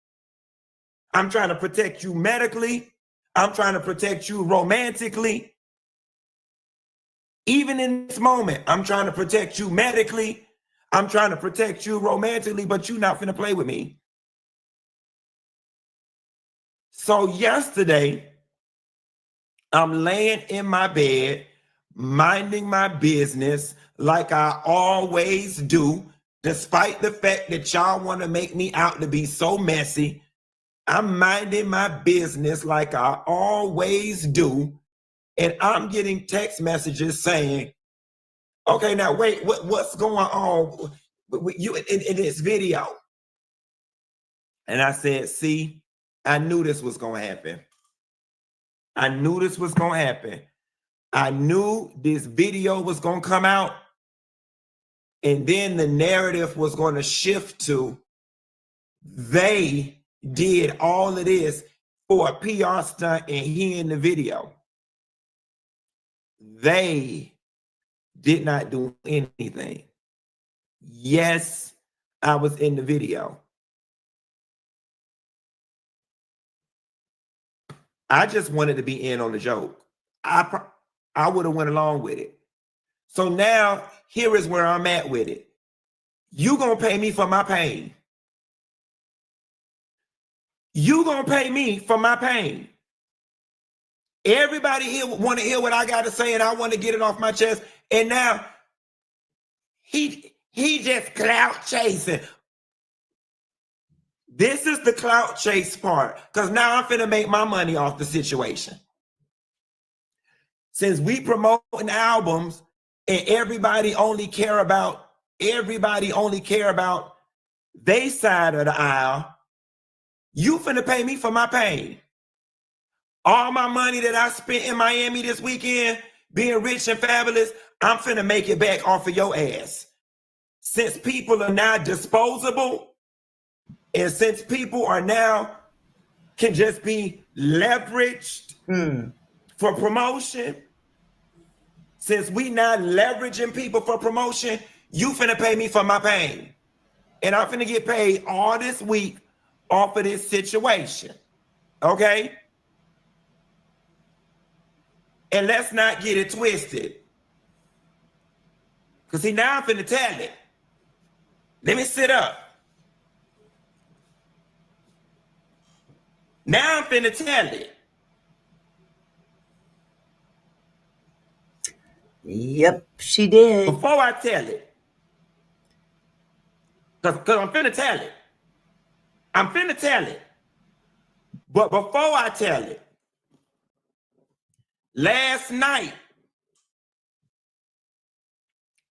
I'm trying to protect you medically. I'm trying to protect you romantically. Even in this moment, I'm trying to protect you medically. I'm trying to protect you romantically, but you're not finna play with me. So yesterday, I'm laying in my bed, minding my business like I always do, despite the fact that y'all want to make me out to be so messy. I'm minding my business like I always do. And I'm getting text messages saying, okay, now wait, what's going on with you in this video? And I said, see, I knew this was going to happen. I knew this was going to happen. I knew this video was going to come out. And then the narrative was going to shift to they did all of this for a PR stunt and he in the video. They did not do anything. Yes, I was in the video. I just wanted to be in on the joke. I would have went along with it. So now here is where I'm at with it. You gonna pay me for my pain. You gonna pay me for my pain. Everybody here want to hear what I got to say, and I want to get it off my chest. And now he just clout chasing. This is the clout chase part, because now I'm finna make my money off the situation. Since we promoting albums and everybody only care about they side of the aisle, you finna pay me for my pain. All my money that I spent in Miami this weekend, being rich and fabulous, I'm finna make it back off of your ass. Since people are now disposable, and since people are now can just be leveraged for promotion, since we not leveraging people for promotion, you finna pay me for my pain. And I'm finna get paid all this week off of this situation, okay? And let's not get it twisted. Because see, now I'm finna tell it. Let me sit up. Now I'm finna tell it. Yep, she did. Before I tell it, because I'm finna tell it. I'm finna tell it. But before I tell it, last night,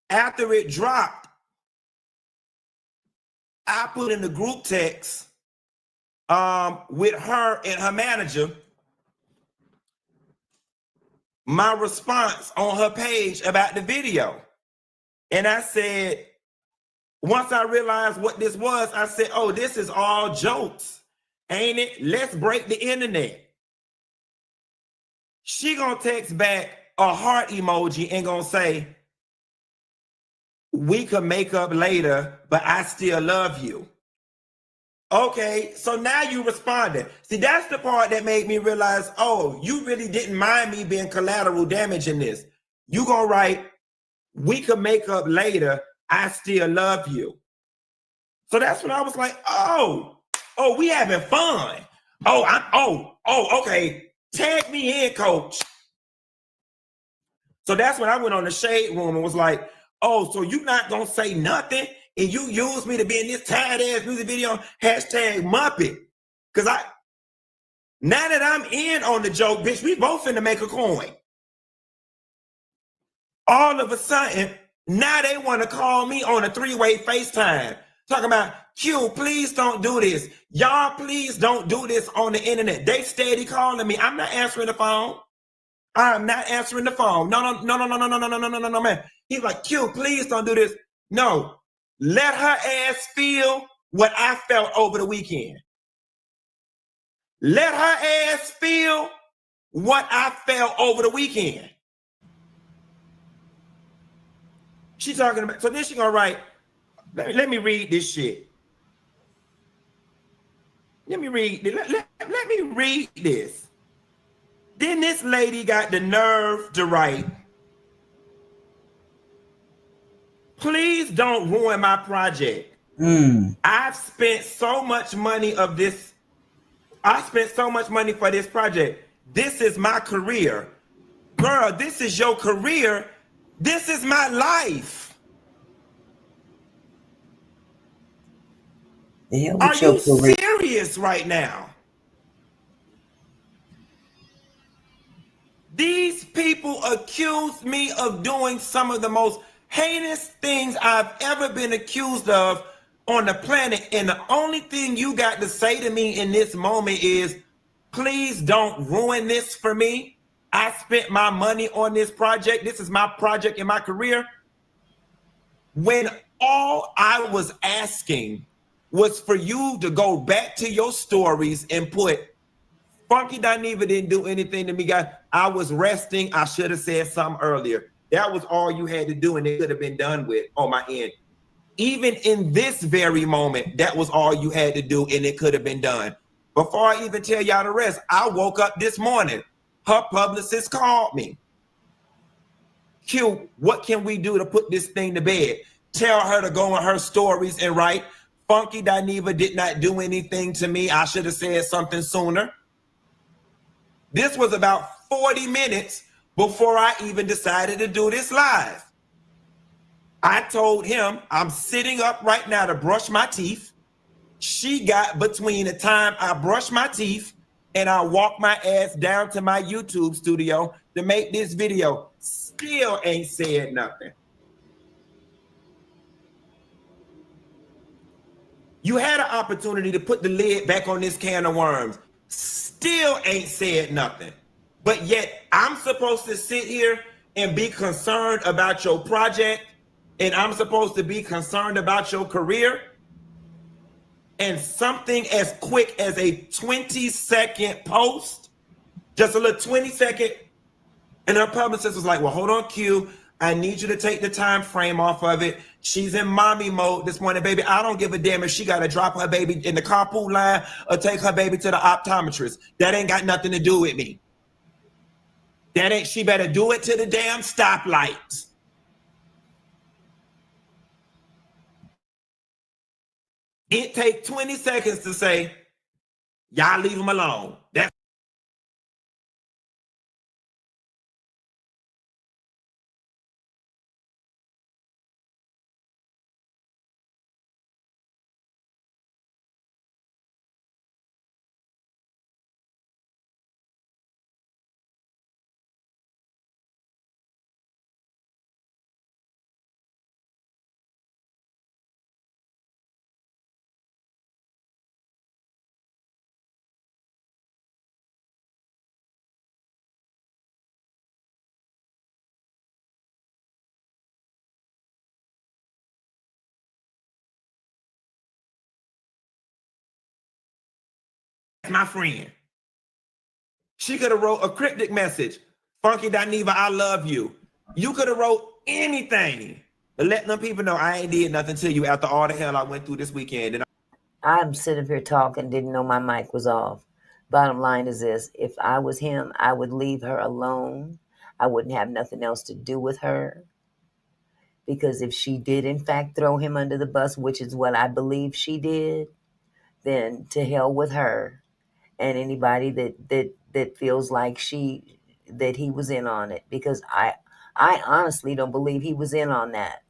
after it dropped, I put in the group text with her and her manager my response on her page about the video. And I said, once I realized what this was, I said, oh, this is all jokes, ain't it? Let's break the internet. She gonna text back a heart emoji and gonna say, we could make up later, but I still love you. Okay, so now you responded. See, that's the part that made me realize, oh, you really didn't mind me being collateral damage in this. You gonna write, we could make up later, I still love you. So that's when I was like, oh, we having fun. Okay, tag me in, coach. So that's when I went on the shade room and was like, oh, so you not gonna say nothing? And you use me to be in this tired ass music video, hashtag Muppet. Cause now that I'm in on the joke, bitch, we both finna make a coin. All of a sudden, now they wanna call me on a 3-way FaceTime. Talking about, Q, please don't do this. Y'all, please don't do this on the internet. They steady calling me. I'm not answering the phone. I'm not answering the phone. No, man. He's like, Q, please don't do this. No. Let her ass feel what I felt over the weekend. Let her ass feel what I felt over the weekend. She's talking about, so then she's gonna write, let me read this shit. Let me read this. Then this lady got the nerve to write, please don't ruin my project. I've spent so much money of this. I spent so much money for this project. This is my career. Girl, this is your career. This is my life. Are you serious right now? These people accuse me of doing some of the most heinous things I've ever been accused of on the planet. And the only thing you got to say to me in this moment is, please don't ruin this for me. I spent my money on this project. This is my project in my career. When all I was asking was for you to go back to your stories and put, Funky Dineva didn't do anything to me, guys. I was resting. I should have said something earlier. That was all you had to do, and it could have been done with on my end. Even in this very moment, that was all you had to do, and it could have been done. Before I even tell y'all the rest, I woke up this morning. Her publicist called me. Q, what can we do to put this thing to bed? Tell her to go on her stories and write, Funky Dineva did not do anything to me. I should have said something sooner. This was about 40 minutes before I even decided to do this live. I told him I'm sitting up right now to brush my teeth. She got between the time I brush my teeth and I walk my ass down to my YouTube studio to make this video. Still ain't said nothing. You had an opportunity to put the lid back on this can of worms. Still ain't said nothing. But yet I'm supposed to sit here and be concerned about your project, and I'm supposed to be concerned about your career. And something as quick as a 20-second post, just a little 20-second, and her publicist was like, well, hold on, Q. I need you to take the time frame off of it. She's in mommy mode this morning, baby. I don't give a damn if she got to drop her baby in the carpool line or take her baby to the optometrist. That ain't got nothing to do with me. She better do it to the damn stoplight. It take 20 seconds to say, y'all leave him alone. That's my friend. She could have wrote a cryptic message. Funky Dineva, I love you. You could have wrote anything to let them people know I ain't did nothing to you after all the hell I went through this weekend. And I'm sitting here talking, didn't know my mic was off. Bottom line is this: if I was him, I would leave her alone. I wouldn't have nothing else to do with her. Because if she did, in fact, throw him under the bus, which is what I believe she did, then to hell with her and anybody that feels like that he was in on it. Because I honestly don't believe he was in on that.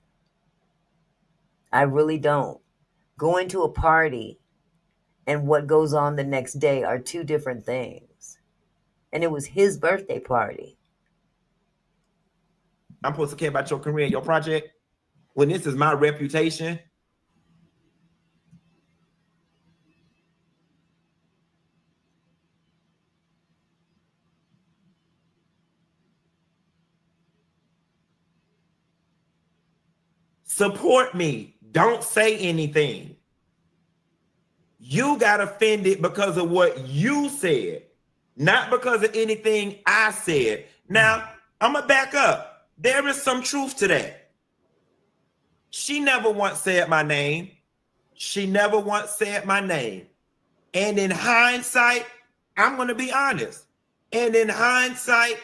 I really don't. Going to a party and what goes on the next day are two different things. And it was his birthday party. I'm supposed to care about your career and your project when this is my reputation. Support me. Don't say anything. You got offended because of what you said, not because of anything I said. Now, I'm going to back up. There is some truth to that. She never once said my name. She never once said my name. And in hindsight, I'm going to be honest. And in hindsight,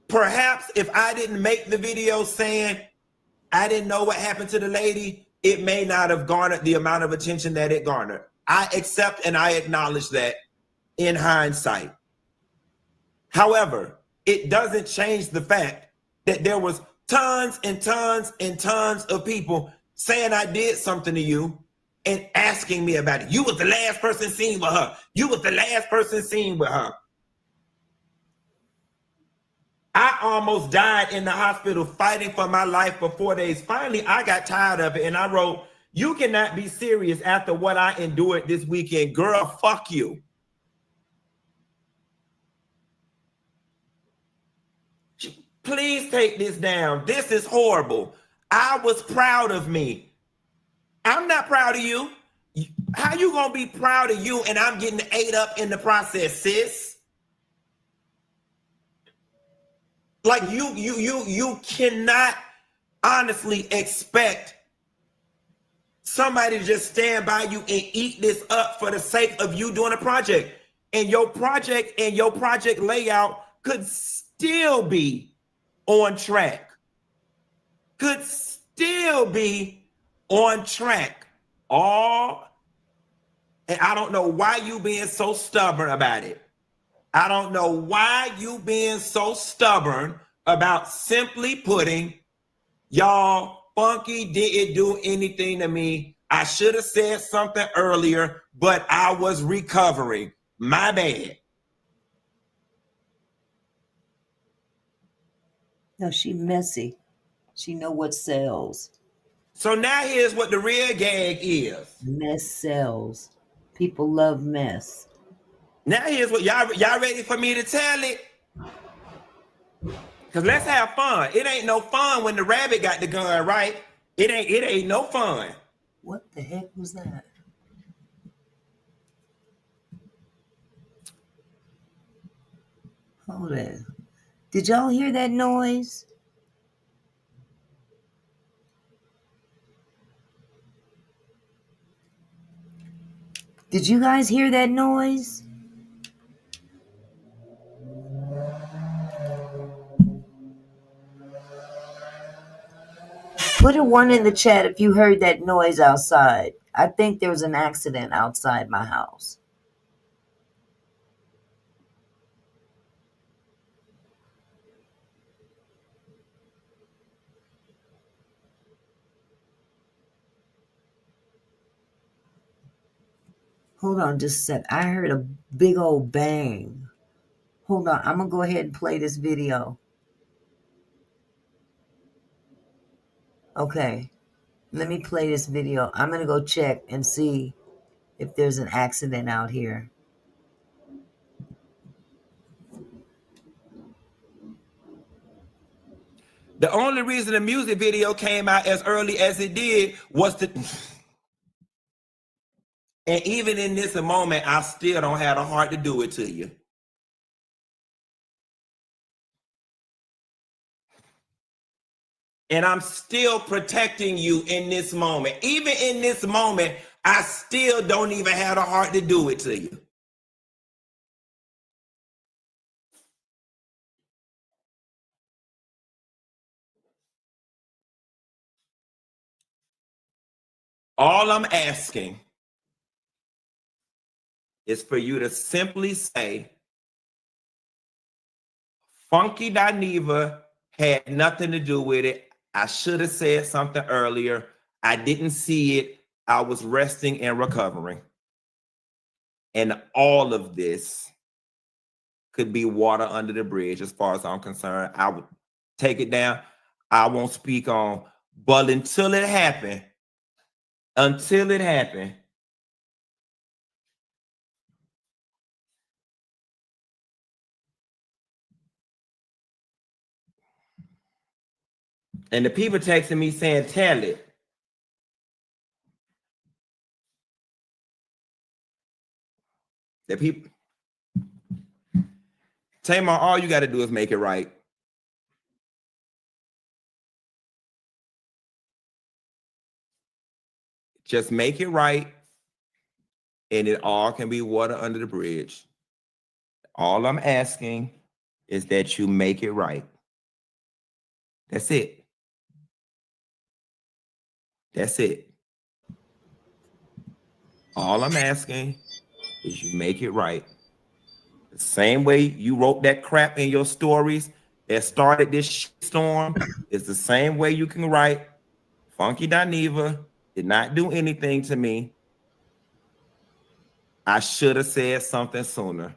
perhaps if I didn't make the video saying I didn't know what happened to the lady, it may not have garnered the amount of attention that it garnered. I accept and I acknowledge that in hindsight. However, it doesn't change the fact that there was tons and tons and tons of people saying I did something to you and asking me about it. You was the last person seen with her. You was the last person seen with her. I almost died in the hospital fighting for my life for 4 days. Finally, I got tired of it and I wrote, you cannot be serious after what I endured this weekend. Girl, fuck you. Please take this down. This is horrible. I was proud of me. I'm not proud of you. How you gonna be proud of you and I'm getting ate up in the process, sis? Like you cannot honestly expect somebody to just stand by you and eat this up for the sake of you doing a project. And your project layout could still be on track. Could still be on track. all, and I don't know why you being so stubborn about it. I don't know why you being so stubborn about simply putting, y'all, Funky didn't do anything to me. I should have said something earlier, but I was recovering. My bad. No, she messy. She know what sells. So now here's what the real gag is. Mess sells. People love mess. Now here's what y'all ready for me to tell it? Cause let's have fun. It ain't no fun when the rabbit got the gun, right? It ain't no fun. What the heck was that? Hold on. Did y'all hear that noise? Did you guys hear that noise? Put a 1 in the chat if you heard that noise outside. I think there was an accident outside my house. Hold on just a sec. I heard a big old bang. Hold on. I'm going to go ahead and play this video. Okay. Let me play this video. I'm going to go check and see if there's an accident out here. The only reason the music video came out as early as it did was to... And even in this moment, I still don't have the heart to do it to you. And I'm still protecting you in this moment. Even in this moment, I still don't even have the heart to do it to you. All I'm asking is for you to simply say, Funky Dineva had nothing to do with it. I should have said something earlier. I didn't see it. I was resting and recovering. And all of this could be water under the bridge as far as I'm concerned. I would take it down. I won't speak on. But until it happened, and the people texting me saying, tell it. The people, Tamar, all you got to do is make it right. Just make it right, and it all can be water under the bridge. All I'm asking is that you make it right. That's it. That's it. All I'm asking is you make it right. The same way you wrote that crap in your stories that started this storm is the same way you can write, Funky Dineva did not do anything to me. I should have said something sooner,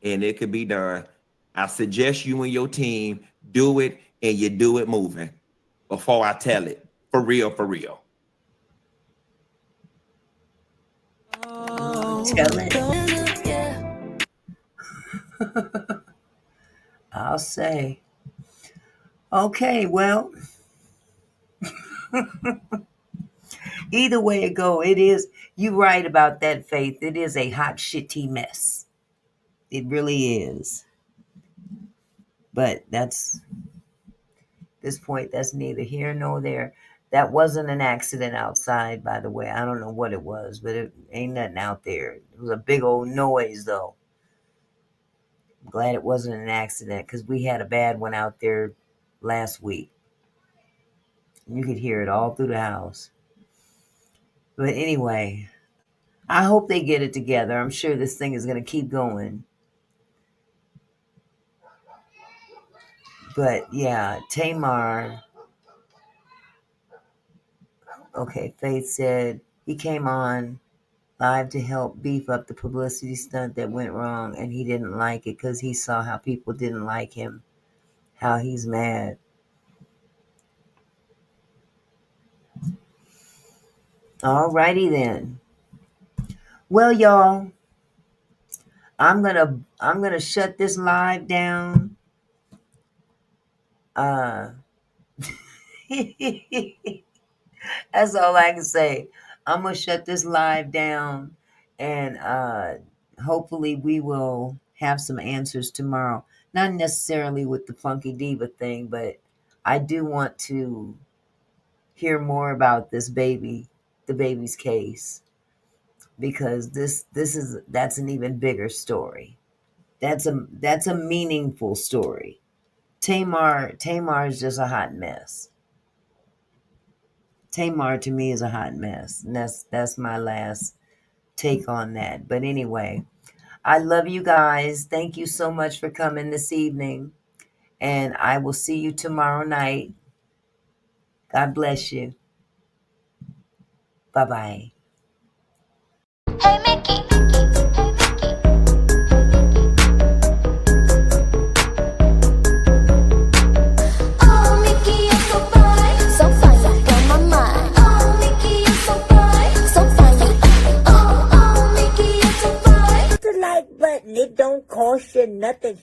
and it could be done. I suggest you and your team do it, and you do it moving before I tell it. For real, for real. Tell it. I'll say. Okay, well, either way it go, it is, you right about that, Faith. It is a hot, shitty mess. It really is. But that's, this point, that's neither here nor there. That wasn't an accident outside, by the way. I don't know what it was, but it ain't nothing out there. It was a big old noise, though. I'm glad it wasn't an accident, because we had a bad one out there last week. You could hear it all through the house. But anyway, I hope they get it together. I'm sure this thing is going to keep going. But yeah, Tamar. Okay, Faith said he came on live to help beef up the publicity stunt that went wrong, and he didn't like it because he saw how people didn't like him, how he's mad. All righty then. Well, y'all, I'm gonna shut this live down. That's all I can say. I'm gonna shut this live down, and hopefully we will have some answers tomorrow. Not necessarily with the Funky Diva thing, but I do want to hear more about this baby, the baby's case, because that's an even bigger story. That's a meaningful story. Tamar is just a hot mess. Tamar to me is a hot mess. And that's my last take on that. But anyway, I love you guys. Thank you so much for coming this evening. And I will see you tomorrow night. God bless you. Bye-bye. Hey, Mickey. Oh, Mickey, you're so fine. So fine, you got my mind. Oh, Mickey, you're so fine. So fine, you. Oh, Mickey, you're so fine. Hit the like button. It don't cost you nothing.